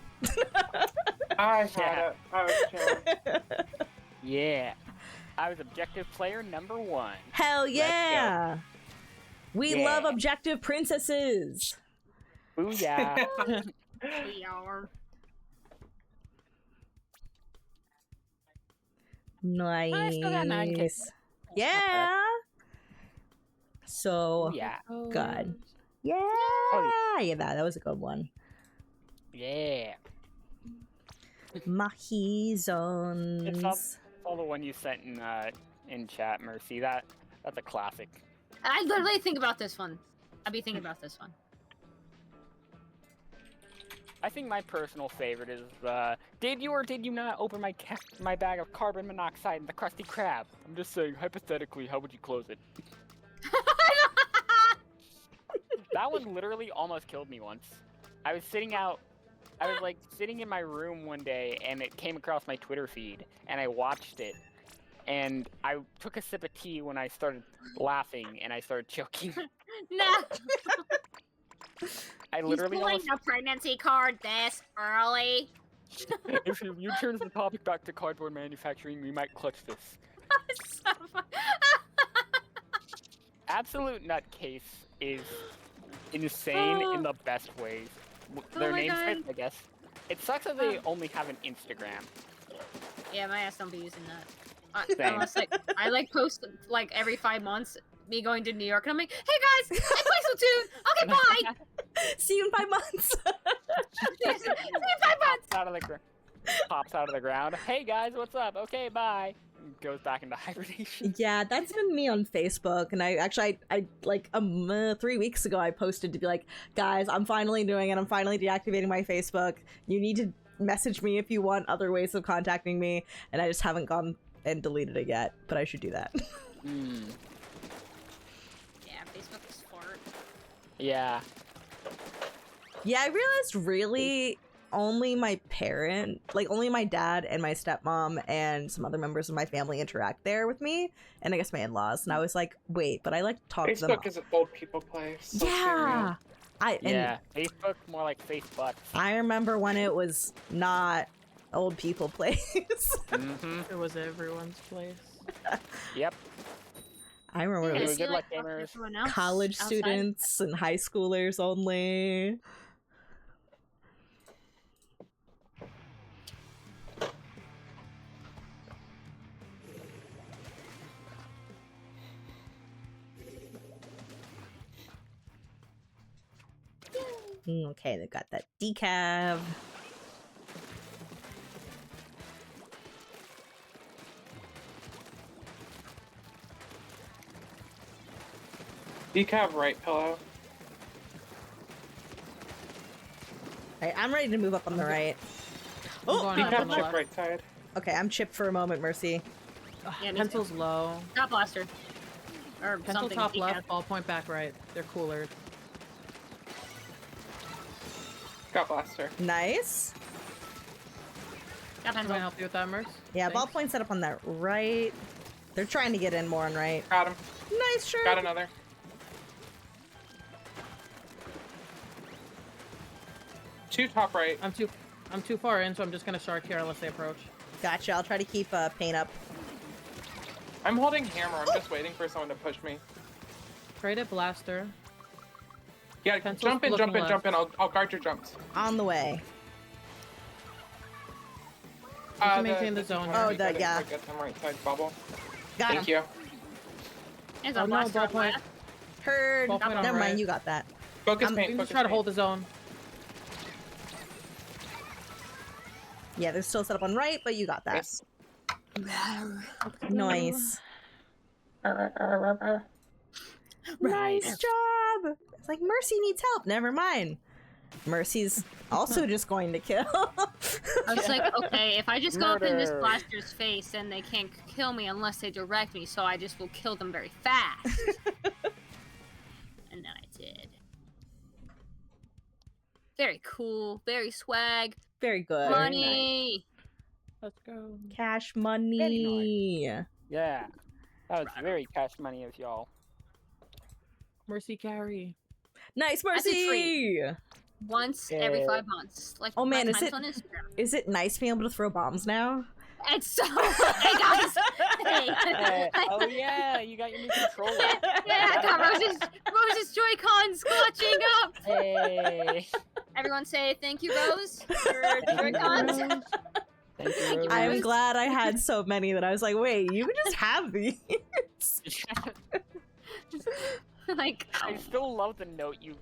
I had Yeah. it. I was chilling. Yeah. I was objective player number 1. Hell go. yeah. We Yeah. love objective princesses. Booyah. We are. Nice. still got 9 kills. Yeah. So Yeah. good. Yeah. Oh, Yeah, that was a good one. Yeah. Mahi It's zones. all the one you sent in chat, Mercy. That's a classic. I literally think about this one. I'll be thinking about this one. I think my personal favorite is did you or did you not open my bag of carbon monoxide and the Krusty Krab? I'm just saying, hypothetically, how would you close it? That one literally almost killed me once. I was sitting in my room one day and it came across my Twitter feed and I watched it. And I took a sip of tea when I started laughing and I started choking. No. I He's literally pulling almost, a pregnancy card this early. if you turn the topic back to cardboard manufacturing, we might clutch this. So fun. Absolute Nutcase is insane in the best ways. Their Oh my name's God. I guess. It sucks that they only have an Instagram. Yeah, my ass don't be using that. Same. Unless I post like every 5 months me going to New York and I'm like, hey guys, I play Splatoon. Okay, bye. See you in 5 months. See you in 5 months. Pops out of the ground. Hey guys, what's up? Okay, bye. And goes back into hibernation. Yeah, that's been me on Facebook, and I like 3 weeks ago I posted to be like, guys, I'm finally doing it. I'm finally deactivating my Facebook. You need to message me if you want other ways of contacting me, and I just haven't gone and deleted it yet, but I should do that. Mm, Yeah, Facebook is fart. yeah. Yeah, I realized really only my only my dad and my stepmom and some other members of my family interact there with me, and I guess my in-laws. And I was like, wait, but I like to talk to them. Facebook is an old people place. So Yeah. Yeah, Facebook more like Facebook. I remember when it was not old people place. Mm-hmm. It was everyone's place. Yep. I remember Yeah, it we was good luck, talk to gamers. everyone else college outside. students and high schoolers only. Okay, they've got that decav. Decav right pillow. Right, I'm ready to move up on the right. I'm Oh, going up on Decav the chip left. right side. okay, I'm chipped for a moment, Mercy. Yeah, me Pencil's low. Top blaster. Or Pencil something. top decaf. left, ballpoint back right. They're cooler. Got blaster. Nice. Got Can I pencil. help you with that, Merce? Yeah, Thanks. ballpoint set up on that right. They're trying to get in more on right. Got him. Nice shirt. Got another. Two top right. I'm too far in, so I'm just gonna shark here unless they approach. Gotcha. I'll try to keep paint up. I'm holding hammer. I'm just waiting for someone to push me. Trade it, blaster. Yeah, Pencil's jump in, jump looking in, jump in. I'll guard your jumps. On the way. can maintain the zone. Oh, right, the- yeah. Get them right side bubble. Got Thank him. you. There's Oh a no, blaster on ballpoint. left. Heard. Ballpoint on Never mind, right. you got that. Focus I'm- We paint. can Focus just try to paint. hold the zone. Yeah, they're still set up on right, but you got that. Yes. Nice. Nice job. It's like Mercy needs help. Never mind. Mercy's also just going to kill. I was like, okay, if I just go up in this Murder. blaster's face, then they can't kill me unless they direct me, so I just will kill them very fast. And then I did. Very cool, very swag. Very good. Money! Let's go. Cash money. Yeah. That was very cash money of y'all. Mercy carry. Nice, That's a Mercy. Once every Yeah. 5 months. Like Oh, man, my is times it- on Instagram. Is it nice being able to throw bombs now? It's so hey guys! Hey. Oh yeah, you got your new controller. Yeah, I got Rose's Joy-Cons clutching up! Hey. Everyone say thank you, Rose, for Joy-Cons. Thank you. you, I'm Rose. glad I had so many that I was like, wait, you can just have these. Like, I still love the note you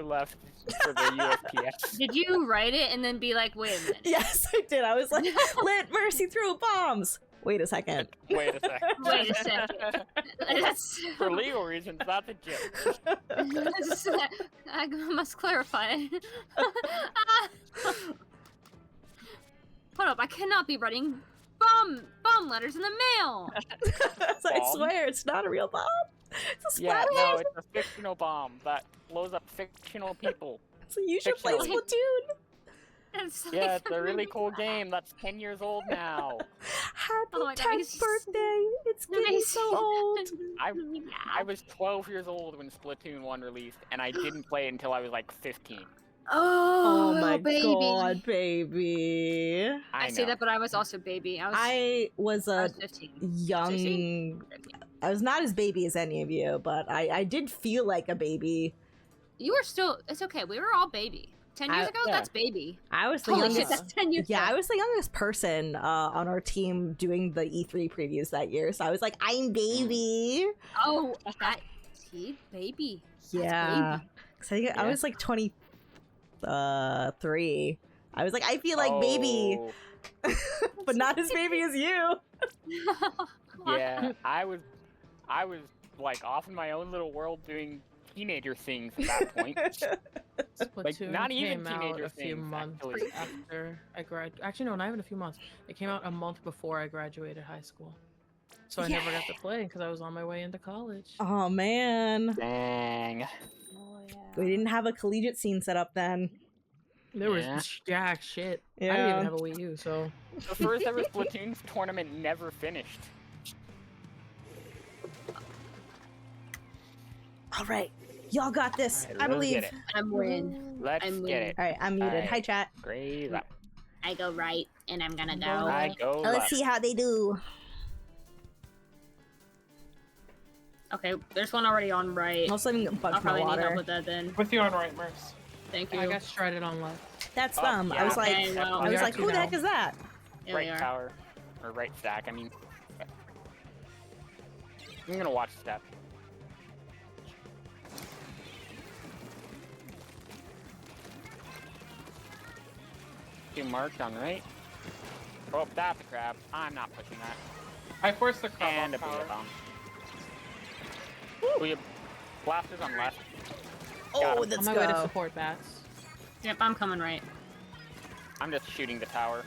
left for the USPS. did you write it and then be like, wait a minute? Yes, I did. I was like, let Mercy throw bombs. Wait a second. Wait a second. Wait a second. That's, For legal reasons, that's a joke. I must clarify. Hold up, I cannot be writing bomb letters in the mail. I Bomb? swear, it's not a real bomb. It's a Yeah, splatter. no, it's a fictional bomb that blows up fictional people. So you should play fictional. Splatoon. It's like, Yeah, it's a really cool game that's 10 years old now. Happy Oh my God, 10th he's- birthday. It's getting so old. I was 12 years old when Splatoon 1 released, and I didn't play it until I was like 15. Oh, Oh my baby. god, baby. I say know. that, but I was also baby. I was I was a 15. young. 16? I was not as baby as any of you, but I did feel like a baby. You were still. It's okay. We were all baby. 10 years ago, yeah. that's baby. I was the Holy youngest. shit, that's 10 years Yeah, ago. I was the youngest person on our team doing the E3 previews that year, so I was like, I'm baby. Oh, that. See, baby. That's Yeah. baby. 'Cause I think I Yeah. was like 23. I was like, I feel like baby, Oh, but not as baby as you. Yeah, I was like off in my own little world doing teenager things at that point. Splatoon not even came out teenager a few things, months actually. after I graduated. Actually, no, not even a few months. It came out a month before I graduated high school. So I never got to play because I was on my way into college. Oh man, Dang. we didn't have a collegiate scene set up then. There was Yeah. jack shit. I Yeah. didn't even have a Wii U, so. The first ever Splatoon tournament never finished. All right, y'all got this. Alright, I let's believe. get it. I'm win. Let's I'm get winning. it. All right, I'm muted. Hi, Alright. chat. Graze up. I go right, and I'm gonna go. I go Let's left. see how they do. Okay, there's one already on right. Also, I'm gonna I'll bunch my probably need help water. with that then. With you on right, Merce. Thank you. I got shredded on left. That's Oh, them. I yeah. was like, Okay, well, I was you're like, up who to the heck now. is that? Here we Right are. tower. Or right stack, I mean. I'm gonna watch step. Two marked on right. Oh, that's a crab. I'm not pushing that. I forced the crab And a on power. booyah bomb. Booyah blasters on left. Got Oh, him. let's On my way to go. support bats. Yep, I'm coming right. I'm just shooting the tower.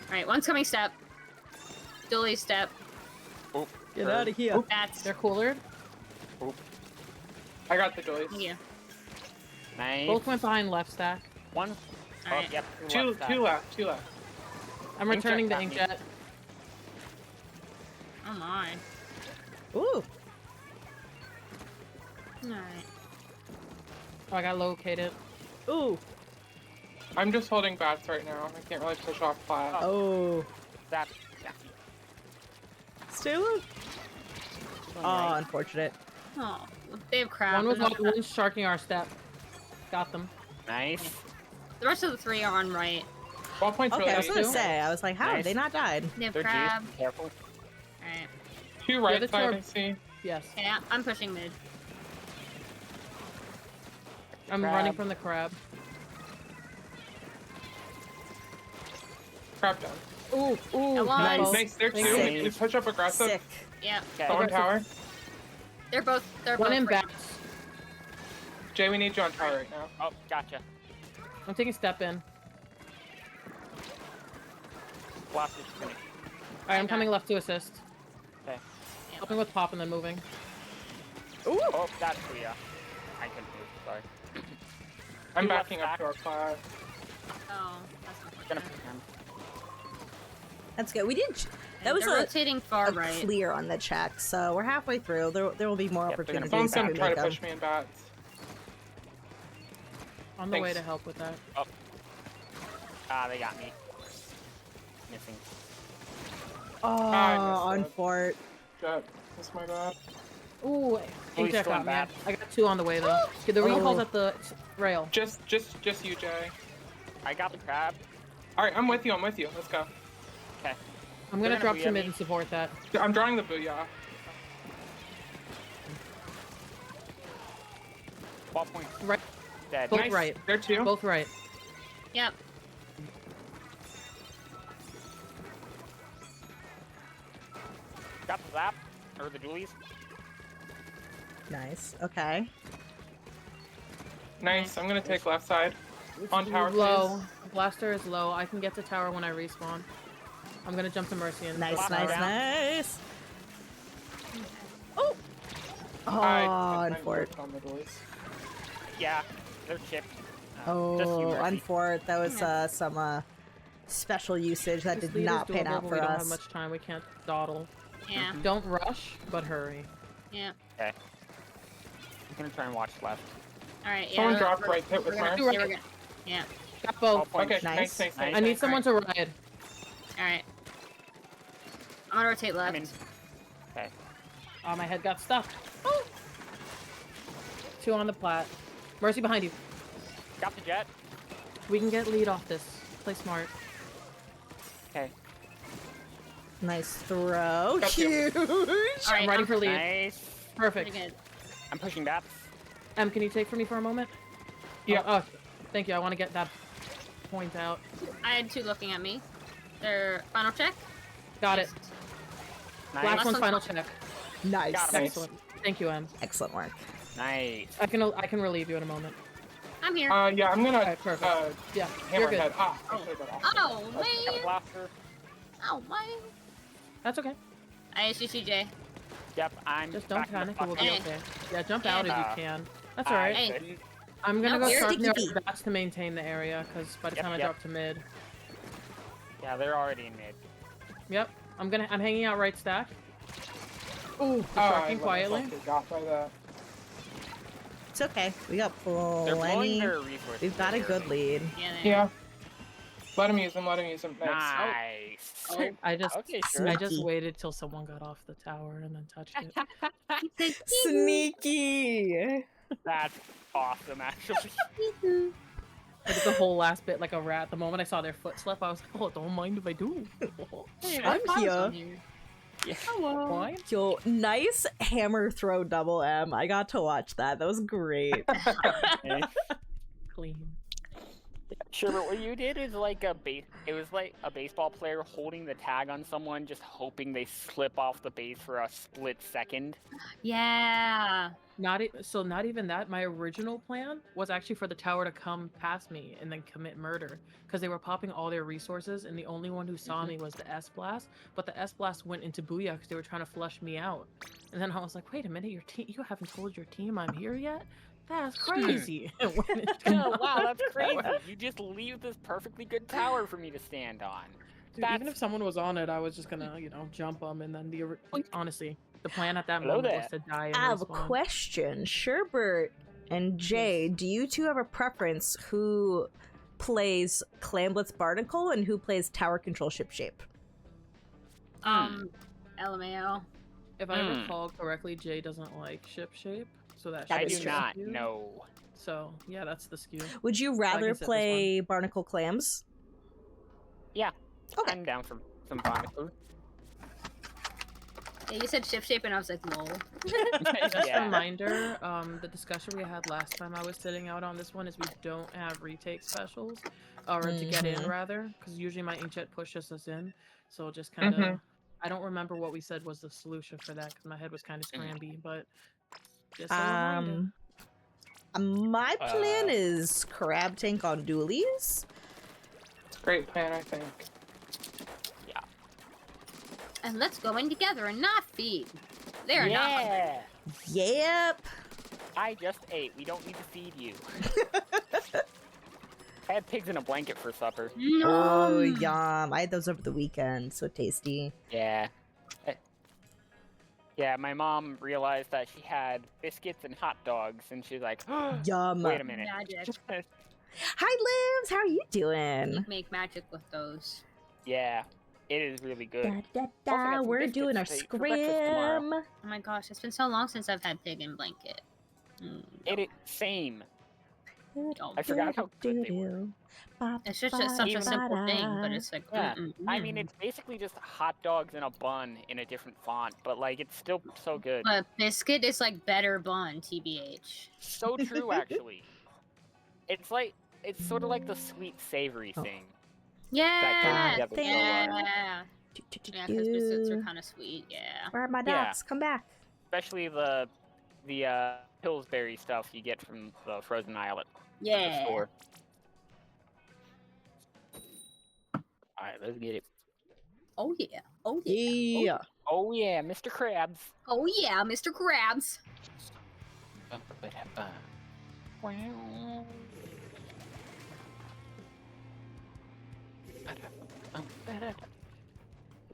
Alright, one's coming step. Dually step. Oh, Get out of here. That's. They're coolered. I got the doilies. Thank you. Nice. Both went behind left stack. One. Alright. Oh, yep. Two stack. left. I'm Inkjet returning the got me. inkjet. Oh my. Ooh. Alright. Oh, I got located. Ooh. I'm just holding bats right now. I can't really push off flat. Oh. That. Yeah. Stay low. One Oh, right. unfortunate. Oh, they have crab. One was There's one's sharking our step. Got them. Nice. The rest of the three are on right. Ball point's Okay, really I was gonna too. say, I was like, how Nice. have they not died? They have They're crab. juiced. Careful. Alright. two right the side, torp- I see. Yes. Yeah, I'm pushing mid. I'm Crab. running from the crab. Crab done. Ooh, ooh. Hello? Nice. Nice, there too. Sick. We push up aggressive. Sick. Yeah, Okay. On Aggressive. tower. they're both One both in right. bats. Jay, we need you on tower right now. Oh, gotcha. I'm taking step in. Blasters finished. Alright, I'm coming left to assist. Okay. Helping with pop and then moving. Ooh. Oh, that's Booyah. I couldn't move. Sorry. I'm Two left backing up to our flat. Oh, that's Gonna unfortunate. push him. That's good. We did. That was They're a rotating far right. clear on the check, so we're halfway through. There will be more Yep, they're gonna opportunities. Someone's if gonna we try make to them. push me in bats. On the way Thanks. to help with that. Ah, they got me. Missing. Oh, I on missed it. fort. Jet. That's my bad. Ooh, Police inkjet going got me. bad. I got two on the way though. Okay, the recall's at the rail. Just you, Jay. I got the crab. Alright, I'm with you. Let's go. Okay. I'm They're gonna gonna drop be to at mid me. and support that. I'm drawing the booyah. Ball point. Right, Dead. Both Nice. right. There too. both right. Yep. Got the zap. Or the dualies. Nice. Okay. Nice. I'm gonna take left side. On tower, Low. Blaster is low. I can get to tower when I respawn. I'm gonna jump to Mercy and Nice. Blast Nice. down. Nice. Oh. Oh, I on fort. moved on the doors. Yeah. They're chipped. Just you, Oh, Murphy. on fort. That was some special usage that This did lead is not pan doable, out but for we don't us. have much time. We can't dawdle. Yeah. Don't rush, but hurry. Yeah. Okay. I'm gonna try and watch left. All right. Yeah. Someone we're- dropped we're- right pit with we're gonna- Mars. Two yeah, right. we're gonna- Yeah. Got Ball both. point. Okay, Nice. nice. Nice. I need someone to ride. All right. I'm gonna rotate left. I'm in. Okay. Oh, my head got stuck. Oh. Two on the plat. Mercy behind you. Got the jet. We can get lead off this. Play smart. Okay. Nice throw. Got you. Huge. All right. I'm riding for lead. Nice. Perfect. Pretty good. I'm pushing bats. Can you take for me for a moment? Yeah. Oh, thank you. I want to get that point out. I had two looking at me. Their final check. Got it. Nice. Last Last one's one's final fine. check. Nice. Got him. Excellent. Thank you, Em. Excellent work. Nice. I can relieve you in a moment. I'm here. Yeah, I'm gonna Alright, perfect. Yeah, you're good. hammerhead. Ah, I should've got off. Oh Got a man. blaster. Oh man. That's okay. I see CJ. Yep, I'm Just don't back in the panic. It will be Hey. okay. Yeah, jump out if you can. That's alright. Hey. couldn't. I'm gonna No, go we're start sticky the feet. bats to maintain the area, because by the Yep, time I yep. drop to mid. Yeah, they're already in mid. Yep. I'm hanging out right stack. Ooh, Oh, I distracting let quietly. myself get got by that. It's okay. We got They're blowing plenty. their resources. We've got a away. good lead. Yeah. Yeah. Let him use them. Let him use them. Nice. Nice. Oh. I just Okay, sure. I just Sneaky. waited till someone got off the tower and then touched it. Sneaky. That's awesome, actually. Like the whole last bit like a rat. The moment I saw their foot slip, I was like, oh, don't mind if I do. Hey, I'm that's here. awesome. Yeah. Hello. Why? Yo, nice hammer throw double M. I got to watch that. That was great. Okay. Clean. Sure, but what you did is like it was like a baseball player holding the tag on someone, just hoping they slip off the base for a split second. Yeah. Not even that. My original plan was actually for the tower to come past me and then commit murder, because they were popping all their resources, and the only one who saw me was the S blast. But the S blast went into Booyah because they were trying to flush me out. And then I was like, wait a minute, you haven't told your team I'm here yet? That's crazy. And went into Oh, wow, that's the crazy. tower. You just leave this perfectly good tower for me to stand on. Dude, even That's- if someone was on it, I was just gonna, jump them, and then honestly, the plan at that Hello moment there. was to die and I have a respawn. question. Sherbert and Jay, do you two have a preference who plays Clamblitz Barnacle and who plays Tower Control Ship Shape? LMAO. If I Hmm. recall correctly, Jay doesn't like ship shape, so that That I should is do be true. the not skew. know. So yeah, that's the skew. Would you rather set this play Barnacle Clams? Yeah, Okay. I'm down for some barnacles. Yeah, you said ship shape, and I was like, lol. Just a Yeah. reminder, the discussion we had last time I was sitting out on this one is we don't have retake specials, or to get in Mhm. rather, because usually my inkjet pushes us in. So just kind of, I don't remember what we said was the solution for that because my head was kind of scramby, but just a reminder. My plan is crab tank on dualies. Great plan, I think. And let's go in together and not feed. They are not hungry. Yeah. Yep. I just ate. We don't need to feed you. I had pigs in a blanket for supper. Oh, Nom. yum. I had those over the weekend. So tasty. Yeah. Yeah, my mom realized that she had biscuits and hot dogs, and she's like, Yum. wait a minute. Magic. Hi, Livs. How are you doing? Make magic with those. Yeah, it is really good. Da, da, Also da. got some We're doing our biscuits for breakfast tomorrow. scrim. Oh my gosh, it's been so long since I've had pig and blanket. Same. Yum. I forgot how good they were. It's just such a Even- simple thing, but it's like, Yeah, I mean, it's basically just hot dogs in a bun in a different font, but like it's still so good. But biscuit is like better bun, TBH. So true, actually. It's sort of like the sweet savory Oh. thing. Yeah, together so well. yeah, yeah, because biscuits are kind of sweet. Yeah. Where are my Yeah. ducks? Come back. Especially the Pillsbury stuff you get from the frozen aisle at the Yeah. store. Alright, let's get it. Oh yeah. Oh yeah. Yeah. Oh yeah, Mr. Krabs. Oh yeah, Mr. Krabs.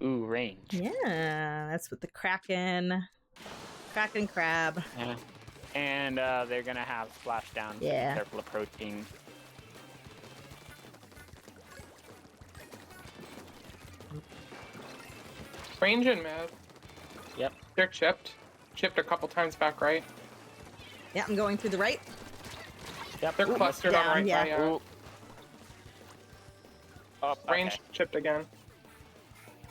Ooh, range. Yeah. That's with the Kraken. Kraken crab. Yeah. And they're gonna have splashdown. So Yeah. be careful approaching. Range and mid. Yep. They're chipped. Chipped a couple times back right. Yeah, I'm going through the right. Yep. They're clustered on down, right yeah. by Ooh. Oh, range okay. chipped again.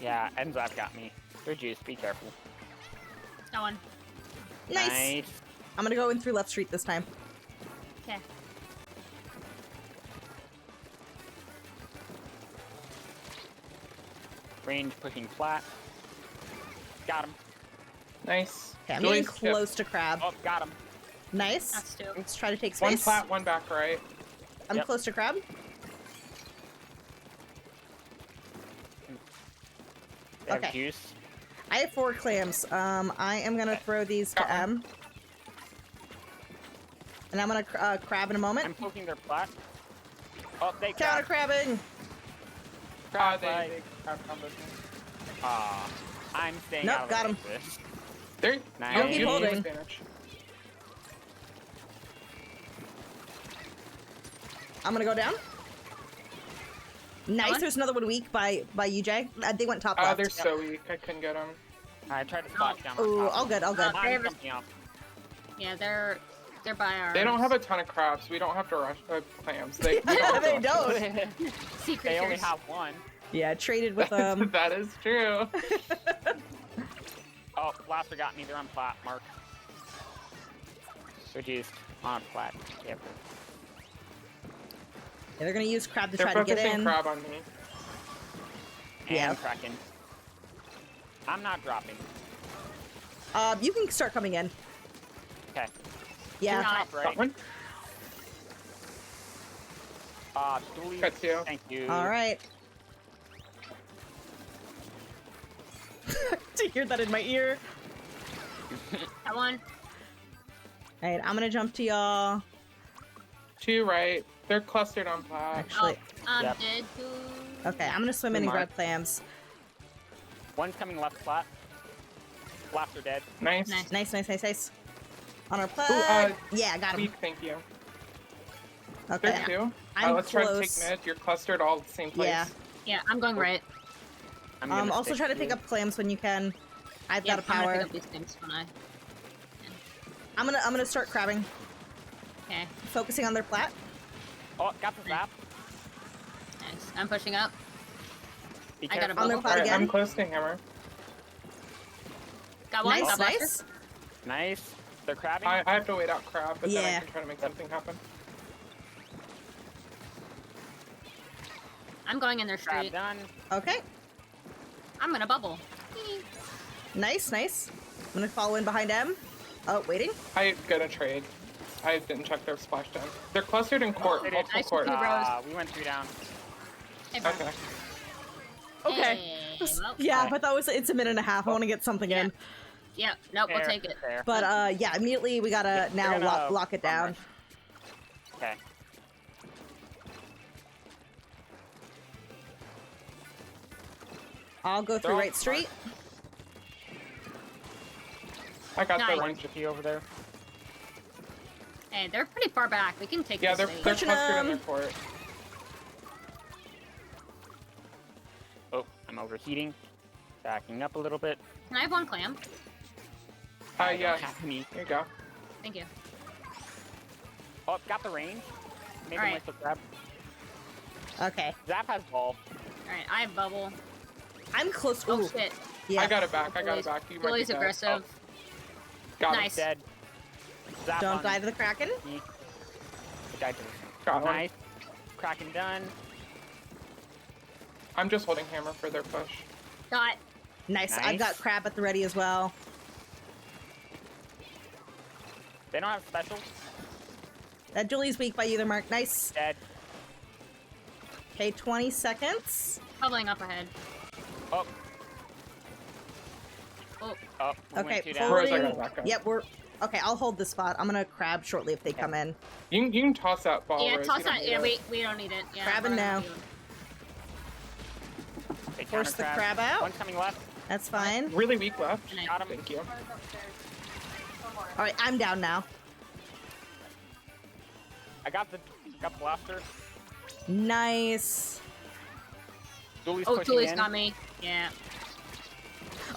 Yeah, Enzap got me. They're juice, be careful. That one. Nice. I'm gonna go in through left street this time. Okay. Range pushing flat. Got him. Nice. Okay, I'm Julie's getting chipped. close to crab. Oh, got him. Nice. That's two. Let's try to take One space. flat, one back right. I'm Yep. close to crab. They have Okay. juice. I have 4 clams. I am gonna throw these to Got one. M. And I'm gonna crab in a moment. I'm poking their plat. Oh, they Counter crab. crabbing. Crab They flag. crab combos. I'm staying Nope, out of got him. this. There. Nice. Don't keep you have holding. advantage. I'm gonna go down. Nice. What? There's another one weak by you, Jay. They went top left. They're so weak. I couldn't get them. I tried to splash down on Ooh, top. all good, all good. They I'm have a- jumping up. Yeah, they're by our. They don't have a ton of crabs. We don't have to rush clams. They, we Yeah, have to they rush don't. them. sea They only creatures. have one. Yeah, traded with them. That is true. Oh, blaster got me. They're on plat. Mark. Reduced on plat. Yep. Yeah, they're gonna use crab to They're try to get focusing in. crab on me. And Yeah. Kraken. I'm not dropping. You can start coming in. Okay. Yeah. Top right. Got one. Dooley. Got two. Thank you. All right. To hear that in my ear. That one. All right, I'm gonna jump to y'all. Two right. They're clustered on plat. Actually, Yep. Dead too. okay, I'm gonna swim in and Mark. grab clams. One's coming left plat. Blaster dead. Nice. Nice. Nice, nice, nice, nice. On our Ooh, plug. Yeah, got him. weak, thank you. Okay. There's two. I'm Let's try to close. take mid. You're clustered all at the same place. Yeah. Yeah, I'm going right. I'm gonna Also stick try to to pick you. up clams when you can. I've Yeah, got a I'm gonna power. pick up these things when I. I'm gonna start crabbing, Okay. focusing on their plat. Oh, got the zap. Nice. I'm pushing up. Be I got a careful. On their bubble. plat Alright, again. I'm close to hammer. Got one. Nice, got blaster. nice. Nice. They're crabbing. I have to wait out crab, but then Yeah. I can try to make something happen. I'm going in their Crab street. done. Okay. I'm gonna bubble. Nice, nice. I'm gonna follow in behind M. Oh, waiting. I'm gonna trade. I didn't check their splash down. They're clustered in court, They did. multiple Nice court. two bros. We went 3 down. Hey, bro. Okay. Okay. Hey, well, Yeah, Okay. but that was it's a minute and a half. I want to get something Yeah. in. yeah. Nope. We'll Fair, take it. fair. But yeah, immediately we gotta now They're gonna lock it bum down. rush. Okay. I'll go through Throw. right street. I got Nice. the One one. chippy over there. Hey, they're pretty far back. We can take Yeah, this they're lead. Pushing clustered in them. their court. Oh, I'm overheating. Backing up a little bit. Can I have one clam? I Yeah. don't have any. Here you go. Thank you. Oh, got the range. Maybe Alright. with the zap. Okay. Zap has ball. All right. I have bubble. I'm close. Oh Ooh, shit. yeah. I got it back. I got it back. You might be Lily's dead. aggressive. Oh, got Nice. Dead. Zap Don't on die to the Kraken. me. I died to it. Got one. Nice. Kraken done. I'm just holding hammer for their push. Got. Nice. I've got Nice. crab at the ready as well. They don't have specials. That Julie's weak by you there, Mark. Nice. Dead. Okay, 20 seconds. Bubbling up ahead. Oh. Oh. Oh. We Okay, went 2 down. Where's I holding. got back up? Yep, we're okay. I'll hold the spot. I'm gonna crab shortly if they come in. You can toss that ball. Yeah. Rose. Toss You don't that. need Yeah. it. We don't need it. Yeah. Crabbing we're now. gonna do it. They Force the counter crab out. One coming left. That's fine. Really weak left. Nice. Got him. Thank you. All right, I'm down now. I got the blaster. Nice. Dooley's Oh, pushing Julie's in. got me. Yeah.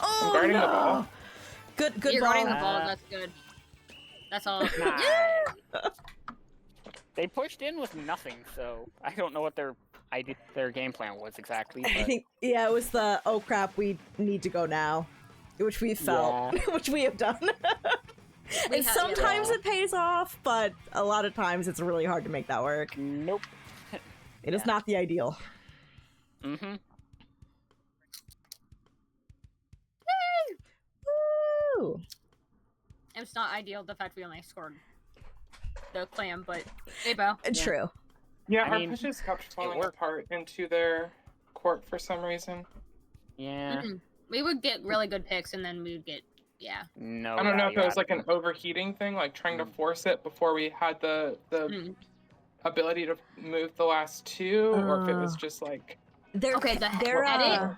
Oh guarding no. the ball. Good You're ball. guarding the ball. That's good. That's all. Nice. They pushed in with nothing, so I don't know what their game plan was exactly. I But think yeah, it was the oh crap, we need to go now, which we felt, which we have done. We And have- sometimes yeah. it pays off, but a lot of times it's really hard to make that work. nope. It is Yeah. not the ideal. Mm-hmm. Woo! It's not ideal the fact we only scored the clam, but hey, Bo. True. Yeah, I our mean, pushes kept falling worked. apart into their court for some reason. Yeah. We would get really good picks, and then we would get Yeah. No. I don't know if value it was out like of an them. overheating thing, like trying to force it before we had the Mm. ability to move the last two, or if it was Uh. just like They're Okay, they're edit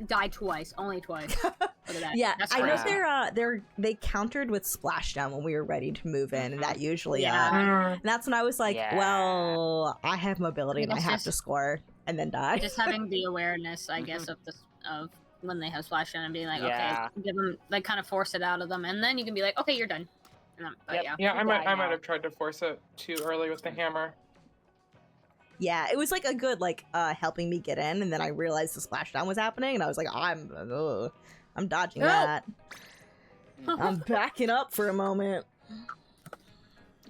died twice, only twice. Look at that. yeah, That's I know crazy. they countered with splashdown when we were ready to move in, and that usually Yeah. and that's when I was like, Yeah. well, I have mobility and I That's have to just- score and then die. Just having the awareness, I guess, of this of when they have splashdown and being like, Yeah. okay, give them like kind of force it out of them, and then you can be like, okay, you're done. And then, but Yep. yeah. yeah, I might now. have tried to force it too early with the hammer. Yeah, it was like a good like helping me get in, and then I realized the splashdown was happening, and I was like, I'm dodging Help! that. I'm backing up for a moment.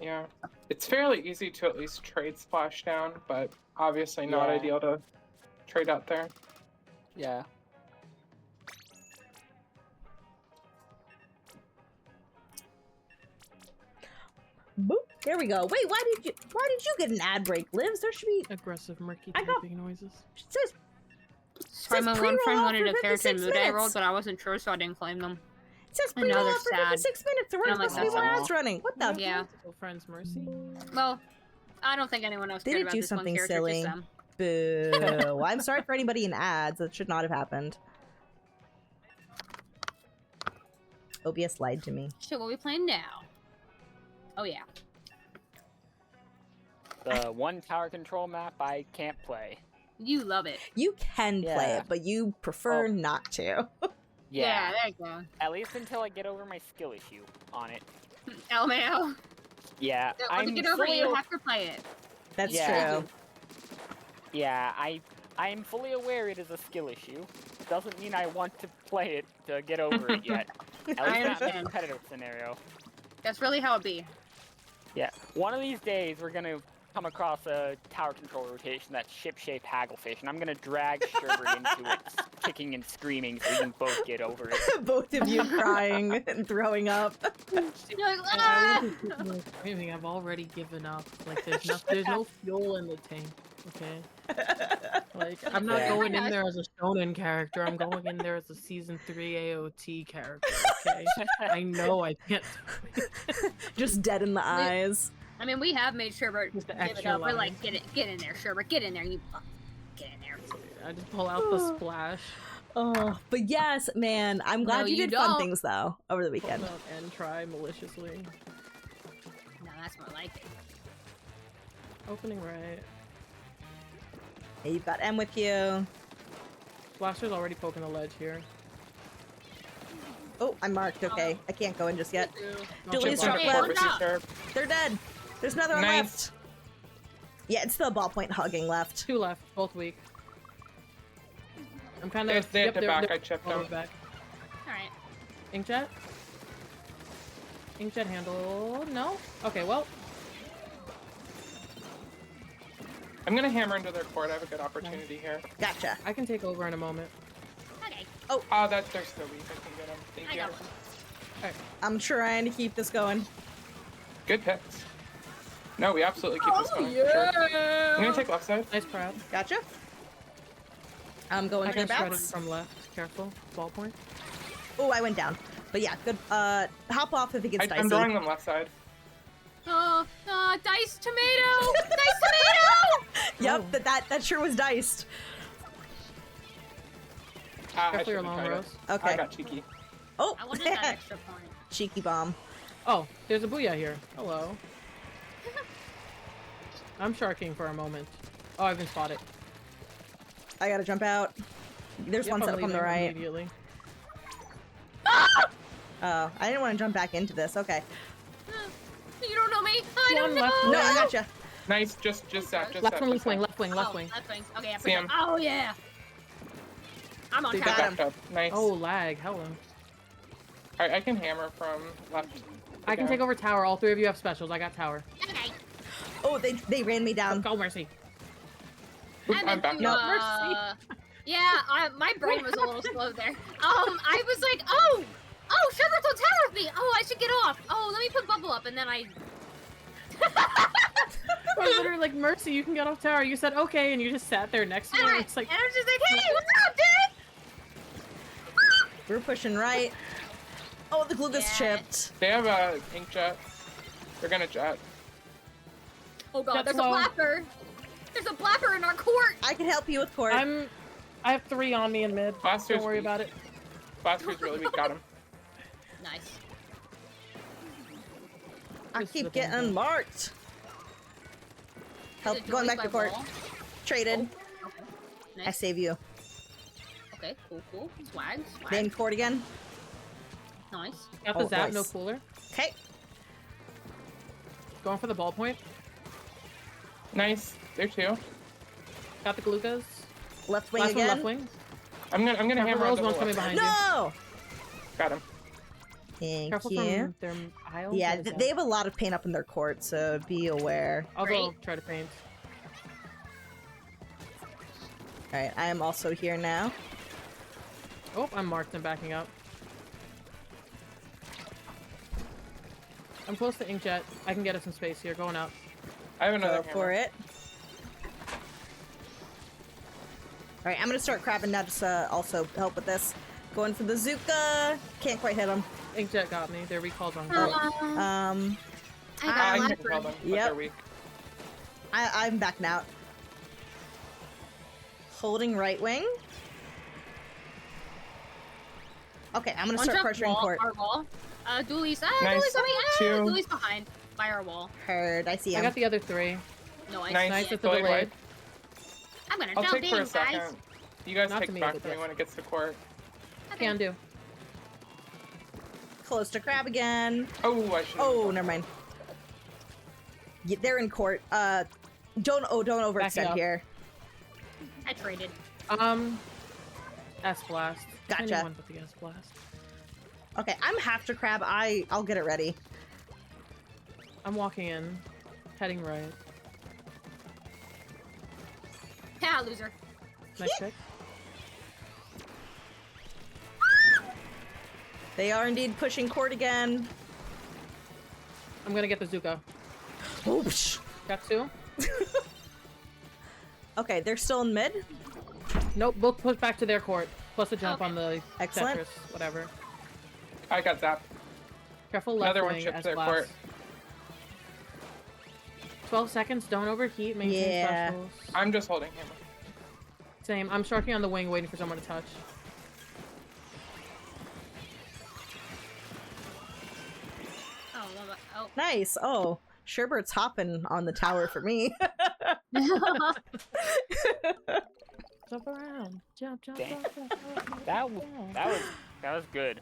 Yeah, it's fairly easy to at least trade splashdown, but obviously not Yeah. ideal to trade out there. Yeah. Boop. There we go. Wait, why did you get an ad break, Lives? There should be. Aggressive, murky I got- typing noises. It says Sorry, says my one pre-roll friend off wanted for a character in 56 Mood I rolled, minutes. but I wasn't sure, so I didn't claim them. It says I know, pre-roll they're for sad. 56 minutes. There weren't I'm like, supposed to be more that's ads running. What the? Yeah. Multiple friends, Mercy. Well, I don't think anyone else They cared did about do this one something character, silly. just them. Boo. I'm sorry for anybody in ads. That should not have happened. OBS lied to me. So what are we playing now? Oh yeah. The one tower control map I can't play. You love it. You can play Yeah. it, but you prefer Oh. not to. Yeah. There you go. At least until I get over my skill issue on it. LMAO. Yeah. Once I'm you get over it, fully you a- have to play it. That's Yeah. true. Yeah, I'm fully aware it is a skill issue. Doesn't mean I want to play it to get over it yet. At least not in the understand. competitive scenario. That's really how it be. Yeah. One of these days we're gonna come across a tower control rotation that's ship-shaped hagglefish, and I'm gonna drag Sherbert into it, kicking and screaming so we can both get over it. Both of you crying and throwing up. You're like, I ah! wasn't keeping screaming. I've already given up. Like there's no fuel in the tank. Okay. Like I'm not Yeah. going in there as a shonen character. I'm going in there as a season 3 AOT character. Okay. I know I can't. Just dead in the eyes. I mean, we have made Sherbert Just the give it extra up. We're line. like, get in there, Sherbert, get in there, you get in there. I just pull out the splash. Oh, but yes, man, I'm glad No, you you did fun don't. things though over the Pull weekend. out and try maliciously. No, that's more like it. Opening right. Hey, you've got M with you. Splasher's already poking the ledge here. Oh, I'm marked. Okay, I can't go in just yet. Julie's Chip shot on left. it. Hey, Sure. They're dead. There's another one Nice. left. Yeah, it's the ballpoint hugging left. 2 left, both weak. I'm kind They of. have to back. they're I chipped all them. back. Alright. Inkjet? Inkjet handle. No? Okay, well. I'm gonna hammer into their court. I have a good opportunity here. Gotcha. I can take over in a moment. Okay. Oh, they're still weak. I can get them. Thank I you. got one. I'm trying to keep this going. Good picks. No, we absolutely keep this going. For sure. I'm gonna take left side. Nice crowd. Gotcha. I'm going I to can shred him bounce. from left. Careful. Ballpoint. Oh, I went down. But yeah, good. Hop off if it gets dicey. I'm drawing them left side. Oh, diced tomato! Diced tomato! Yep, Oh. that sure was diced. I Careful your shouldn't long have tried rows. it. Okay. I got cheeky. Oh, I wanted that extra point. cheeky bomb. Oh, there's a booyah here. Hello. I'm sharking for a moment. Oh, I've been spotted. I gotta jump out. There's Yep, one set I'm up on the leaving right. Immediately. Oh, I didn't want to jump back into this. Okay. You don't know me. I don't One know. left. No, I gotcha. Nice. Just zap. Just Left zap. wing, Just left wing, zap. left wing, left wing. Left wing. Okay, I See him. forgot. Oh yeah. I'm on They got top. him. backed up. Nice. Oh, lag. Hello. Alright, I can hammer from left. I can down. take over tower. All 3 of you have specials. I got tower. Okay. Oh, they ran me down. Go, Mercy. Oop, I I'm meant back to, up. yeah, my brain was a little slow there. I was like, oh, Sherbert's on tower with me. Oh, I should get off. Oh, let me put bubble up, and then I. I was literally like, Mercy, you can get off tower. You said okay, and you just sat there next to me. And it's like, and I was just like, hey, what's up, dude? We're pushing right. Oh, the glue gets Yeah. chipped. They have a inkjet. They're gonna jet. Oh god, That's there's a low. blapper! There's a blapper in our court! I can help you with court. I have 3 on me in mid. Blaster's Don't worry weak. about it. Blaster's really weak. Got him. Nice. I This is keep the thing, getting though. marked. Is Help, it going joined back to by court. wall? Traded. Okay. I Nice. save you. Okay, cool. Swag. Name court again. Nice. Got the Oh, zap, no nice. cooler. Okay. Going for the ballpoint. Nice. There too. Got the glucas. Left wing Last one, again. left wing. I'm gonna Careful, hammer Rose, on one's the coming left. behind you. No! Got him. Thank Careful you. from their aisles. Yeah, or is they that- have a lot of paint up in their court, so be aware. I'll go Right. try to paint. Alright, I am also here now. Oh, I'm marked and backing up. I'm close to inkjet. I can get us some space here. Going up. I have another Go for hammer. it. Alright, I'm gonna start crabbing now to also help with this. Going for the Zuka. Can't quite hit him. Inkjet got me. Their recall's on. Oh. Go. Um, I I got can a tell them, but Yep. they're weak. I'm backing out. Holding right wing. Okay, I'm gonna One start drop pressuring wall, court. our wall. Dooley's. Nice. Dooley's coming. Two. Dooley's behind by our wall. Heard. I see I him. got the other 3. No, I Nice. see Nice it. with the Delayed delayed. wide. I'm gonna I'll jump take for a in, second. guys. You guys Not take to me, back but from me yes. when it gets to court. Okay. Can do. Close to crab again. Oh, I should. Oh, never mind. Yeah, they're in court. Don't Backing overextend up. here. I traded. S blast. Gotcha. Anyone but the S blast. Okay, I'm half to crab. I'll get it ready. I'm walking in, heading right. Yeah, loser. Nice pick. They are indeed pushing court again. I'm gonna get the Zuko. Oops. Got 2. Okay, they're still in mid. Nope, both push back to their court. Plus a jump Okay. on the Excellent. Tetris, whatever. I got zapped. Careful left Another one wing, chipped S their blast. court. 12 seconds, don't overheat, maintain Yeah. specials. I'm just holding hammer. Same, I'm sharking on the wing, waiting for someone to touch. Oh. Nice. Oh, Sherbert's hopping on the tower for me. Jump around. Jump. Dang. jump. That was good.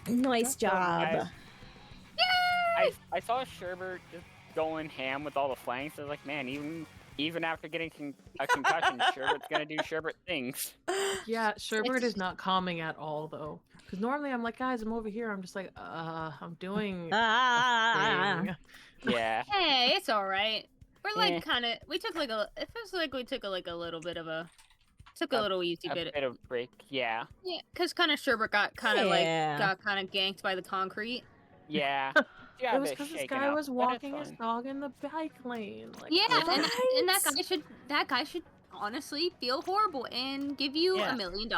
Nice job. I saw Sherbert just going ham with all the flanks. I was like, man, even after getting a concussion, Sherbert's gonna do Sherbert things. Yeah, Sherbert is not calming at all, though. Because normally I'm like, guys, I'm over here. I'm just like, I'm doing. Ah. thing. Yeah. Hey, it's all right. We're like Eh. kind of. We took like a. It feels like we took a little bit of a. Took a A- little easy A bit. bit of break. Yeah. Yeah, because kind of Sherbert got kind of Yeah. like got kind of ganked by the concrete. Yeah. Yeah, It was because this guy was walking his fine. dog in the bike lane. Like, Yeah, oh, and that guy should honestly feel horrible and give you Yeah. $1 million.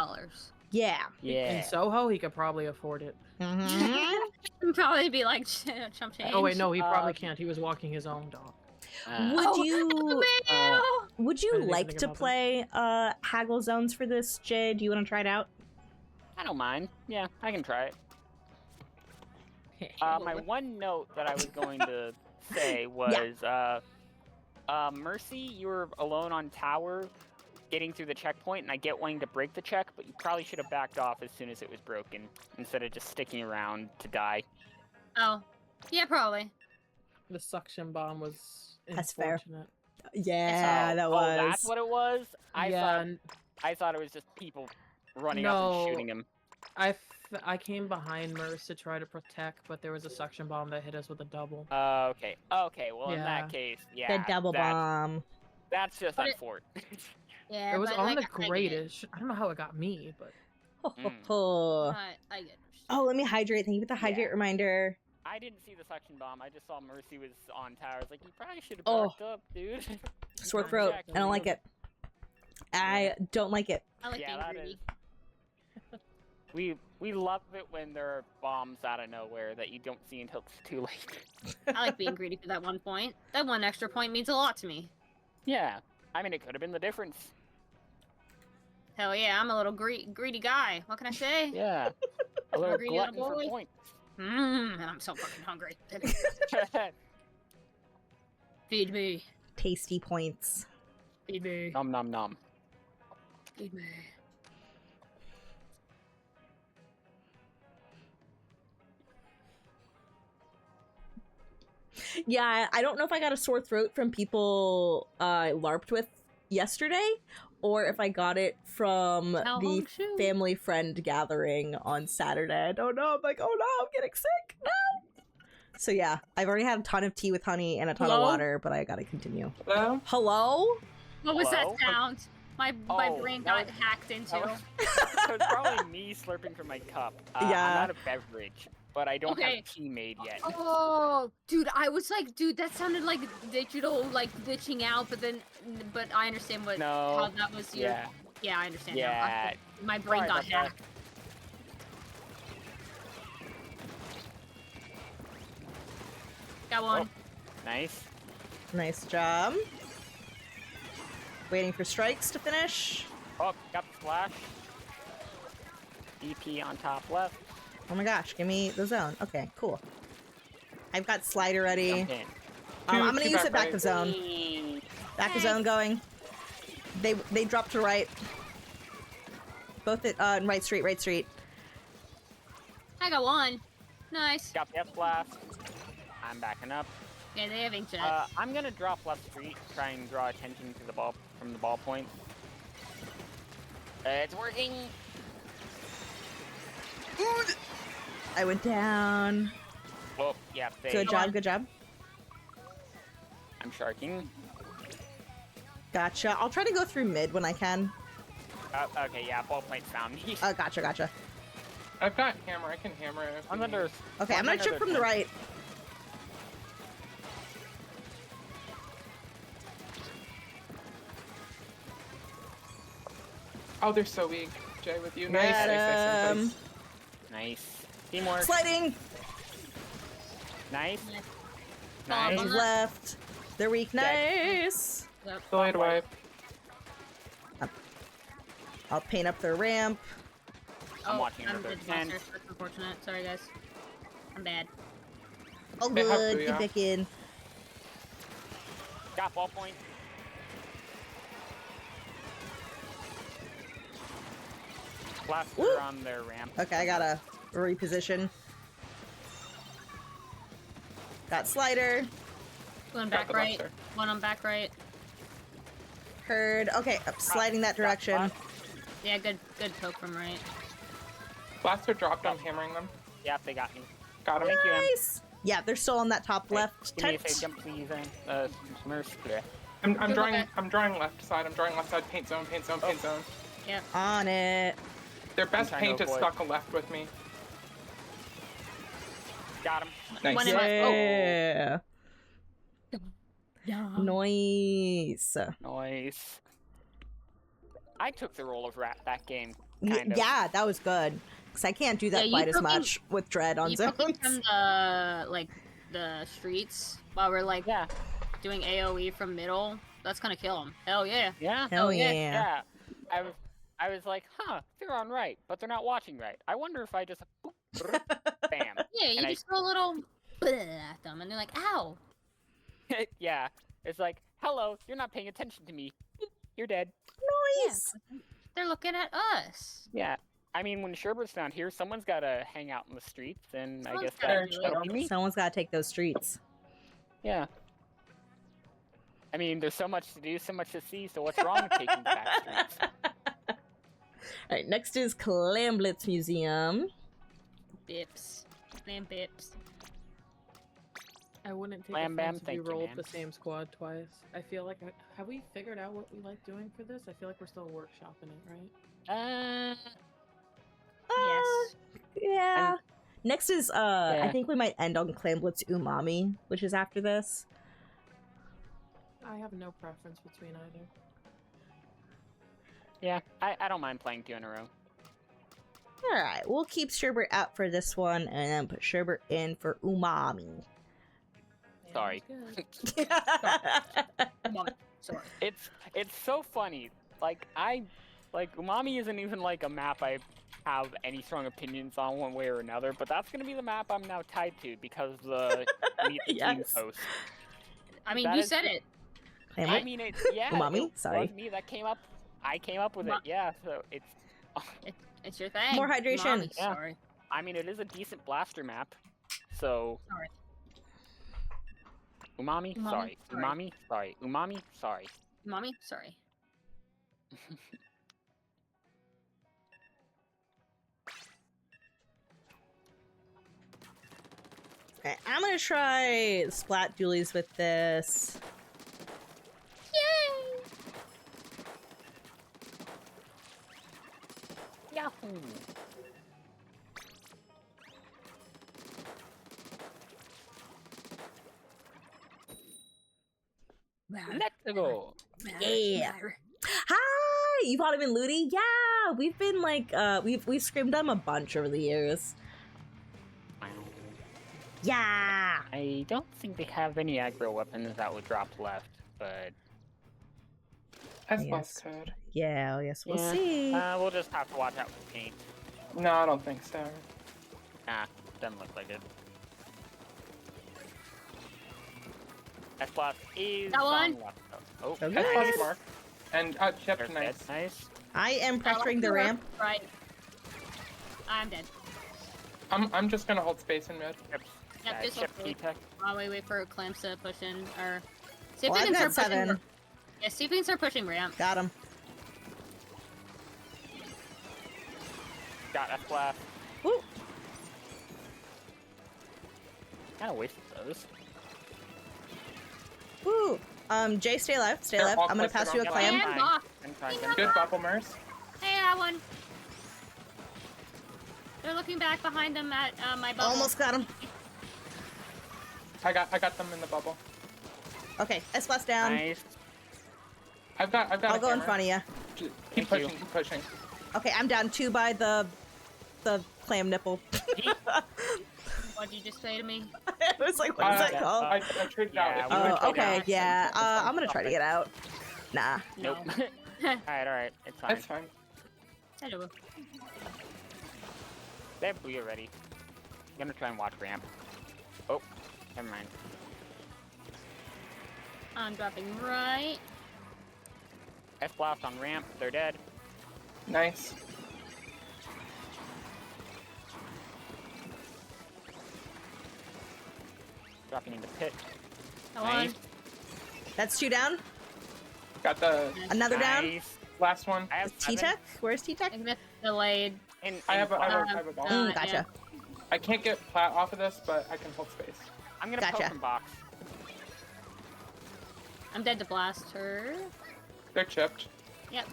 Yeah. Yeah. In Soho, he could probably afford it. Mhm. Probably be like chump change. Oh wait, no, he probably Um, can't. He was walking his own dog. Would Oh, you Man. would I you didn't even like think to about that. play haggle zones for this, Jay? Do you want to try it out? I don't mind. Yeah, I can try it. My one note that I was going to say was, Mercy, you were alone on tower, getting through the checkpoint, and I get wanting to break the check, but you probably should have backed off as soon as it was broken, instead of just sticking around to die. Oh, yeah, probably. The suction bomb was That's fair. unfortunate. Yeah, that was. Oh, that's what it was? Yeah, I thought it was just people running up No. and shooting him. I came behind Merce to try to protect, but there was a suction bomb that hit us with a double. Okay. Okay, well, in Yeah. that case, yeah. The double bomb. That's just But it- unfortunate. Yeah, It was but, on like, the I get it. greatest. I don't know how it got me, but I get it. Oh, let me hydrate. Thank you for the hydrate Yeah. reminder. I didn't see the suction bomb. I just saw Mercy was on tower. I was like, you probably should have Oh. backed up, dude. Sore throat. I don't like it. I don't like it. I like Yeah, being that greedy. is- We love it when there are bombs out of nowhere that you don't see until it's too late. I like being greedy for that 1 point. That 1 extra point means a lot to me. Yeah, I mean, it could have been the difference. Hell yeah, I'm a little greedy guy. What can I say? Yeah, a little greedy glutton little for boy. points. I'm so fucking hungry. Feed me. Tasty points. Feed me. Nom nom nom. Feed me. Yeah, I don't know if I got a sore throat from people I LARPed with yesterday, or if I got it from How the long shoe? family friend gathering on Saturday. I don't know. I'm like, oh no, I'm getting sick. No. So yeah, I've already had a ton of tea with honey and a ton of Hello? water, but I gotta continue. Hello? Hello? What was Hello? that sound? My Oh, brain that got was- hacked into. That was probably me slurping from my cup. Yeah. I'm out of beverage, but I don't Okay. have tea made yet. Oh, dude, I was like, dude, that sounded like digital, like glitching out, but I understand how No. that was. Your, Yeah. yeah, I understand. now. Yeah. My brain Sorry got about that. hacked. Got one. Nice. Nice job. Waiting for strikes to finish. Oh, got the splash. EP on top left. Oh my gosh, give me the zone. Okay, cool. I've got slider ready. Jump in. I'm gonna Two use it back right. of zone. Back of zone going. They drop to right. Both at right street, right street. I got one. Nice. Got the F blast. I'm backing up. Yeah, they have inkjet. I'm gonna drop left street, try and draw attention to the ball from the ball point. It's working. I went down. Oh, yeah, they. Good job, good job. I'm sharking. Gotcha. I'll try to go through mid when I can. Okay, yeah, ball point found me. Gotcha. I've got hammer. I can hammer it. if I'm you under. need. Okay, I'm gonna chip from the right. Oh, they're so weak. Jay with you. Nice. Got Nice. him. Nice. Teamwork. Sliding. Nice. Nice. Nice. Left. They're weak. Nice. Yep. Delayed wipe. I'll paint up their ramp. I'm watching I'm another the 10. disaster. That's unfortunate. Sorry, guys. I'm bad. Oh, They have good. to, Get yeah. back in. Got ball point. Blaster Woo. on their ramp. Okay, I gotta reposition. Got slider. One Got back the right. buster. One on back right. Heard. Okay, I'm sliding that direction. Got Yeah, good poke from right. Blaster dropped. I'm hammering them. Yeah, they got me. Got him. Thank you, Em. Nice. Yeah, they're still on that top left Give me a tent. fake jump, please, and Smurfs. I'm Good drawing. luck. I'm drawing left side. I'm drawing left side. Paint zone. Paint zone. Paint zone. Yep. On it. Their best trying to paint is avoid. stuck left with me. Got him. Nice. One in my- Yeah. Yeah. Nice. Nice. I took the role of rat that game. Kind of. Yeah, that was good. Because I can't do that Yeah, you quite as took him- much with Dread on You zones. poking from the streets while we're like Yeah. doing AOE from middle. That's gonna kill him. Hell yeah. Yeah. Hell yeah. yeah. Yeah. I was like, they're on right, but they're not watching right. I wonder if I just boop, brr, bam. Yeah, you And just go a little at them and they're like, ow. Yeah. It's like, hello, you're not paying attention to me. Boop, you're dead. Nice. Yeah, they're looking at us. Yeah. I mean, when Sherbert's down here, someone's got to hang out in the streets, and I Someone's guess gotta that, do it. that'll be me. Someone's got to take those streets. Yeah. I mean, there's so much to do, so much to see, so what's wrong with taking the back streets? All right, next is Clamblitz Museum. Bips. Man bips. I wouldn't take Bam, bam, offense if thank you you, rolled man. the same squad twice. I feel like have we figured out what we like doing for this? I feel like we're still workshopping it, right? Yes. Yeah. Next is I Yeah. think we might end on Clamblitz Umami, which is after this. I have no preference between either. Yeah, I don't mind playing 2 in a row. Alright, we'll keep Sherbert out for this one and then put Sherbert in for Umami. Sorry. Sorry. It's so funny. Like Umami isn't even like a map I have any strong opinions on one way or another, but that's gonna be the map I'm now tied to because the Meet the Team Yes. post. I mean, That you is said the- it. Claim I it. mean it. Yeah. Umami? It Sorry. was me that came up. I came up with it. Yeah. So it's. It's your thing. More hydration. Mommy, Yeah. Sorry. I mean, it is a decent blaster map. So. Sorry. Umami. Umami, Sorry. sorry. Umami. Sorry. Umami. Sorry. Mommy, sorry. Okay, I'm gonna try Splat Dualies with this. Yay! Yahoo! Let's go. Yeah. Hi! You've all been looting? Yeah! We've been like, we've scrimmed them a bunch over the years. Yeah! I don't think they have any aggro weapons that would drop left, but That's Yes. boss code. Yeah, yes, we'll Yeah. see. we'll just have to watch out for paint. No, I don't think so. Nah, doesn't look like it. S-Plus is That one? on left. Oh, So That's good. boss mark. And Chip, there's nice. that. Nice. I am pressuring the ramp. Right. I'm dead. I'm just gonna hold space in mid. Yep, just Chip hold T-Tech. while we wait for clamps to push in, or see if Well, we I've can got start pushing. 7. Yeah, see if we can start pushing ramp. Got him. Got S-Plus. Woo! Kinda wasted those. Woo! Jay, stay alive. Stay They're alive. all I'm gonna close pass to you a ramp. clam. And box. I'm trying Hang to- Good bubble Mers. Hey, that one. They're looking back behind them at my bubble. Almost got him. I got them in the bubble. Okay, S-Plus down. Nice. I've got I'll a go in hammer. front of you. Keep Thank pushing, you. keep pushing. Okay, I'm down 2 by the clam nipple. What'd you just say to me? I was like, what is that Uh, called? I traded Yeah, out. If we you went would trade Okay, out, yeah. then I'm gonna try to get out. Nah. Nope. No. Alright. It's fine. That's fine. Hello. They have blue already. I'm gonna try and watch ramp. Oh, never mind. I'm dropping right. S-Blast on ramp. They're dead. Nice. Dropping into pit. Come Nice. on. That's 2 down. Got the Another down. Nice. last one. I have T-Tech? Where's T-Tech? I think that's delayed. I have a ball. Gotcha. I can't get plat off of this, but I can hold space. I'm gonna Gotcha. poke and box. I'm dead to blaster. They're chipped. Yep.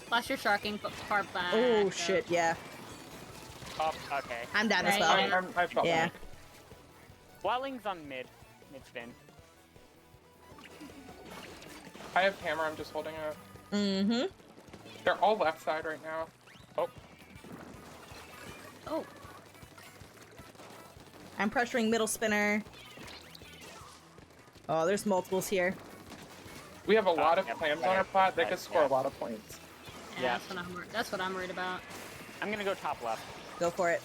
Blaster sharking, but far back. Oh, shit, yeah. Oh, okay. I'm down as Right, well. yeah. I felt Yeah. like Welling's on mid. Mid spin. I have hammer. I'm just holding it. Mm-hmm. They're all left side right now. Oh, I'm pressuring middle spinner. Oh, there's multiples here. We have a lot of yep, clams got on it. our plat. They Right, could score yeah. a lot of points. yeah. Yeah. That's what I'm worried about. I'm gonna go top left. Go for it.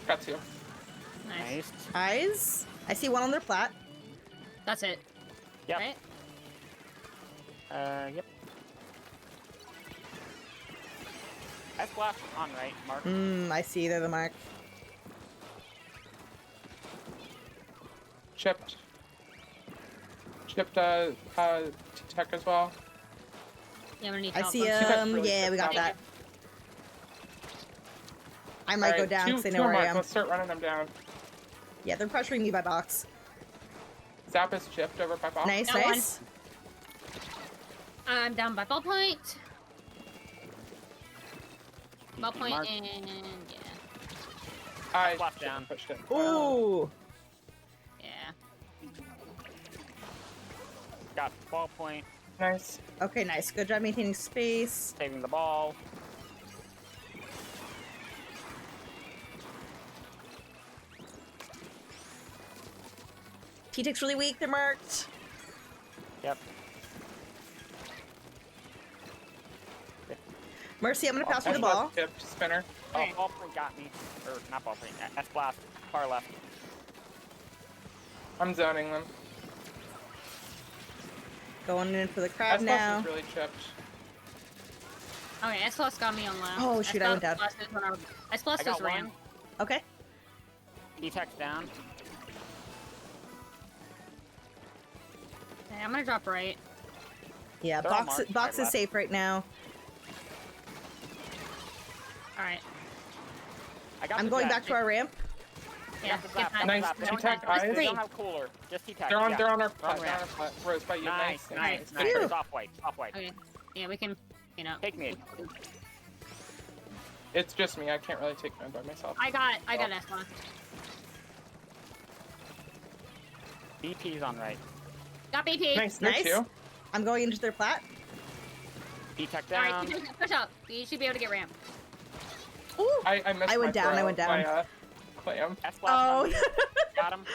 Got two. Nice. Nice. Eyes. I see one on their plat. That's it. Yep. Right? Yep. S-Blast on right. Mark. I see they're the mark. Chipped. Chipped T-Tech as well. Yeah, I'm gonna need I help. see Let's- T-Tech's really yeah, we got chipped that. I might go Alright, down two- because they two know where I mark. am. Let's start running them down. Yeah, they're pressuring me by box. Zap is chipped over by box. Nice, Got one. nice. I'm down by ballpoint. Ballpoint Mark. and yeah. I Flop down. pushed it. Ooh. Yeah. Got ballpoint. Nice. Okay, nice. Good job maintaining space. Saving the ball. T-Tick's really weak. They're marked. Yep. Mercy, I'm gonna pass you the S-Blast ball. Tip spinner. Oh, ball point got me. Or not ball point. S-Blast. Far left. I'm zoning them. Going in for the crab S-Blast now. is really chipped. Okay, S-Plus got me on left. Oh, shoot, I went down. S-Plus I got was ran. one. Okay. T-Tech's down. Okay, I'm gonna drop right. Yeah, They're all box marked, box right is safe right now. Alright. I got I'm the going zap. back to our ramp. Yeah, Got the get zap, got that. the Nice. zap. They don't T-Tech have- eyes. They don't have cooler. Just T-Tech. They're on. yeah. They're on our Wrong plat. They're on ramp. our plat. Rose, by you. Nice, nice, nice. Phew. It's off white. Off white. Okay. Yeah, we can, you know. Take me. It's just me. I can't really take mine by myself. I got S-Plus. BP's on right. Got BP. Nice. There Nice. too. I'm going into their plat. T-Tech down. Alright, push up. You should be able to get ramp. Ooh. I missed I went my down, I throw went down. by, Clam. S-Blast Oh. on me. Got him.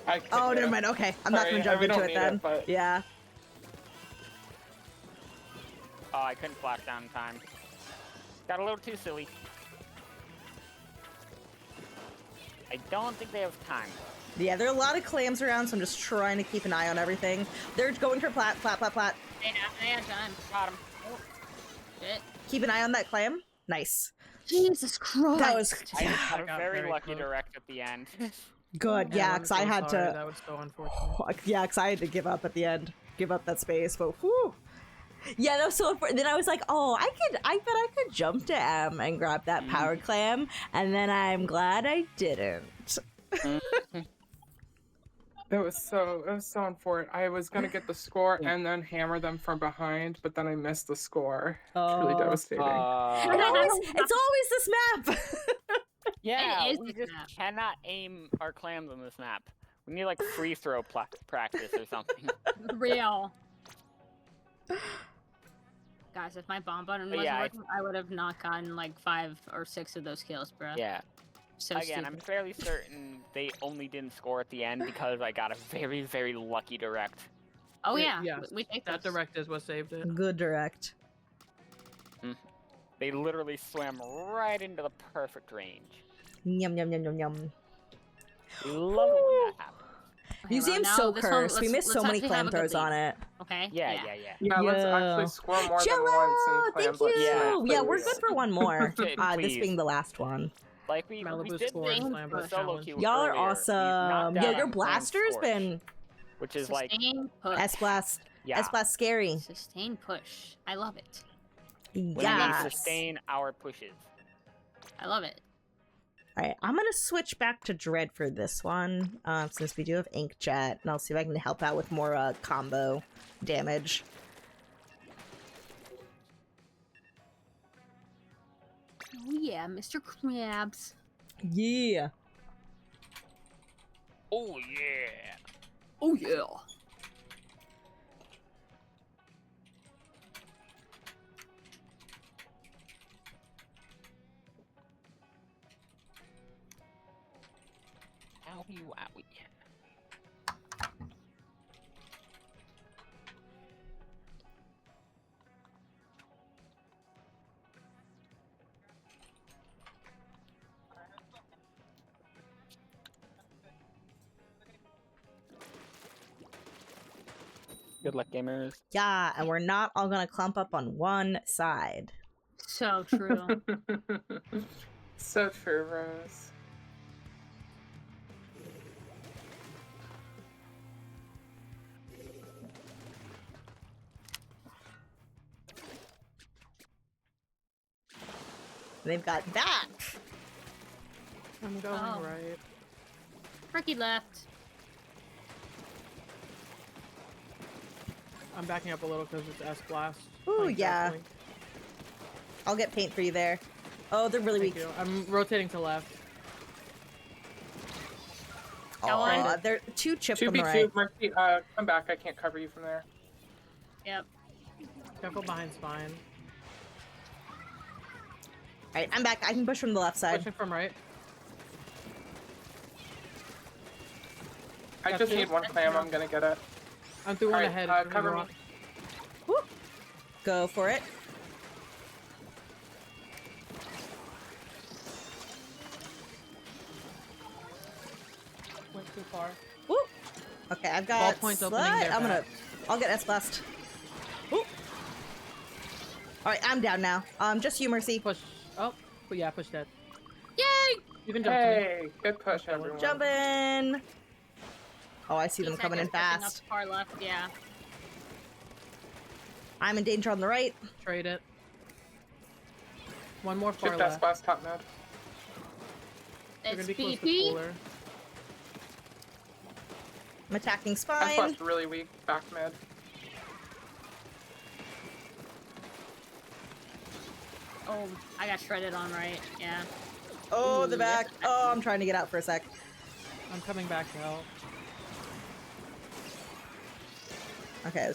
I couldn't Oh, get never it. mind. Okay, I'm not Sorry, gonna jump we into don't it need then. it, but- Yeah. Oh, I couldn't flash down in time. Got a little too silly. I don't think they have time. Yeah, there are a lot of clams around, so I'm just trying to keep an eye on everything. They're going for plat. They had time. Got him. Shit. Keep an eye on that clam. Nice. Jesus Christ. That was I had a got very very lucky close. direct at the end. good. Yeah, I'm because I so had sorry. to. That was so unfortunate. Yeah, because I had to give up at the end. Give up that space, but whew. Yeah, that was so. Then I was like, oh, I bet I could jump to M and grab that power clam, and then I'm glad I didn't. It was so unfortunate. I was gonna get the score and then hammer them from behind, but then I missed the score. It's really devastating. It's always this map. Yeah, It is we this just map. cannot aim our clams on this map. We need like free throw practice or something. Real. Guys, if my bomb button But wasn't yeah, working, I would have not gotten like 5 or 6 of those kills, bro. Yeah. So Again, I'm stupid. fairly certain they only didn't score at the end because I got a very, very lucky direct. Oh yeah, Yeah, we take That those. direct is what saved it. Good direct. They literally swam right into the perfect range. Yum yum yum yum yum. We love it when that happens. Okay, Museum's well, now so this one, cursed. We let's- missed so let's many actually clam have a good throws on lead. it. Okay. Yeah. Yeah, let's actually score more than once Jello, and claim thank you. Yeah, Yeah, we're please. good for one more. Okay, This please. being the last one. Like we Malibu did score and the slam bus solo challenge. queue Y'all are earlier. We knocked awesome. Yeah, out your on Clam blaster's Scorch, been which is like Sustain push. S-Blast. yeah. S-Blast scary. Sustain push. I love it. When we Yeah. sustain our pushes. I love it. Alright, I'm gonna switch back to Dread for this one, since we do have Inkjet, and I'll see if I can help out with more combo damage. Oh yeah, Mr. Krabs. Yeah. Oh yeah. Oh yeah. Owie wowie. Good luck, gamers. Yeah, and we're not all gonna clump up on one side. So true. So true, Rose. They've got that. I'm going Oh. right. Ricky left. I'm backing up a little because it's S-Blast. Ooh, Playing yeah. carefully. I'll get paint for you there. Oh, they're really Thank weak. you. I'm rotating to left. Got one. Oh, there are 2 chipped on the 2v2, right. Mercy, come back. I can't cover you from there. Yep. Careful behind spine. Alright, I'm back. I can push from the left side. Pushing from right. I Got just two. need one clam. I'm gonna get it. I'm through one Alright, ahead. cover me. Woo. Go for it. Went too far. Woo. Okay, I've got Ball point's opening their back. I'll get S-Blast. Woo. Alright, I'm down now. Just you, Mercy. Push. Oh, but yeah, push dead. Yay! You can jump to me. Hey, good push, everyone. Jump in. Oh, I see them coming in Seconds pushing up fast. far left, yeah. I'm in danger on the right. Trade it. One more far Chip left. S-Blast top mid. We're It's gonna be close to BP. cooler. I'm attacking spine. S-Blast really weak. Back mid. Oh, I got shredded on right. Yeah. Oh, Ooh, the back. yes. Oh, I'm trying to get out for a sec. I'm coming back to help. Okay,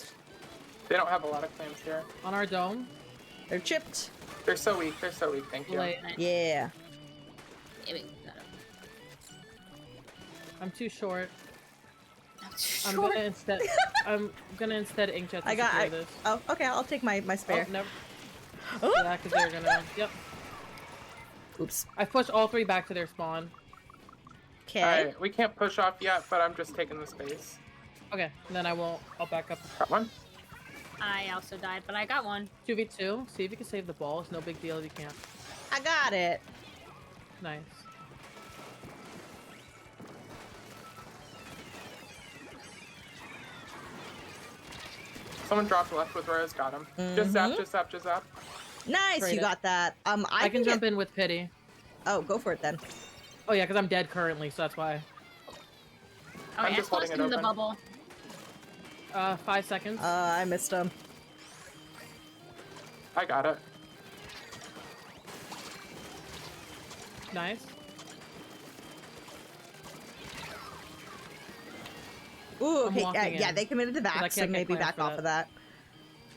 They don't have a lot of claims here. On our dome. they're chipped. They're so weak. They're so weak. Thank you. Late. Yeah. Yeah, we got it. I'm too short. I'm Short. gonna instead inkjet to I got. secure this. Oh, okay. I'll take my spare. Oh, never. Oh. Yeah, because they're gonna. Yep. Oops. I pushed all 3 back to their spawn. Okay. Alright, we can't push off yet, but I'm just taking the space. Okay, then I won't. I'll back up. Got one. I also died, but I got one. 2v2. See if you can save the ball. It's no big deal if you can't. I got it. Nice. Someone dropped left with Rose. Got him. Just zap, Mhm. just zap, just zap. Nice. Trade You it. got that. I can jump in with pity. Oh, go for it then. Oh yeah, because I'm dead currently, so that's why. Oh, I'm yeah, just holding it in the open. bubble. 5 seconds. I missed him. I got it. Nice. Ooh, I'm okay. walking Yeah, in, they committed to 'cause I back, so can't get maybe clamp back for off of that.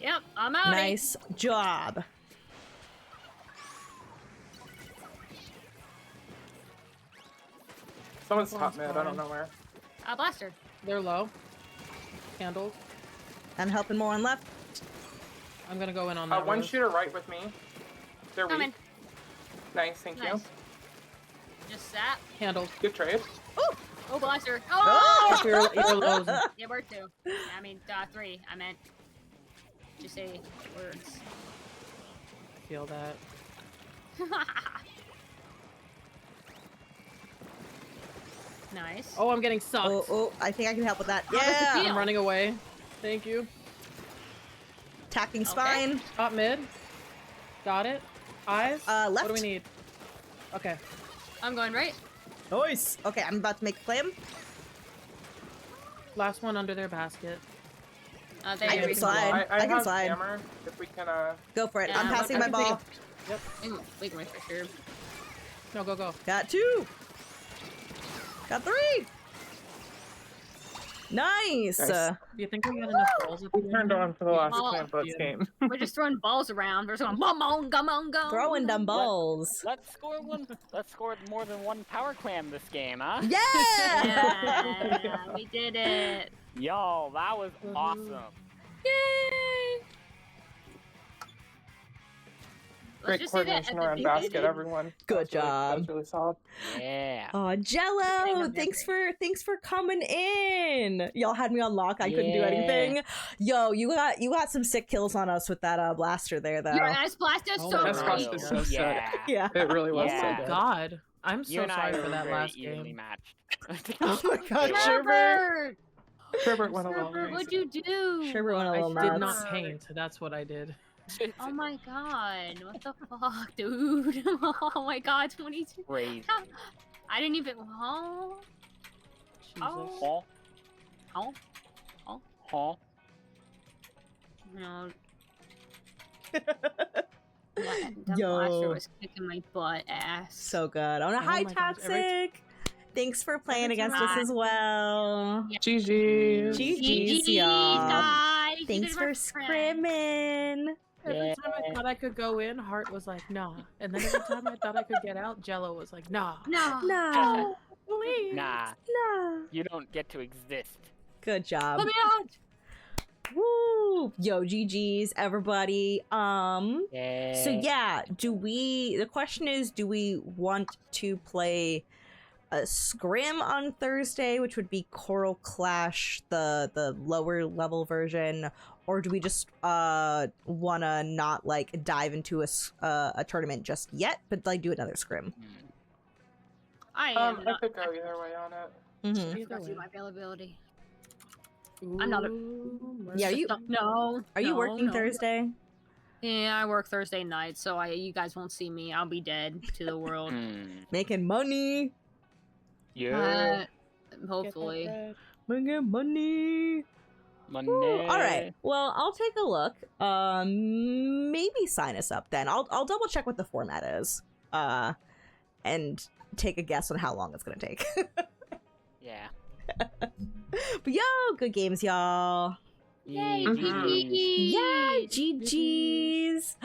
Yep, I'm out. Nice job. Someone's One top mid. I don't spawn. know where. Blaster. They're low. Handled. I'm helping more on left. I'm gonna go in on that. One Rose. shooter right with me. They're Coming. weak. Nice, thank you. Nice. Just that. Handled. Good trade. Oh, blaster. Oh! Oh! You're lows. Yeah, we're 2. I mean, 3. I meant. Just say words. Feel that. Nice. Oh, I'm getting sucked. Oh, I think I can help with that. How does it Yeah. feel? I'm running away. Thank you. Attacking spine. Top mid. Got it. Eyes. Left. What do we need? Okay. I'm going right. Nice. Okay, I'm about to make a claim. Last one under their basket. There I you can go. slide. I I can have slide. hammer. If we can, Go for it. Yeah, I'm passing my I can take ball. Yep. We can wait for sure. No, go, go. Got 2. Got 3. Nice. Nice. Do you think we got enough balls? we turned on for the last Oh, clamp let's yeah. game. We're just throwing balls around. We're just going bum bum gum gum gum. Throwing dumb balls. Let's score one. Let's score more than one power clam this game, huh? Yeah. Yeah, we did it. Yo, that was awesome. Yay! Great Let's just say that coordination at the around beginning- basket, everyone. Good That job. was really solid. Yeah. Oh, Jello! Getting Thanks for coming in. Y'all had me on lock. I couldn't do Yeah. anything. Yo, you got some sick kills on us with that blaster there, though. Your ass blaster Oh so my That's God. great. cost is so sick. Yeah. Yeah. It really was Yeah. so Oh my good. god. I'm You so and I sorry are for that very last evenly game. matched. Oh my god, Sherbert. Sherbert! Sherbert went a little Sherbert, crazy. what'd you do? Sherbert went a I little did nuts. not paint. That's what I did. Oh my god, what the fuck, dude? Oh my god, 22. Crazy. I didn't even. Oh. Jesus. Oh. Huh? Oh. Huh? No. That Yo. blaster was kicking my butt ass. So good. On a Oh high my gosh, every toxic. Thanks for playing Thanks against for us as well. GG's. GG's, y'all. guys. You Thanks guys for were friends. scrimming. Every time I thought I could go in, Heart was like, nah. And then every time I thought I could get out, Jello was like, nah. No. No, Please. Nah, no. you don't get to exist. Good job. Let me out. Woo! Yo, GG's, everybody. So yeah, the question is, do we want to play a Scrim on Thursday, which would be Coral Clash, the lower level version, or do we just wanna not like dive into a tournament just yet, but like do another Scrim? I could go either way on it. Mm-hmm. I forgot to do my availability. I'm not Yeah, are you working no. Thursday? Yeah, I work Thursday night, so you guys won't see me. I'll be dead to the world. Making money. Yeah. Hopefully. Making money. Money. Ooh, all right. Well, I'll take a look. Maybe sign us up then. I'll double check what the format is. And take a guess on how long it's gonna take. Yeah. But yo, good games, y'all. Yay, GG. Yeah, GG's.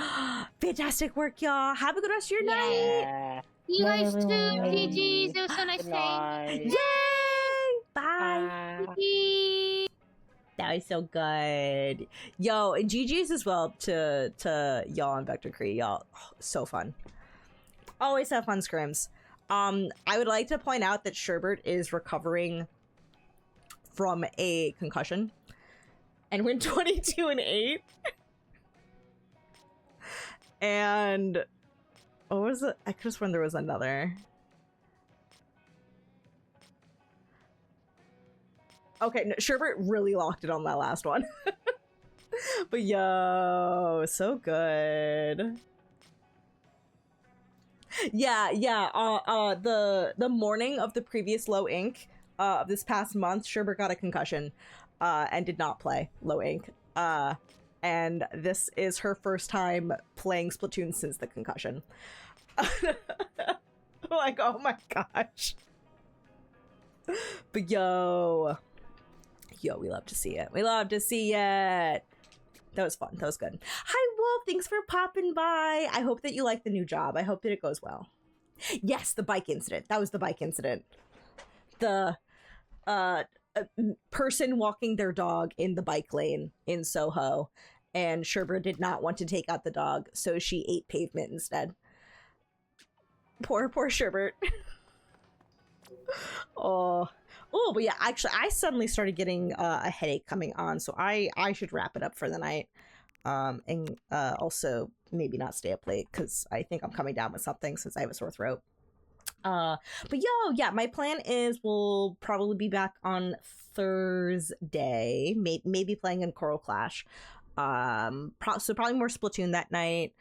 Fantastic work, y'all. Have a good rest of your night. Yeah. You guys too, GG's. It was so nice Good saying. night. Yay! Bye. GG. That was so good. Yo, and GG's as well to y'all on VectorQry. Y'all, so fun. Always have fun scrims. I would like to point out that Sherbert is recovering from a concussion and went 22-8. And what was it? I could have sworn there was another. Okay, no, Sherbert really locked it on that last one. But yo, so good. Yeah. The morning of the previous low ink of this past month, Sherbert got a concussion and did not play low ink. And this is her first time playing Splatoon since the concussion. Like, oh my gosh. But yo, we love to see it. We love to see it. That was fun. That was good. Hi, Wolf. Thanks for popping by. I hope that you like the new job. I hope that it goes well. Yes, the bike incident. That was the bike incident. The person walking their dog in the bike lane in Soho, and Sherbert did not want to take out the dog, so she ate pavement instead. Poor Sherbert. Oh, but yeah, actually, I suddenly started getting a headache coming on, so I should wrap it up for the night. And also maybe not stay up late, because I think I'm coming down with something since I have a sore throat. But yo, yeah, my plan is we'll probably be back on Thursday, maybe playing in Coral Clash. So probably more Splatoon that night.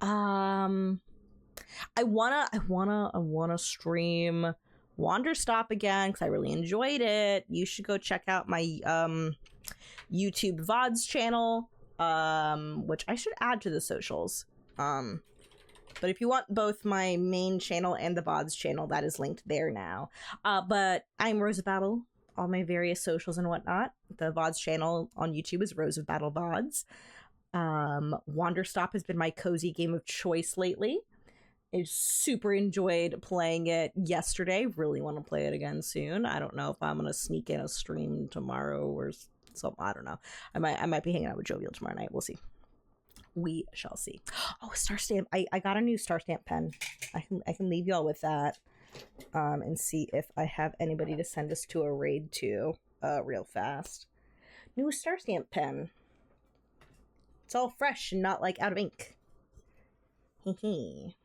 I wanna stream Wander Stop again because I really enjoyed it. You should go check out my YouTube VODs channel, which I should add to the socials. But if you want both my main channel and the VODs channel, that is linked there now. But I'm Rose of Battle, all my various socials and whatnot. The VODs channel on YouTube is Rose of Battle VODs. Wander Stop has been my cozy game of choice lately. I super enjoyed playing it yesterday. Really want to play it again soon. I don't know if I'm gonna sneak in a stream tomorrow or something. I don't know. I might be hanging out with Jovial tomorrow night. We'll see. We shall see. Oh, Star Stamp. I got a new Star Stamp pen. I can leave y'all with that. And see if I have anybody to send us to a raid to real fast. New Star Stamp pen. It's all fresh and not like out of ink. Hee.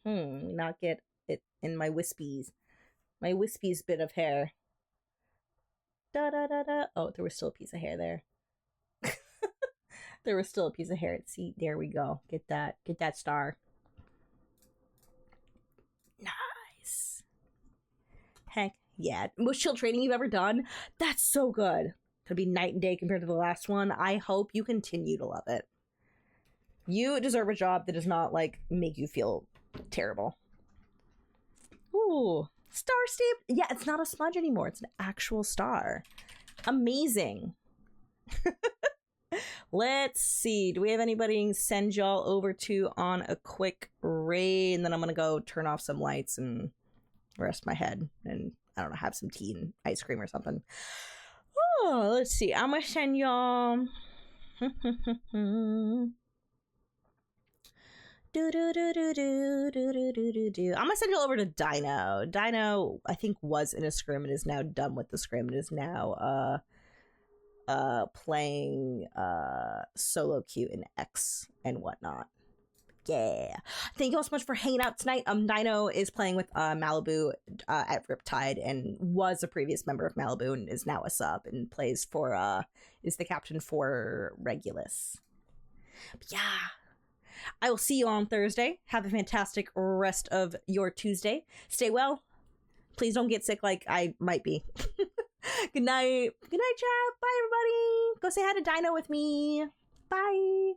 Not get it in my wispies. My wispies bit of hair. Da. Oh, there was still a piece of hair there. There was still a piece of hair. See, there we go. Get that star. Nice. Heck yeah. Most chill training you've ever done? That's so good. Gonna be night and day compared to the last one. I hope you continue to love it. You deserve a job that does not, like, make you feel terrible. Ooh. Star stamped. Yeah, it's not a smudge anymore. It's an actual star. Amazing. Let's see. Do we have anybody send y'all over to on a quick raid? And then I'm going to go turn off some lights and rest my head. And I don't know, have some tea and ice cream or something. Oh, let's see. I'm going to send y'all... I'm gonna send you over to Dino. Dino, I think, was in a scrim and is now done with the scrim and is now playing solo queue in X and whatnot. Yeah. Thank you all so much for hanging out tonight. Dino is playing with Malibu at Riptide and was a previous member of Malibu and is now a sub and plays for is the captain for Regulus. But yeah. I will see you on Thursday. Have a fantastic rest of your Tuesday. Stay well. Please don't get sick like I might be. Good night. Good night, chat. Bye, everybody. Go say hi to Dino with me. Bye.